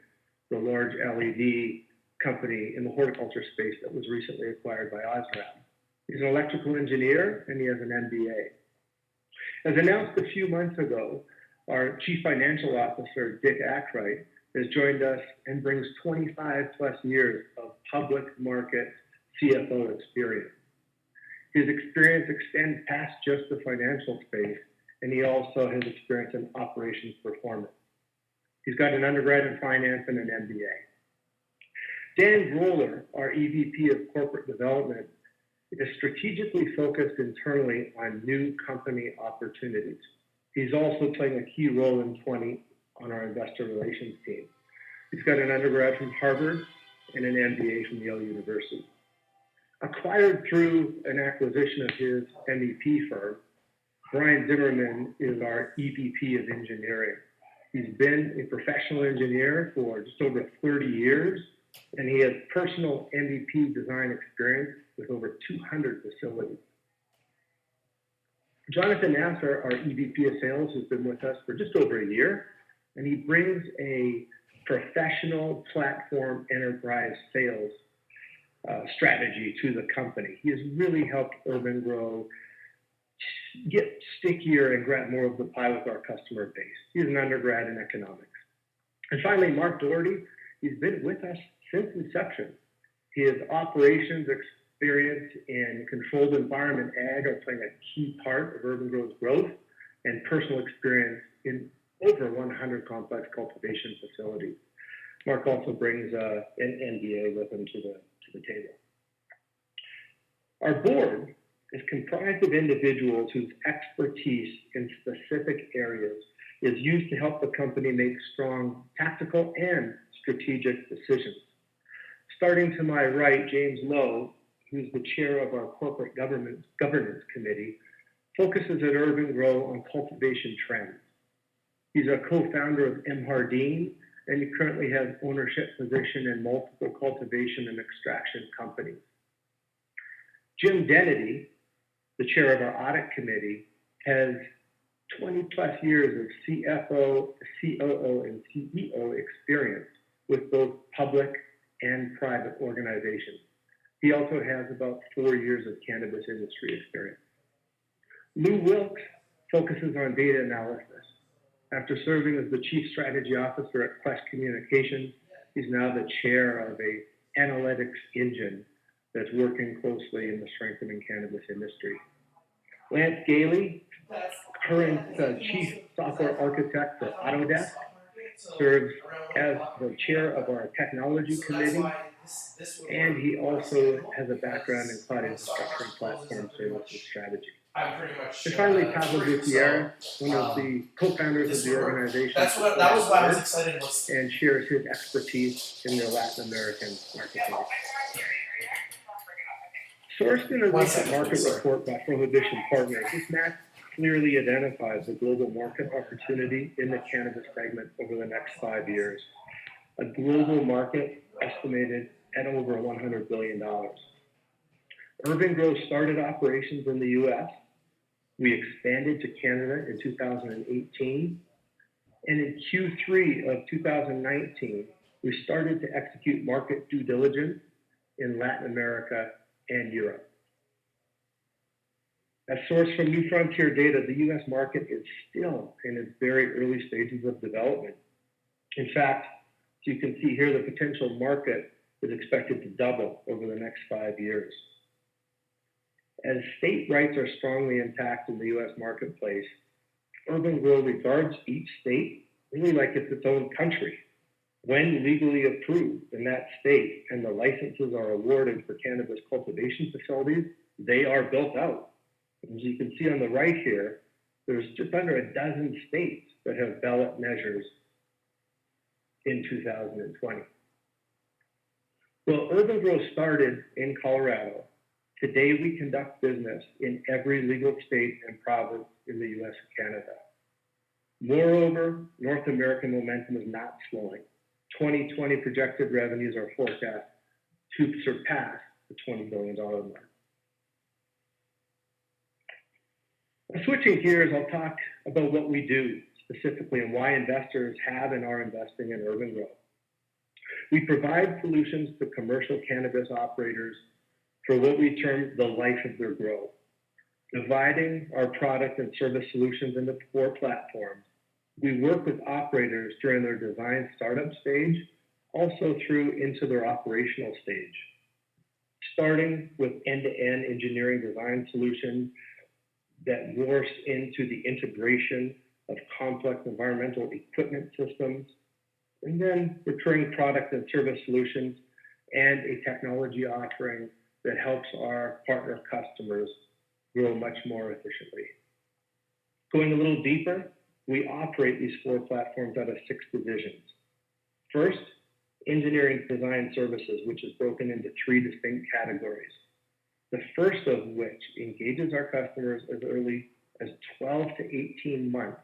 the large LED company in the horticulture space that was recently acquired by Osram. He's an electrical engineer and he has an MBA. As announced a few months ago, our Chief Financial Officer, Dick Ackright, has joined us and brings 25 plus years of public market CFO experience. His experience extends past just the financial space, and he also has experience in operations performance. He's got an undergrad in finance and an MBA. Dan Groller, our EVP of Corporate Development, is strategically focused internally on new company opportunities. He's also playing a key role in 20 on our investor relations team. He's got an undergrad from Harvard and an MBA from Yale University. Acquired through an acquisition of his MEP firm, Brian Zimmerman is our EVP of Engineering. He's been a professional engineer for just over 30 years, and he has personal MEP design experience with over 200 facilities. Jonathan Nasser, our EVP of Sales, has been with us for just over a year, and he brings a professional platform enterprise sales strategy to the company. He has really helped Urban-Gro get stickier and grab more of the pie with our customer base. He's an undergrad in economics. And finally, Mark Doherty, he's been with us since inception. His operations experience in controlled environment ag are playing a key part of Urban-Gro's growth, and personal experience in over 100 complex cultivation facilities. Mark also brings an MBA with him to the table. Our board is comprised of individuals whose expertise in specific areas is used to help the company make strong tactical and strategic decisions. Starting to my right, James Lowe, who's the chair of our corporate governance committee, focuses at Urban-Gro on cultivation trends. He's a co-founder of M. Hardeen, and he currently has ownership position in multiple cultivation and extraction companies. Jim Dennedy, the chair of our audit committee, has 20 plus years of CFO, COO, and CEO experience with both public and private organizations. He also has about 4 years of cannabis industry experience. Lou Wilkes focuses on data analysis. After serving as the Chief Strategy Officer at Quest Communications, he's now the chair of a analytics engine that's working closely in the strengthening cannabis industry. Lance Gailey, current Chief Software Architect for Autodesk, serves as the chair of our technology committee, and he also has a background in cloud infrastructure and platform services strategy. And finally, Pablo Gutierrez, one of the co-founders of the organization, that was why I was excited. and shares his expertise in the Latin American marketplace. Sourced in a recent market report by Prohibition Partners, this map clearly identifies the global market opportunity in the cannabis segment over the next 5 years. A global market estimated at over $100 billion. Urban-Gro started operations in the US. We expanded to Canada in 2018. And in Q3 of 2019, we started to execute market due diligence in Latin America and Europe. As sourced from New Frontier data, the US market is still in its very early stages of development. In fact, as you can see here, the potential market is expected to double over the next 5 years. As state rights are strongly intact in the US marketplace, Urban-Gro regards each state really like it's its own country. When legally approved in that state and the licenses are awarded for cannabis cultivation facilities, they are built out. As you can see on the right here, there's just under a dozen states that have ballot measures in 2020. Well, Urban-Gro started in Colorado. Today, we conduct business in every legal state and province in the US and Canada. Moreover, North American momentum is not slowing. 2020 projected revenues are forecast to surpass the $20 billion mark. Switching gears, I'll talk about what we do specifically and why investors have and are investing in Urban-Gro. We provide solutions to commercial cannabis operators for what we term the life of their grow, dividing our product and service solutions into 4 platforms. We work with operators during their design startup stage, also through into their operational stage, starting with end-to-end engineering design solutions that morphs into the integration of complex environmental equipment systems, and then recurring product and service solutions, and a technology offering that helps our partner customers grow much more efficiently. Going a little deeper, we operate these 4 platforms out of 6 divisions. First, engineering design services, which is broken into 3 distinct categories. The first of which engages our customers as early as 12 to 18 months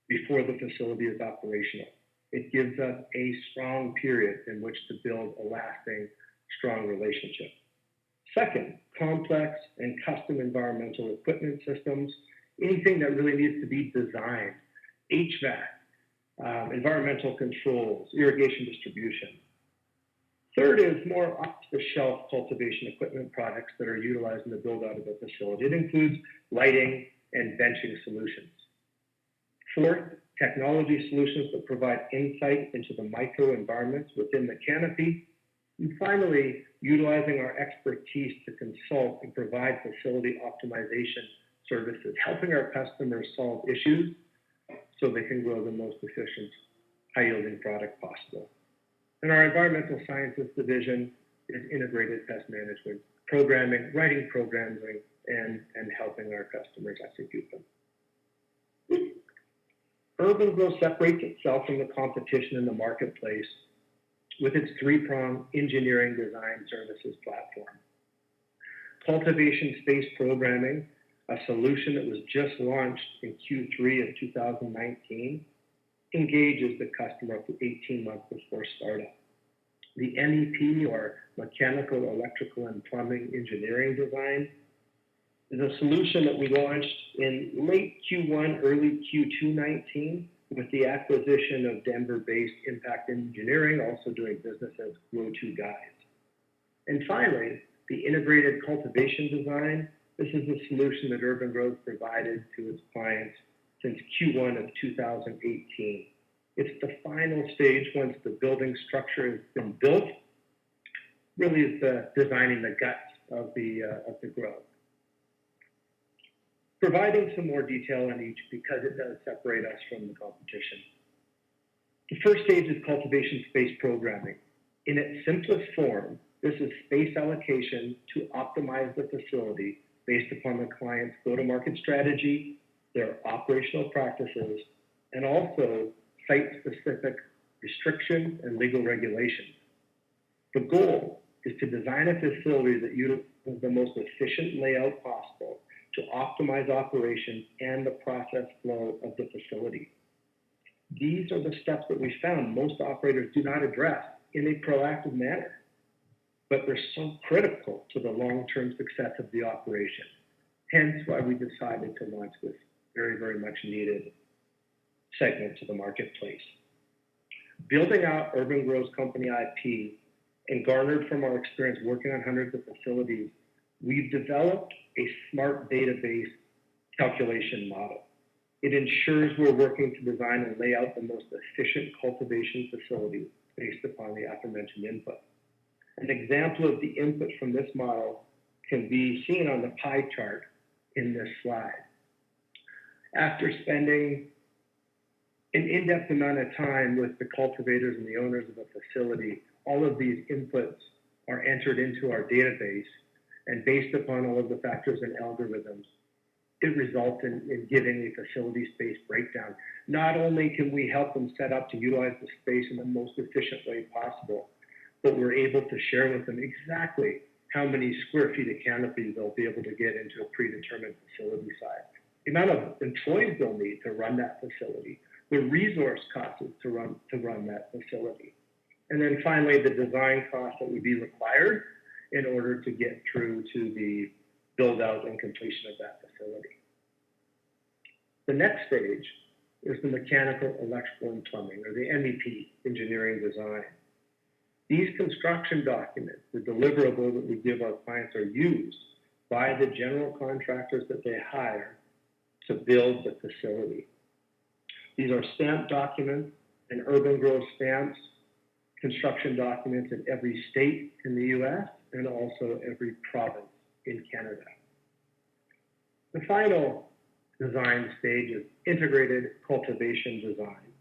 before the facility is operational. It gives us a strong period in which to build a lasting, strong relationship. Second, complex and custom environmental equipment systems, anything that really needs to be designed, HVAC, environmental controls, irrigation distribution. Third is more off-the-shelf cultivation equipment products that are utilized in the build-out of a facility. It includes lighting and benching solutions. Fourth, technology solutions that provide insight into the microenvironments within the canopy. And finally, utilizing our expertise to consult and provide facility optimization services, helping our customers solve issues so they can grow the most efficient, high-yielding product possible. And our environmental sciences division is integrated pest management, programming, writing programs, and helping our customers execute them. Urban-Gro separates itself from the competition in the marketplace with its 3-pronged engineering design services platform. Cultivation space programming, a solution that was just launched in Q3 of 2019, engages the customer up to 18 months before startup. The MEP, or Mechanical, Electrical, and Plumbing Engineering Design, is a solution that we launched in late Q1, early Q2 19, with the acquisition of Denver-based Impact Engineering, also doing business as Grow2 Guides. And finally, the integrated cultivation design. This is a solution that Urban-Gro has provided to its clients since Q1 of 2018. It's the final stage once the building structure has been built. Really is the designing the guts of the grow. providing some more detail on each because it does separate us from the competition. The first stage is cultivation space programming. In its simplest form, this is space allocation to optimize the facility based upon the client's go-to-market strategy, their operational practices, and also site-specific restrictions and legal regulations. The goal is to design a facility that utilizes the most efficient layout possible to optimize operations and the process flow of the facility. These are the steps that we found most operators do not address in a proactive manner, but they're so critical to the long-term success of the operation. Hence why we decided to launch this very, very much needed segment to the marketplace. Building out Urban-Gro's company IP and garnered from our experience working on hundreds of facilities, we've developed a smart database calculation model. It ensures we're working to design and lay out the most efficient cultivation facility based upon the aforementioned input. An example of the input from this model can be seen on the pie chart in this slide. After spending an in-depth amount of time with the cultivators and the owners of the facility, all of these inputs are entered into our database, and based upon all of the factors and algorithms, it results in giving a facility space breakdown. Not only can we help them set up to utilize the space in the most efficient way possible, but we're able to share with them exactly how many square feet of canopy they'll be able to get into a predetermined facility size, the amount of employees they'll need to run that facility, the resource costs to run that facility, and then finally the design costs that would be required in order to get through to the build out and completion of that facility. The next stage is the mechanical, electrical, and plumbing, or the MEP, engineering design. These construction documents, the deliverable that we give our clients, are used by the general contractors that they hire to build the facility. These are stamped documents, and Urban-Gro stamps construction documents in every state in the US and also every province in Canada. The final design stage is integrated cultivation design.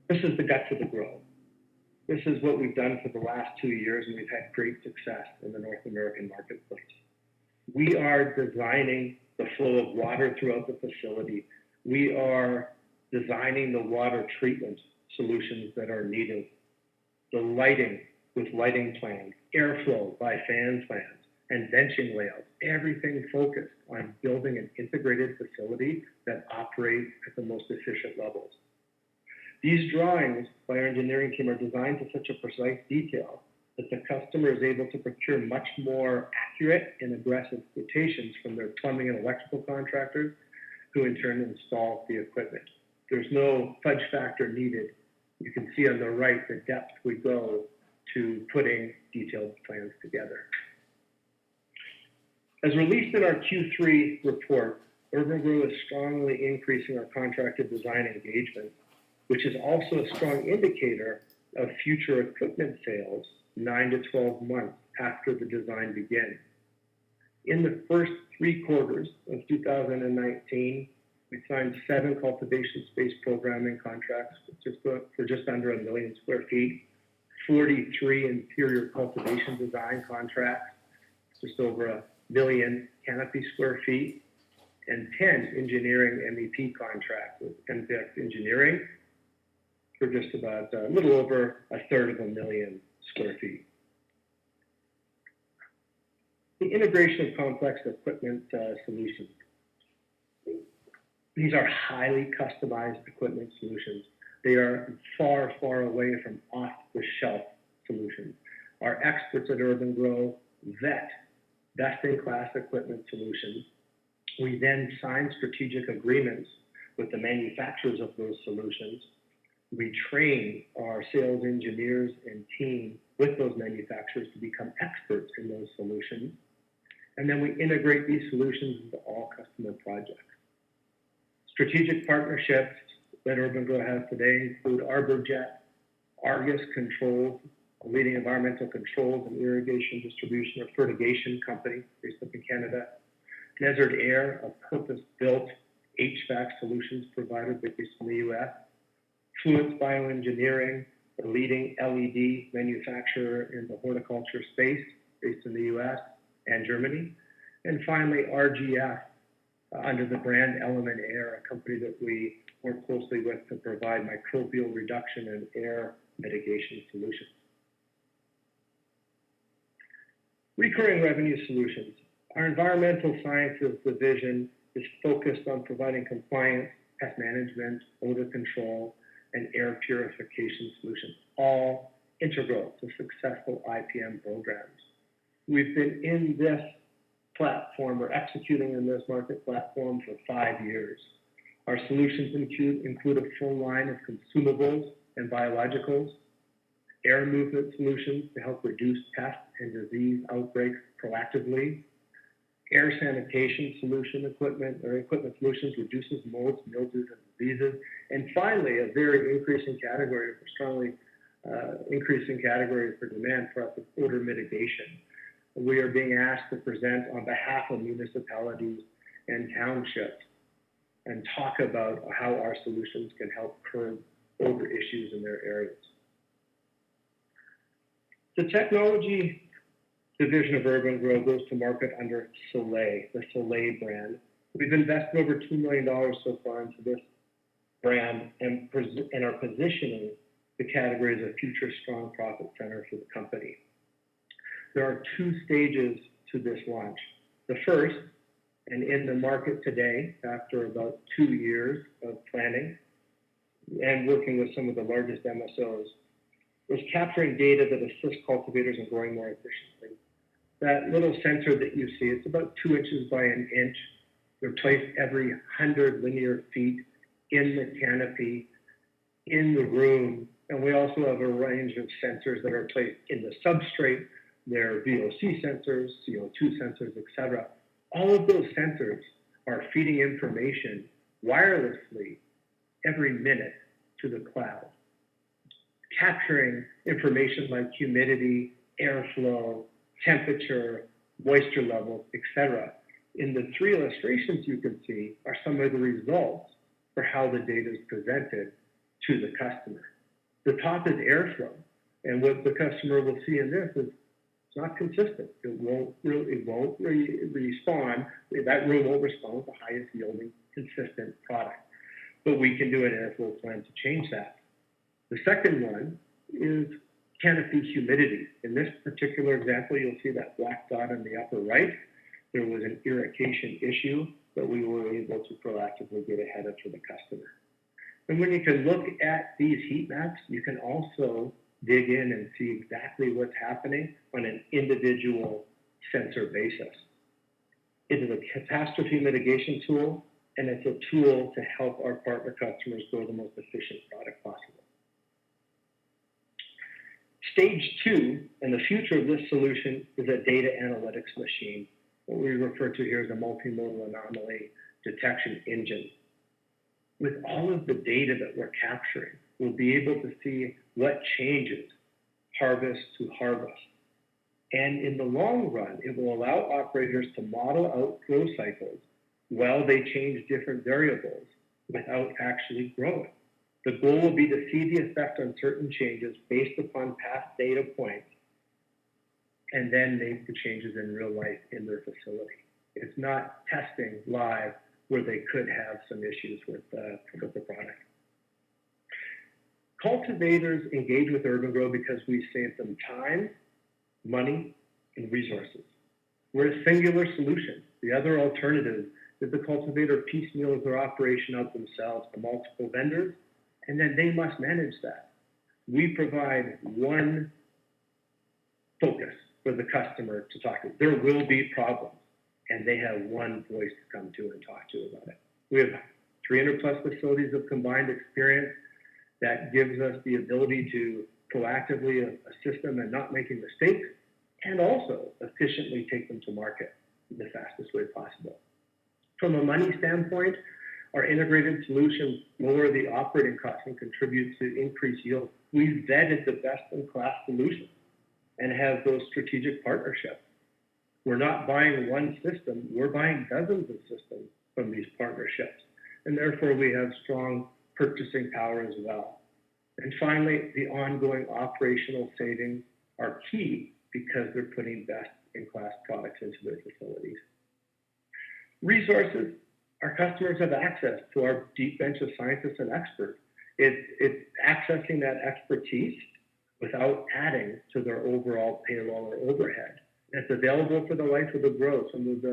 This is the guts of the grow. This is what we've done for the last 2 years, and we've had great success in the North American marketplace. We are designing the flow of water throughout the facility. We are designing the water treatment solutions that are needed, the lighting with lighting plans, airflow by fan plans, and benching layouts, everything focused on building an integrated facility that operates at the most efficient levels. These drawings by our engineering team are designed to such a precise detail that the customer is able to procure much more accurate and aggressive quotations from their plumbing and electrical contractors, who in turn install the equipment. There's no fudge factor needed. You can see on the right the depth we go to putting detailed plans together. As released in our Q3 report, Urban-Gro is strongly increasing our contracted design engagement, which is also a strong indicator of future equipment sales 9 to 12 months after the design begins. In the first 3 quarters of 2019, we signed 7 cultivation space programming contracts for just under 1 million square feet, 43 interior cultivation design contracts, just over 1 million canopy square feet, and 10 engineering MEP contracts with MPX Engineering for just about a little over 1/3 of 1 million square feet. The integration of complex equipment solutions. These are highly customized equipment solutions. They are far, far away from off-the-shelf solutions. Our experts at Urban-Gro vet best-in-class equipment solutions. We then sign strategic agreements with the manufacturers of those solutions. We train our sales engineers and team with those manufacturers to become experts in those solutions. And then we integrate these solutions into all customer projects. Strategic partnerships that Urban-Gro has today include ArborJet, Argus Controls, a leading environmental controls and irrigation distribution or fertigation company based up in Canada, Desert Air, a purpose-built HVAC solutions provider based in the U.S. Fluence Bioengineering, a leading LED manufacturer in the horticulture space based in the U.S. and Germany. And finally, RGF, under the brand Element Air, a company that we work closely with to provide microbial reduction and air mitigation solutions. Recurring revenue solutions. Our environmental sciences division is focused on providing compliance, pest management, odor control, and air purification solutions, all integral to successful IPM programs. We've been in this platform or executing in this market platform for 5 years. Our solutions include a full line of consumables and biologicals, air movement solutions to help reduce pest and disease outbreaks proactively, air sanitation solution equipment solutions reduces molds, mildews, and diseases, and finally, a very strongly increasing category for demand for us is odor mitigation. We are being asked to present on behalf of municipalities and townships and talk about how our solutions can help curb odor issues in their areas. The technology division of Urban-Gro goes to market under Soleil, the Soleil brand. We've invested over $2 million so far into this brand and are positioning the category as a future strong profit center for the company. There are 2 stages to this launch. The first, and in the market today, after about 2 years of planning and working with some of the largest MSOs, is capturing data that assists cultivators in growing more efficiently. That little sensor that you see, it's about 2 inches by an inch. They're placed every 100 linear feet in the canopy, in the room, and we also have a range of sensors that are placed in the substrate. They're VOC sensors, CO2 sensors, etc. All of those sensors are feeding information wirelessly every minute to the cloud, capturing information like humidity, airflow, temperature, moisture levels, etc. In the 3 illustrations you can see are some of the results for how the data is presented to the customer. The top is airflow, and what the customer will see in this is it's not consistent. It won't respond. That room won't respond with the highest yielding, consistent product. But we can do an airflow plan to change that. The second one is canopy humidity. In this particular example, you'll see that black dot in the upper right. There was an irrigation issue, but we were able to proactively get ahead of for the customer. And when you can look at these heat maps, you can also dig in and see exactly what's happening on an individual sensor basis. It is a catastrophe mitigation tool, and it's a tool to help our partner customers grow the most efficient product possible. Stage 2, and the future of this solution, is a data analytics machine, what we refer to here as a multimodal anomaly detection engine. With all of the data that we're capturing, we'll be able to see what changes harvest to harvest. And in the long run, it will allow operators to model out grow cycles while they change different variables without actually growing. The goal will be to see the effect on certain changes based upon past data points and then make the changes in real life in their facility. It's not testing live where they could have some issues with the product. Cultivators engage with Urban-Gro because we save them time, money, and resources. We're a singular solution. The other alternative is the cultivator piecemeals their operation out themselves to multiple vendors, and then they must manage that. We provide one focus for the customer to talk to. There will be problems, and they have one voice to come to and talk to about it. We have 300 plus facilities of combined experience that gives us the ability to proactively assist them in not making mistakes and also efficiently take them to market in the fastest way possible. From a money standpoint, our integrated solutions lower the operating costs and contribute to increased yield. We've vetted the best-in-class solutions and have those strategic partnerships. We're not buying one system, we're buying dozens of systems from these partnerships. And therefore, we have strong purchasing power as well. And finally, the ongoing operational savings are key because they're putting best-in-class products into their facilities. Resources, our customers have access to our deep bench of scientists and experts. It's accessing that expertise without adding to their overall payroll or overhead. It's available for the life of the grow. Some of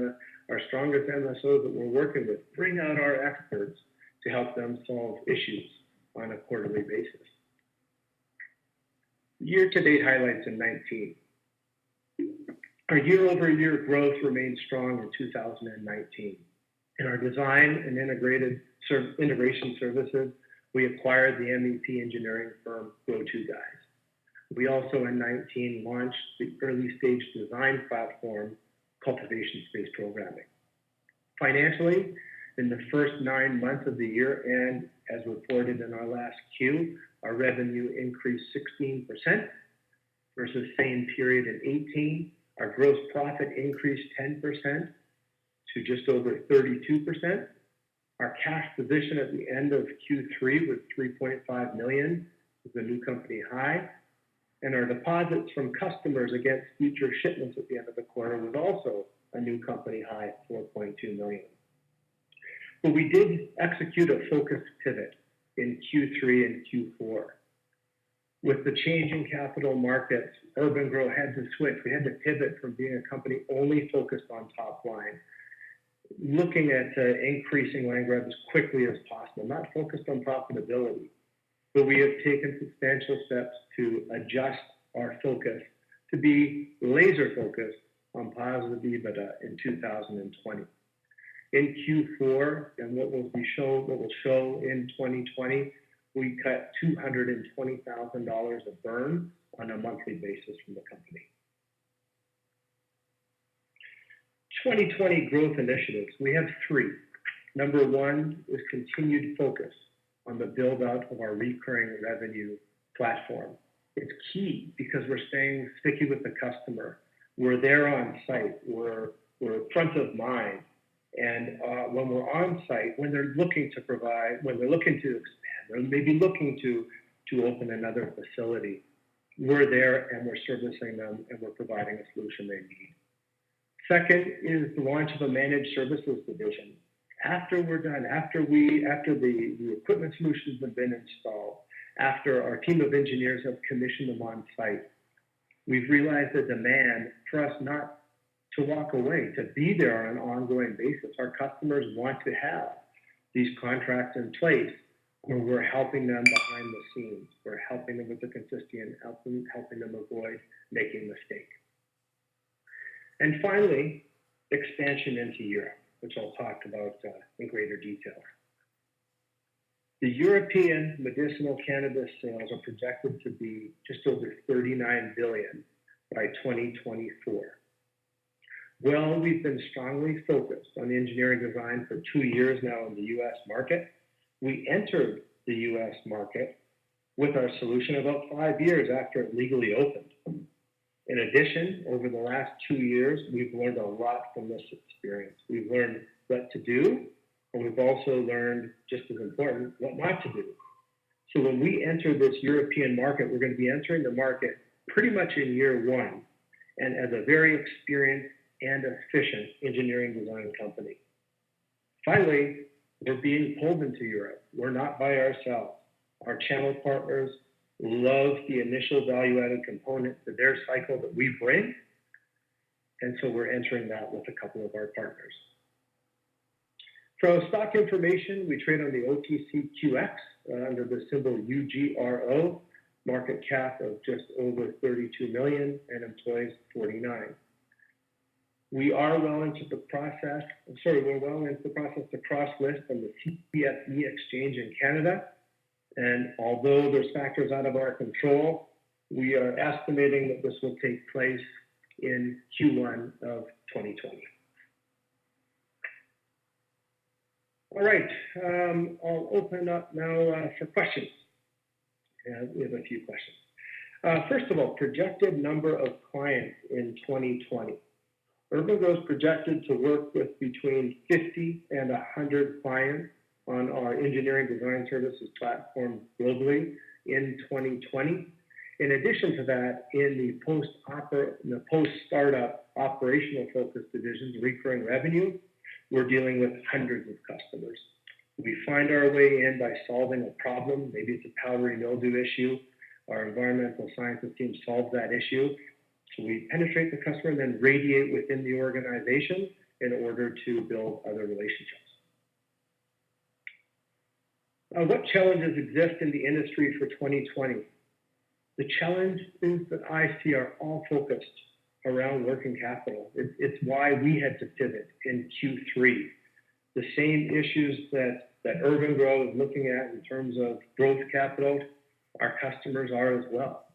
our strongest MSOs that we're working with bring out our experts to help them solve issues on a quarterly basis. Year-to-date highlights in 19. Our year-over-year growth remained strong in 2019. In our design and integration services, we acquired the MEP engineering firm Go2 Guys. We also in 19 launched the early stage design platform, Cultivation Space Programming. Financially, in the first 9 months of the year, and as reported in our last Q, our revenue increased 16% versus same period in 18. Our gross profit increased 10% to just over 32%. Our cash position at the end of Q3 was $3.5 million, was a new company high. And our deposits from customers against future shipments at the end of the quarter was also a new company high at $4.2 million. But we did execute a focused pivot in Q3 and Q4. With the change in capital markets, Urban-Gro had to switch. We had to pivot from being a company only focused on top line, looking at increasing land grab as quickly as possible, not focused on profitability. But we have taken substantial steps to adjust our focus to be laser focused on positive EBITDA in 2020. In Q4, and what will show in 2020, we cut $220,000 of burn on a monthly basis from the company. 2020 growth initiatives, we have 3. Number 1 is continued focus on the build out of our recurring revenue platform. It's key because we're staying sticky with the customer. We're there on site, we're front of mind. And when we're on site, when they're looking to provide, when they're looking to expand, or maybe looking to open another facility, we're there and we're servicing them and we're providing a solution they need. Second is the launch of a managed services division. After we're done, after the equipment solutions have been installed, after our team of engineers have commissioned them on site, we've realized the demand for us not to walk away, to be there on an ongoing basis. Our customers want to have these contracts in place where we're helping them behind the scenes. We're helping them with the consistency and helping them avoid making mistakes. And finally, expansion into Europe, which I'll talk about in greater detail. The European medicinal cannabis sales are projected to be just over $39 billion by 2024. Well, we've been strongly focused on engineering design for 2 years now in the US market. We entered the US market with our solution about 5 years after it legally opened. In addition, over the last 2 years, we've learned a lot from this experience. We've learned what to do, and we've also learned, just as important, what not to do. So when we enter this European market, we're going to be entering the market pretty much in year 1, and as a very experienced and efficient engineering design company. Finally, we're being pulled into Europe. We're not by ourselves. Our channel partners love the initial value-added component to their cycle that we bring, and so we're entering that with a couple of our partners. For stock information, we trade on the OTCQX under the symbol UGRO, market cap of just over 32 million and employees 49. We're well into the process to cross-list on the CSE exchange in Canada. And although there's factors out of our control, we are estimating that this will take place in Q1 of 2020. All right, I'll open up now for questions. We have a few questions. First of all, projected number of clients in 2020. Urban-Gro is projected to work with between 50 and 100 clients on our engineering design services platform globally in 2020. In addition to that, in the post-startup operational focus divisions, recurring revenue, we're dealing with hundreds of customers. We find our way in by solving a problem. Maybe it's a powdery mildew issue. Our environmental sciences team solves that issue. So we penetrate the customer and then radiate within the organization in order to build other relationships. What challenges exist in the industry for 2020? The challenges that I see are all focused around working capital. It's why we had to pivot in Q3. The same issues that Urban-Gro is looking at in terms of growth capital, our customers are as well.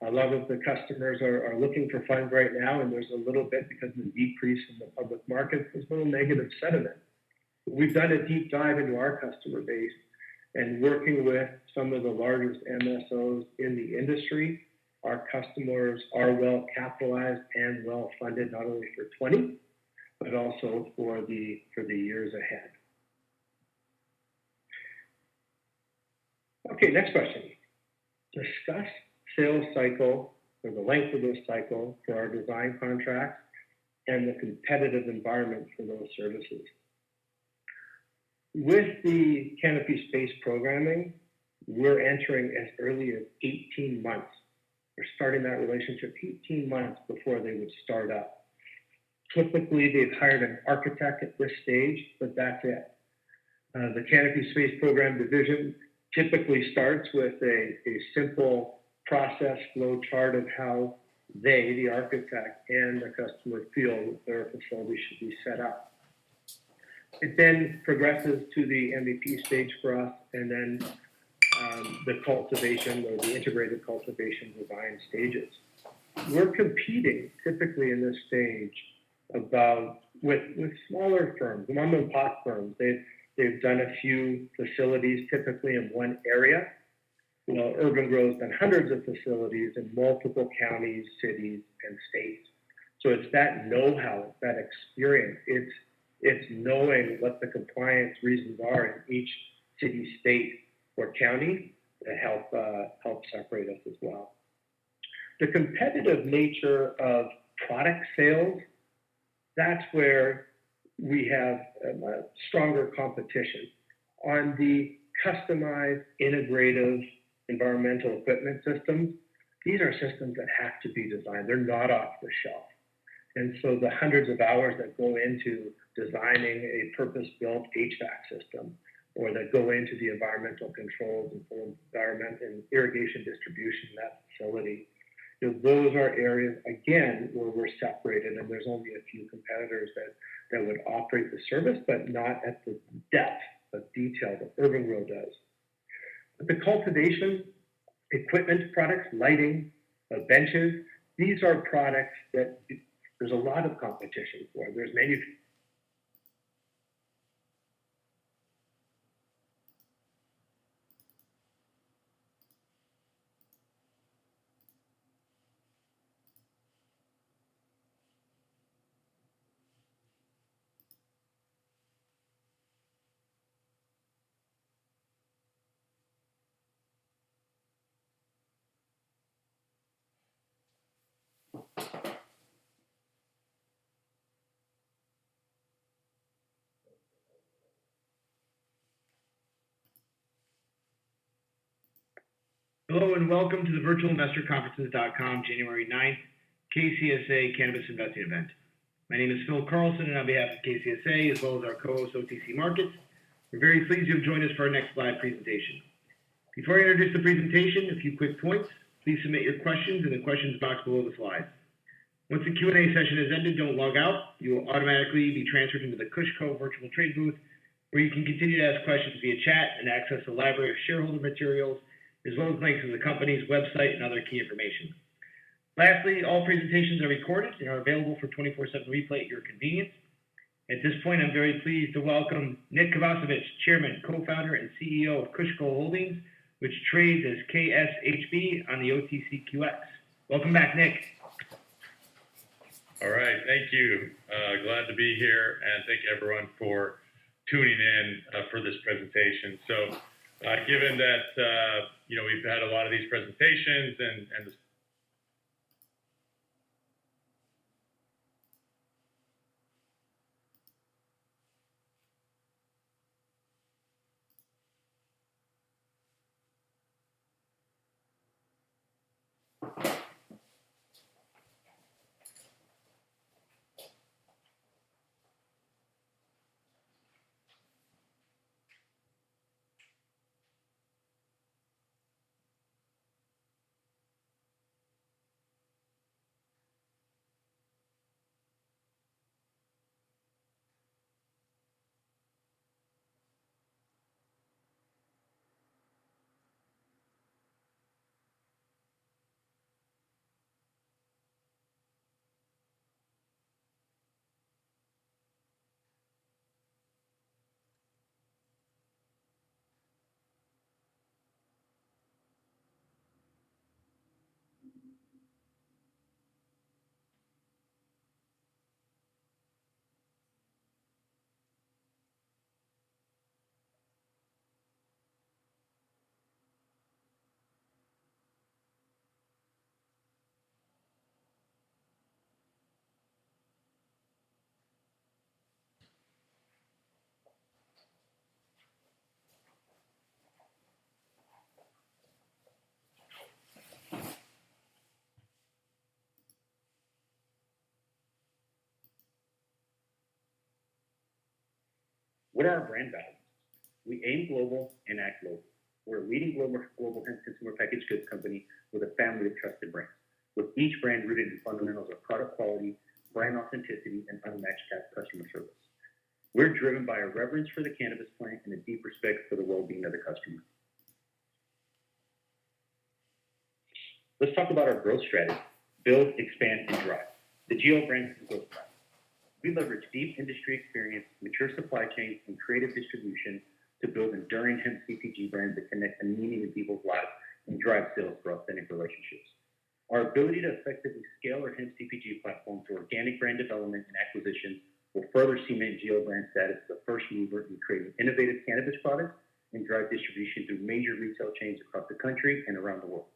A lot of the customers are looking for funds right now, and there's a little bit, because of the decrease in the public market, there's a little negative sentiment. We've done a deep dive into our customer base and working with some of the largest MSOs in the industry. Our customers are well capitalized and well funded, not only for 20, but also for the years ahead. Okay, next question. Discuss sales cycle, or the length of this cycle for our design contracts and the competitive environment for those services. With the Canopy Space programming, we're entering as early as 18 months. We're starting that relationship 18 months before they would start up. Typically, they've hired an architect at this stage, but that's it. The Canopy Space Program division typically starts with a simple process flow chart of how they, the architect, and the customer feel that their facility should be set up. It then progresses to the MVP stage for us, and then the cultivation or the integrated cultivation design stages. We're competing typically in this stage with smaller firms, mom and pop firms. They've done a few facilities typically in one area. You know, Urban-Gro has done hundreds of facilities in multiple counties, cities, and states. So it's that know-how, that experience. It's knowing what the compliance reasons are in each city, state, or county to help separate us as well. The competitive nature of product sales, that's where we have a stronger competition. On the customized, integrative environmental equipment systems, these are systems that have to be designed. They're not off the shelf. And so the hundreds of hours that go into designing a purpose-built HVAC system, or that go into the environmental controls and for environment and irrigation distribution in that facility, those are areas, again, where we're separated, and there's only a few competitors that would operate the service, but not at the depth of detail that Urban-Gro does. But the cultivation, equipment products, lighting, benches, these are products that there's a lot of competition for. There's manufacturing. Hello and welcome to the virtualinvestorconferences.com January 9th KCSA Cannabis Investing Event. My name is Phil Carlson, and on behalf of KCSA, as well as our co-host OTC Markets, we're very pleased you have joined us for our next live presentation. Before I introduce the presentation, a few quick points. Please submit your questions in the questions box below the slides. Once the Q&A session has ended, don't log out. You will automatically be transferred into the KushCo virtual trade booth, where you can continue to ask questions via chat and access a library of shareholder materials, as well as links to the company's website and other key information. Lastly, all presentations are recorded and are available for 24/7 replay at your convenience. At this point, I'm very pleased to welcome Nick Kovacevic, Chairman, Co-founder, and CEO of KushCo Holdings, which trades as KSHB on the OTCQX. Welcome back, Nick. All right, thank you. Glad to be here, and thank everyone for tuning in for this presentation. So, given that we've had a lot of these presentations and the What are our brand values? We aim global and act local. We're a leading global consumer packaged goods company with a family of trusted brands, with each brand rooted in fundamentals of product quality, brand authenticity, and unmatched customer service. We're driven by a reverence for the cannabis plant and a deep respect for the well-being of the customer. Let's talk about our growth strategy: build, expand, and drive. The GO brand is growth plan. We leverage deep industry experience, mature supply chains, and creative distribution to build enduring hemp CPG brands that connect the meaning in people's lives and drive sales through authentic relationships. Our ability to effectively scale our hemp CPG platform through organic brand development and acquisition will further cement GO brand status as the first mover in creating innovative cannabis products and drive distribution through major retail chains across the country and around the world.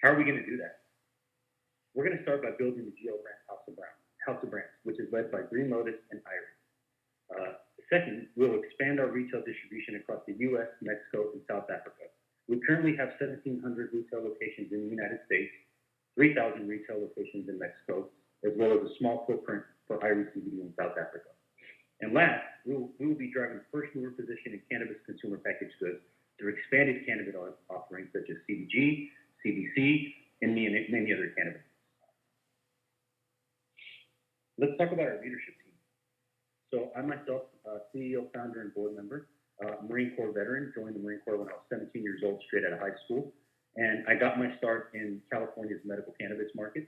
How are we going to do that? We're going to start by building the GO brand House of Brands, which is led by Green Lotus and Iris. Second, we'll expand our retail distribution across the U.S., Mexico, and South Africa. We currently have 1,700 retail locations in the United States, 3,000 retail locations in Mexico, as well as a small footprint for Iris CBD in South Africa. And last, we will be driving first mover position in cannabis consumer packaged goods through expanded cannabis offerings such as CBG, CBC, and many other cannabis. Let's talk about our leadership team. So I myself, CEO, founder, and board member, Marine Corps veteran, joined the Marine Corps when I was 17 years old, straight out of high school. And I got my start in California's medical cannabis markets.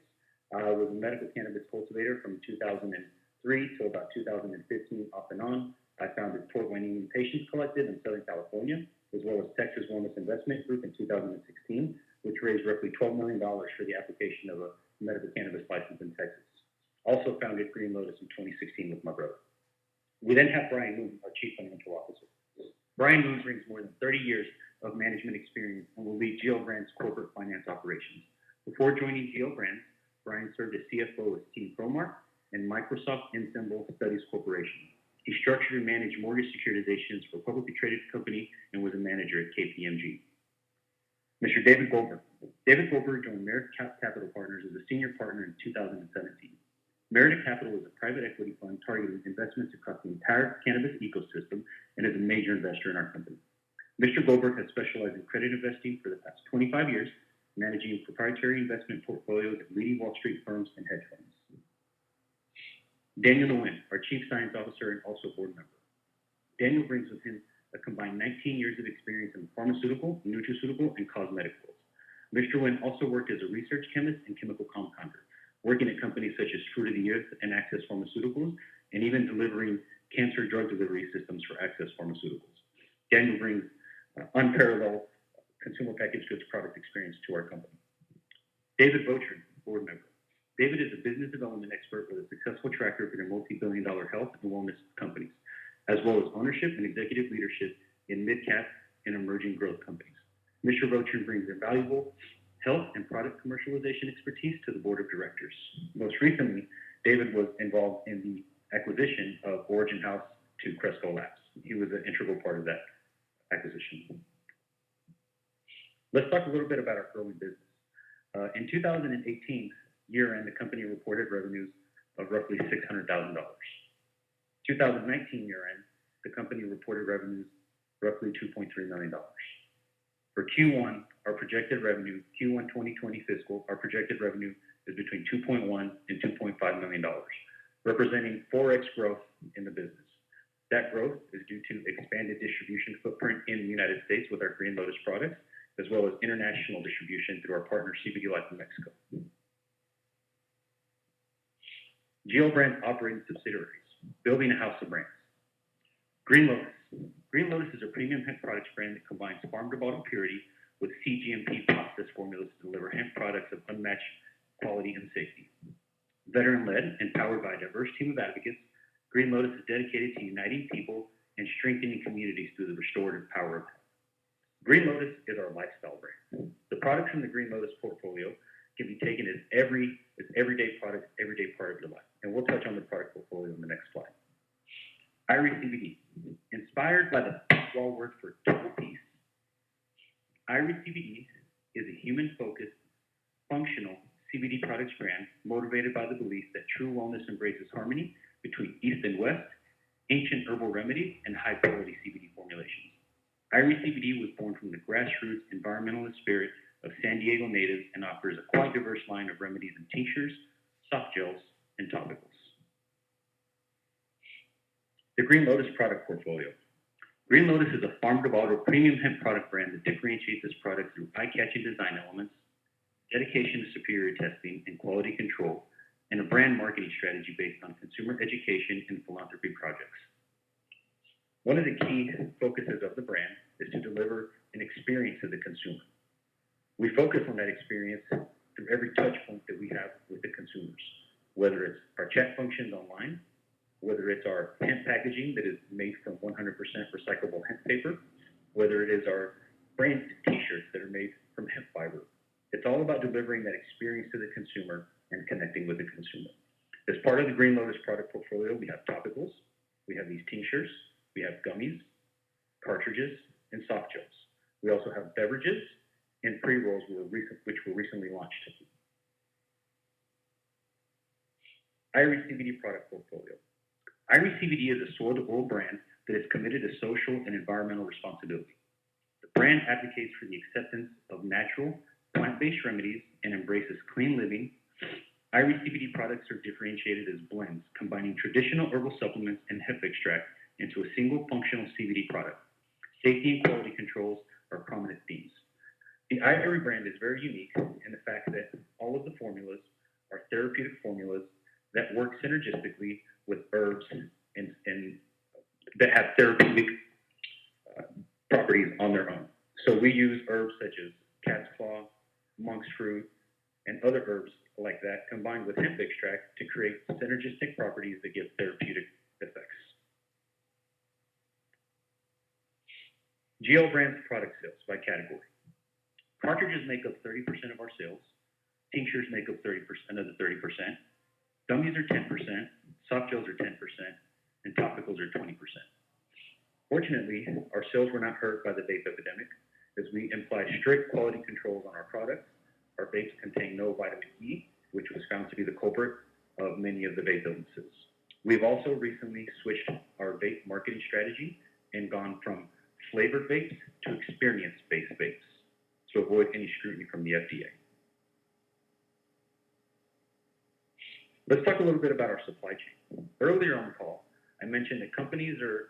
I was a medical cannabis cultivator from 2003 till about 2015, off and on. I founded Port Wayne Patients Collective in Southern California, as well as Texas Wellness Investment Group in 2016, which raised roughly $12 million for the application of a medical cannabis license in Texas. Also founded Green Lotus in 2016 with my brother. We then have Brian Moon, our Chief Financial Officer. Brian Moon brings more than 30 years of management experience and will lead GO Brands' corporate finance operations. Before joining GO Brands, Brian served as CFO with Team Promark and Microsoft Ensemble Studies Corporation. He structured and managed mortgage securitizations for a publicly traded company and was a manager at KPMG. Mr. David Goldberg. David Goldberg joined Merit Capital Partners as a senior partner in 2017. Merit Capital is a private equity fund targeting investments across the entire cannabis ecosystem and is a major investor in our company. Mr. Goldberg has specialized in credit investing for the past 25 years, managing proprietary investment portfolios at leading Wall Street firms and hedge funds. Daniel Nguyen, our Chief Science Officer and also board member. Daniel brings with him a combined 19 years of experience in pharmaceutical, nutraceutical, and cosmetic fields. Mr. Nguyen also worked as a research chemist and chemical compounder, working at companies such as Fruit of the Earth and Access Pharmaceuticals, and even delivering cancer drug delivery systems for Access Pharmaceuticals. Daniel brings unparalleled consumer packaged goods product experience to our company. David Botrin, board member. David is a business development expert with a successful track record in multi-billion-dollar health and wellness companies, as well as ownership and executive leadership in mid-cap and emerging growth companies. Mr. Rotrin brings invaluable health and product commercialization expertise to the board of directors. Most recently, David was involved in the acquisition of Origin House to KushCo Labs. He was an integral part of that acquisition. Let's talk a little bit about our growing business. In 2018, year-end, the company reported revenues of roughly $600,000. 2019 year-end, the company reported revenues roughly $2.3 million. For Q1, our projected revenue, Q1 2020 fiscal, our projected revenue is between $2.1 and $2.5 million, representing 4x growth in the business. That growth is due to expanded distribution footprint in the United States with our Green Lotus products, as well as international distribution through our partner CBD Life in Mexico. Geo Brand operating subsidiaries, building a house of brands. Green Lotus. Green Lotus is a premium hemp products brand that combines farm-to-bottle purity with CGMP process formulas to deliver hemp products of unmatched quality and safety. Veteran-led and powered by a diverse team of advocates, Green Lotus is dedicated to uniting people and strengthening communities through the restorative power of hemp. Green Lotus is our lifestyle brand. The products from the Green Lotus portfolio can be taken as everyday products, everyday part of your life. And we'll touch on the product portfolio in the next slide. Irie CBD. Inspired by the wall word for total peace, Irie CBD is a human-focused, functional CBD products brand motivated by the belief that true wellness embraces harmony between East and West, ancient herbal remedies, and high-quality CBD formulations. Irie CBD was born from the grassroots environmentalist spirit of San Diego natives and offers a quite diverse line of remedies in tinctures, soft gels, and topicals. The Green Lotus product portfolio. Green Lotus is a farm-to-bottle premium hemp product brand that differentiates its product through eye-catching design elements, dedication to superior testing and quality control, and a brand marketing strategy based on consumer education and philanthropy projects. One of the key focuses of the brand is to deliver an experience to the consumer. We focus on that experience through every touch point that we have with the consumers, whether it's our chat functions online, whether it's our hemp packaging that is made from 100% recyclable hemp paper, whether it is our brand t-shirts that are made from hemp fiber. It's all about delivering that experience to the consumer and connecting with the consumer. As part of the Green Lotus product portfolio, we have topicals, we have these tinctures, we have gummies, cartridges, and soft gels. We also have beverages and pre-rolls which were recently launched. Irie CBD product portfolio. Irie CBD is a soil-to-oil brand that is committed to social and environmental responsibility. The brand advocates for the acceptance of natural, plant-based remedies and embraces clean living. Irie CBD products are differentiated as blends, combining traditional herbal supplements and hemp extract into a single functional CBD product. Safety and quality controls are prominent themes. The Irie brand is very unique in the fact that all of the formulas are therapeutic formulas that work synergistically with herbs and that have therapeutic properties on their own. So we use herbs such as cat's claw, monk's fruit, and other herbs like that combined with hemp extract to create synergistic properties that give therapeutic effects. GL Brand's product sales by category. Cartridges make up 30% of our sales. Tinctures make up 30%, another 30%. Gummies are 10%. Soft gels are 10%. And topicals are 20%. Fortunately, our sales were not hurt by the vape epidemic as we imply strict quality controls on our products. Our vapes contain no vitamin E, which was found to be the culprit of many of the vape illnesses. We've also recently switched our vape marketing strategy and gone from flavored vapes to experience-based vapes to avoid any scrutiny from the FDA. Let's talk a little bit about our supply chain. Earlier on the call, I mentioned that companies are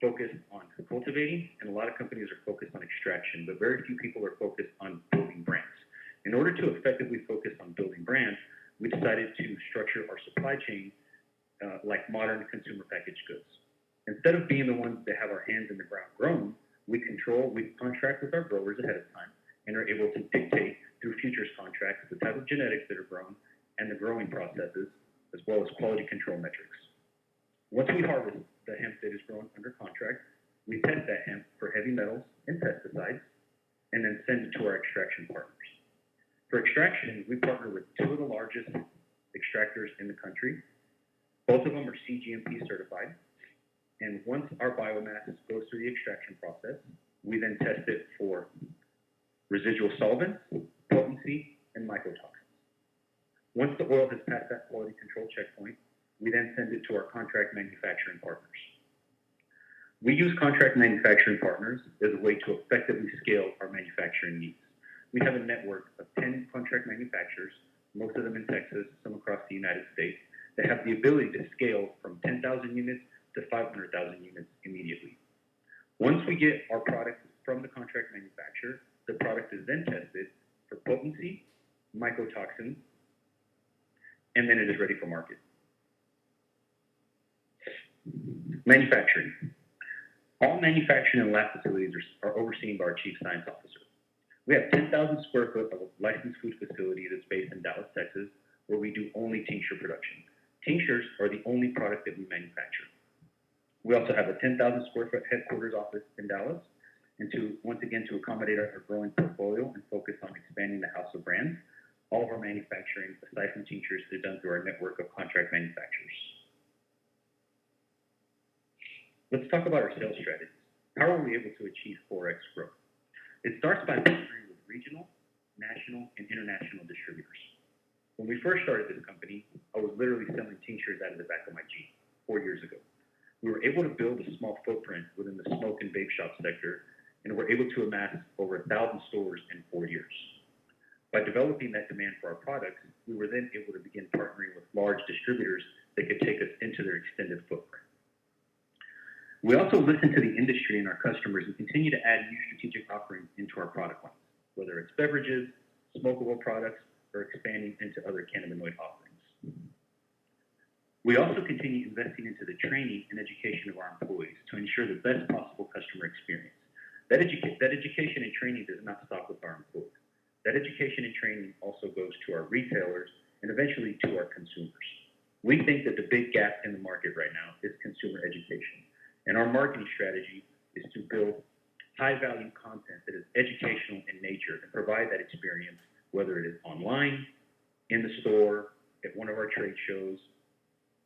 focused on cultivating and a lot of companies are focused on extraction, but very few people are focused on building brands. In order to effectively focus on building brands, we decided to structure our supply chain like modern consumer packaged goods. Instead of being the ones that have our hands in the ground grown, we contract with our growers ahead of time and are able to dictate through futures contracts the type of genetics that are grown and the growing processes, as well as quality control metrics. Once we harvest the hemp that is grown under contract, we test that hemp for heavy metals and pesticides, and then send it to our extraction partners. For extraction, we partner with two of the largest extractors in the country. Both of them are CGMP certified. And once our biomass goes through the extraction process, we then test it for residual solvents, potency, and mycotoxins. Once the oil has passed that quality control checkpoint, we then send it to our contract manufacturing partners. We use contract manufacturing partners as a way to effectively scale our manufacturing needs. We have a network of 10 contract manufacturers, most of them in Texas, some across the United States, that have the ability to scale from 10,000 units to 500,000 units immediately. Once we get our product from the contract manufacturer, the product is then tested for potency, mycotoxins, and then it is ready for market. Manufacturing. All manufacturing and lab facilities are overseen by our Chief Science Officer. We have 10,000 square foot of a licensed food facility that's based in Dallas, Texas, where we do only tincture production. Tinctures are the only product that we manufacture. We also have a 10,000 square foot headquarters office in Dallas, and once again, to accommodate our growing portfolio and focus on expanding the house of brands, all of our manufacturing, aside from tinctures, is done through our network of contract manufacturers. Let's talk about our sales strategies. How are we able to achieve 4x growth? It starts by partnering with regional, national, and international distributors. When we first started this company, I was literally selling tinctures out of the back of my Jeep 4 years ago. We were able to build a small footprint within the smoke and vape shop sector, and were able to amass over 1,000 stores in 4 years. By developing that demand for our products, we were then able to begin partnering with large distributors that could take us into their extended footprint. We also listen to the industry and our customers and continue to add new strategic offerings into our product lines, whether it's beverages, smokable products, or expanding into other cannabinoid offerings. We also continue investing into the training and education of our employees to ensure the best possible customer experience. That education and training does not stop with our employees. That education and training also goes to our retailers and eventually to our consumers. We think that the big gap in the market right now is consumer education. And our marketing strategy is to build high-value content that is educational in nature and provide that experience, whether it is online, in the store, at one of our trade shows,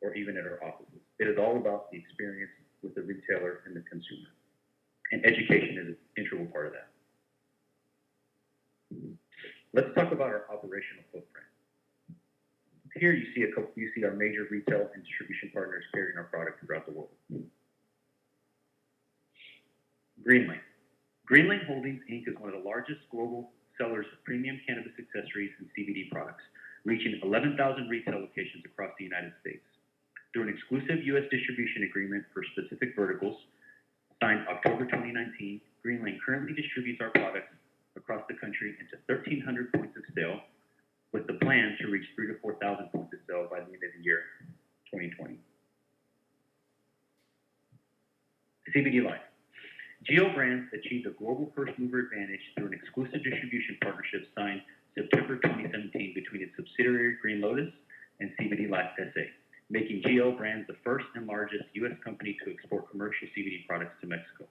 or even at our offices. It is all about the experience with the retailer and the consumer. And education is an integral part of that. Let's talk about our operational footprint. Here you see our major retail and distribution partners carrying our product throughout the world. Greenlane Holdings, Inc. is one of the largest global sellers of premium cannabis accessories and CBD products, reaching 11,000 retail locations across the United States. Through an exclusive U.S. distribution agreement for specific verticals, signed October 2019, Greenlane currently distributes our products across the country into 1,300 points of sale, with the plan to reach 3,000 to 4,000 points of sale by the end of the year 2020. CBD Life. Geo Brands achieved a global first mover advantage through an exclusive distribution partnership signed September 2017 between its subsidiary Green Lotus and CBD Life SA, making Geo Brands the first and largest U.S. company to export commercial CBD products to Mexico.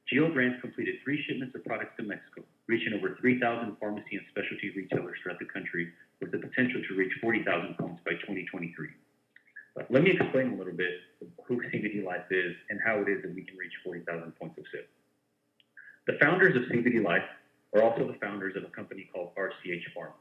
Geo Brands completed 3 shipments of products to Mexico, reaching over 3,000 pharmacy and specialty retailers throughout the country, with the potential to reach 40,000 points by 2023. Let me explain a little bit who CBD Life is and how it is that we can reach 40,000 points of sale. The founders of CBD Life are also the founders of a company called RCH Pharma.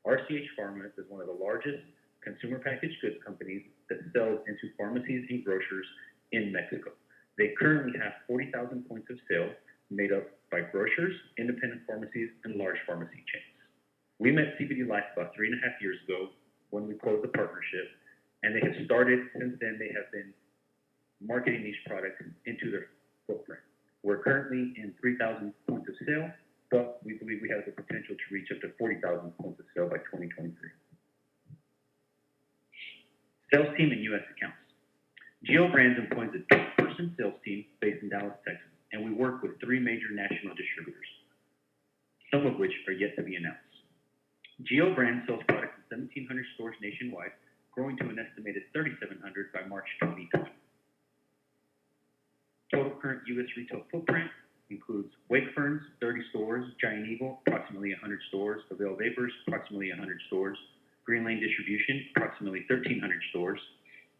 RCH Pharma is one of the largest consumer packaged goods companies that sells into pharmacies and grocers in Mexico. They currently have 40,000 points of sale made up by grocers, independent pharmacies, and large pharmacy chains. We met CBD Life about 3.5 years ago when we closed the partnership, and they have started, since then, they have been marketing these products into their footprint. We're currently in 3,000 points of sale, but we believe we have the potential to reach up to 40,000 points of sale by 2023. Sales team and U.S. accounts. Geo Brands employs a 2-person sales team based in Dallas, Texas, and we work with 3 major national distributors, some of which are yet to be announced. Geo Brands sells products in 1,700 stores nationwide, growing to an estimated 3,700 by March 2020. Total current U.S. retail footprint includes Wakeferns, 30 stores, Giant Eagle, approximately 100 stores, Avail Vapors, approximately 100 stores, Green Lane Distribution, approximately 1,300 stores,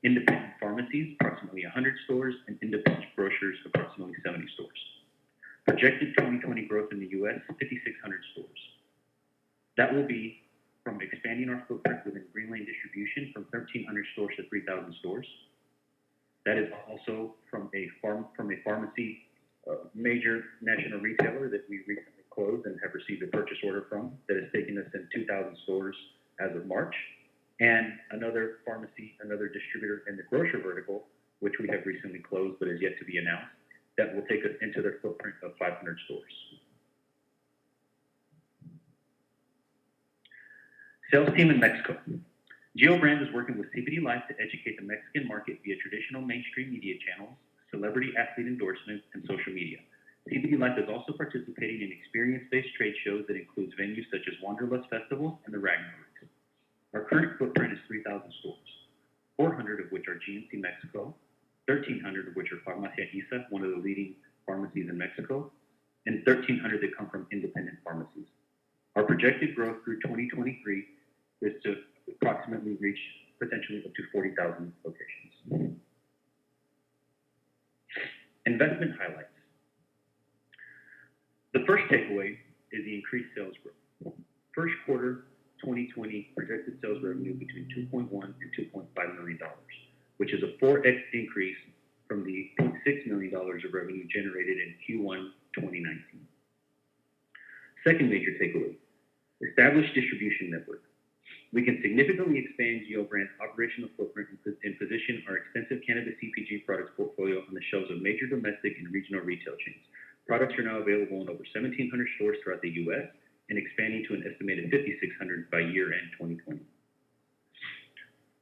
independent pharmacies, approximately 100 stores, and independent grocers, approximately 70 stores. Projected 2020 growth in the U.S., 5,600 stores. That will be from expanding our footprint within Green Lane Distribution from 1,300 stores to 3,000 stores. That is also from a pharmacy major national retailer that we recently closed and have received a purchase order from that has taken us in 2,000 stores as of March, and another pharmacy, another distributor in the grocery vertical, which we have recently closed but is yet to be announced, that will take us into their footprint of 500 stores. Sales team in Mexico. Geo Brand is working with CBD Life to educate the Mexican market via traditional mainstream media channels, celebrity athlete endorsements, and social media. CBD Life is also participating in experience-based trade shows that includes venues such as Wanderlust Festivals and the Ragnarok. Our current footprint is 3,000 stores, 400 of which are GNC Mexico, 1,300 of which are Farmacia Isa, one of the leading pharmacies in Mexico, and 1,300 that come from independent pharmacies. Our projected growth through 2023 is to approximately reach potentially up to 40,000 locations. Investment highlights. The first takeaway is the increased sales growth. First quarter 2020 projected sales revenue between $2.1 and $2.5 million, which is a 4x increase from the $0.6 million of revenue generated in Q1 2019. Second major takeaway, established distribution network. We can significantly expand Geo Brand's operational footprint and position our extensive cannabis CPG products portfolio on the shelves of major domestic and regional retail chains. Products are now available in over 1,700 stores throughout the U.S. and expanding to an estimated 5,600 by year-end 2020.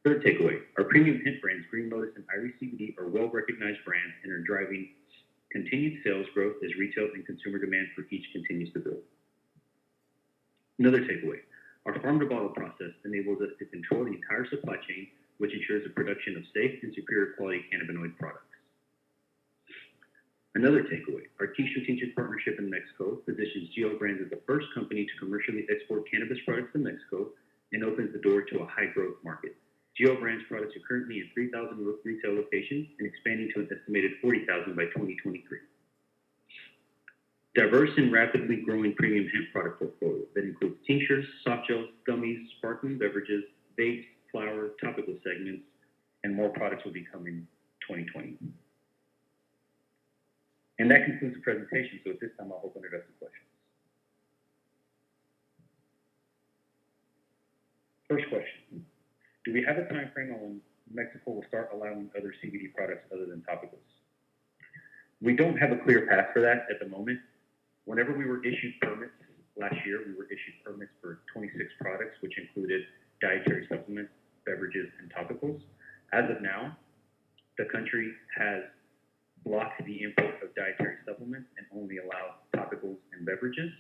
Third takeaway, our premium hemp brands, Green Lotus and Iris CBD, are well-recognized brands and are driving continued sales growth as retail and consumer demand for each continues to build. Another takeaway, our farm-to-bottle process enables us to control the entire supply chain, which ensures the production of safe and superior quality cannabinoid products. Another takeaway, our key strategic partnership in Mexico positions Geo Brands as the first company to commercially export cannabis products to Mexico and opens the door to a high-growth market. Geo Brands products are currently in 3,000 retail locations and expanding to an estimated 40,000 by 2023. Diverse and rapidly growing premium hemp product portfolio that includes tinctures, soft gels, gummies, sparkling beverages, vapes, flower, topical segments, and more products will be coming 2020. And that concludes the presentation, so at this time I'll open it up to questions. First question, do we have a time frame on when Mexico will start allowing other CBD products other than topicals? We don't have a clear path for that at the moment. Whenever we were issued permits last year, we were issued permits for 26 products, which included dietary supplements, beverages, and topicals. As of now, the country has blocked the import of dietary supplements and only allow topicals and beverages.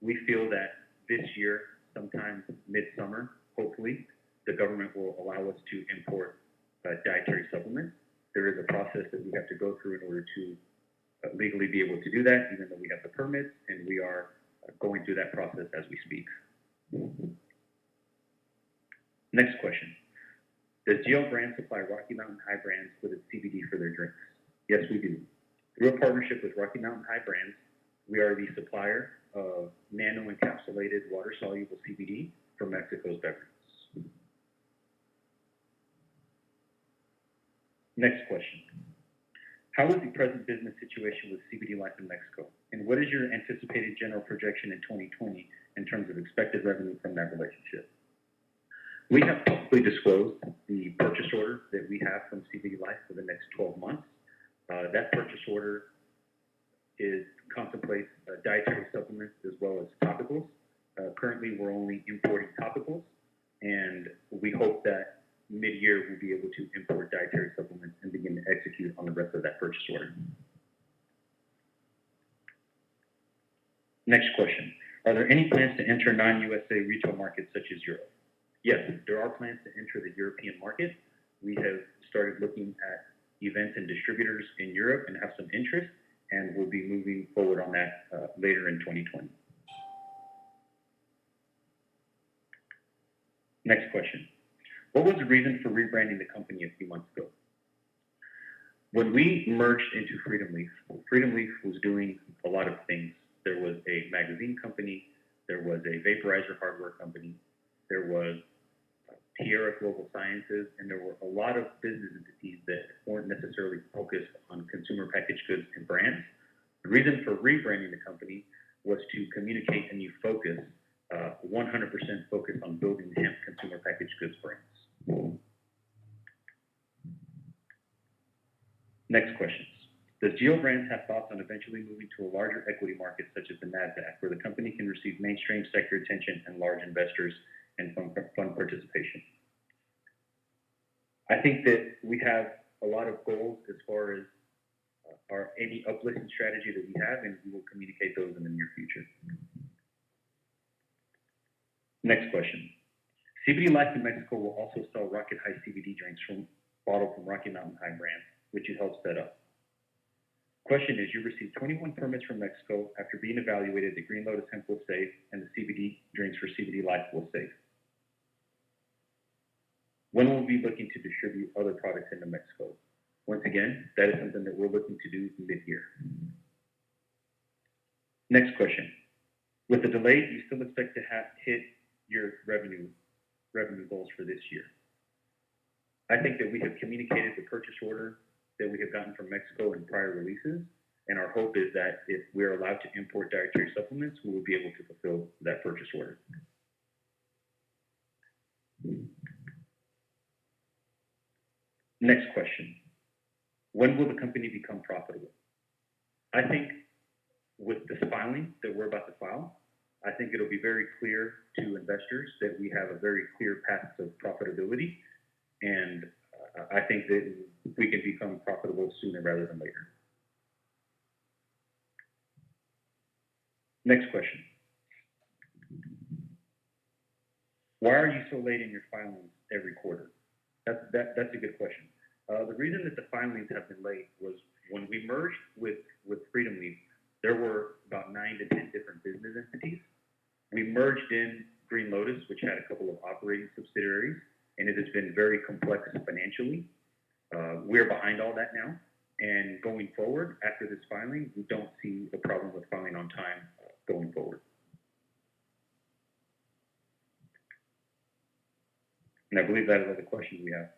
We feel that this year, sometime midsummer, hopefully, the government will allow us to import dietary supplements. There is a process that we have to go through in order to legally be able to do that, even though we have the permits, and we are going through that process as we speak. Next question. Does Geo Brand supply Rocky Mountain High brands with its CBD for their drinks? Yes, we do. Through a partnership with Rocky Mountain High Brands, we are the supplier of nano-encapsulated water-soluble CBD for Mexico's beverages. Next question. How is the present business situation with CBD Life in Mexico? And what is your anticipated general projection in 2020 in terms of expected revenue from that relationship? We have publicly disclosed the purchase order that we have from CBD Life for the next 12 months. That purchase order contemplates dietary supplements as well as topicals. Currently, we're only importing topicals, and we hope that mid-year we'll be able to import dietary supplements and begin to execute on the rest of that purchase order. Next question. Are there any plans to enter non-USA retail markets such as Europe? Yes, there are plans to enter the European market. We have started looking at events and distributors in Europe and have some interest, and we'll be moving forward on that later in 2020. Next question. What was the reason for rebranding the company a few months ago? When we merged into Freedom Leaf was doing a lot of things. There was a magazine company, there was a vaporizer hardware company, there was Tierra Global Sciences, and there were a lot of business entities that weren't necessarily focused on consumer packaged goods and brands. The reason for rebranding the company was to communicate a new focus, 100% focus on building hemp consumer packaged goods brands. Next questions. Does Geo Brands have thoughts on eventually moving to a larger equity market such as the NASDAQ, where the company can receive mainstream sector attention and large investors and fund participation? I think that we have a lot of goals as far as any uplisting strategy that we have, and we will communicate those in the near future. Next question. CBD Life in Mexico will also sell Rocket High CBD drinks bottled from Rocky Mountain High brand, which you helped set up. Question is, you received 21 permits from Mexico. After being evaluated, the Green Lotus hemp was safe and the CBD drinks for CBD Life was safe. When will we be looking to distribute other products into Mexico? Once again, that is something that we're looking to do mid-year. Next question. With the delay, do you still expect to hit your revenue goals for this year? I think that we have communicated the purchase order that we have gotten from Mexico in prior releases, and our hope is that if we're allowed to import dietary supplements, we will be able to fulfill that purchase order. Next question. When will the company become profitable? I think with this filing that we're about to file, I think it'll be very clear to investors that we have a very clear path to profitability, and I think that we can become profitable sooner rather than later. Next question. Why are you so late in your filings every quarter? That's a good question. The reason that the filings have been late was when we merged with Freedom Leaf, there were about 9 to 10 different business entities. We merged in Green Lotus, which had a couple of operating subsidiaries, and it has been very complex financially. We're behind all that now, and going forward, after this filing, we don't see a problem with filing on time going forward. And I believe that is all the questions we have.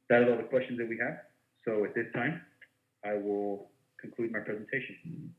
That is all the questions that we have. So at this time, I will conclude my presentation.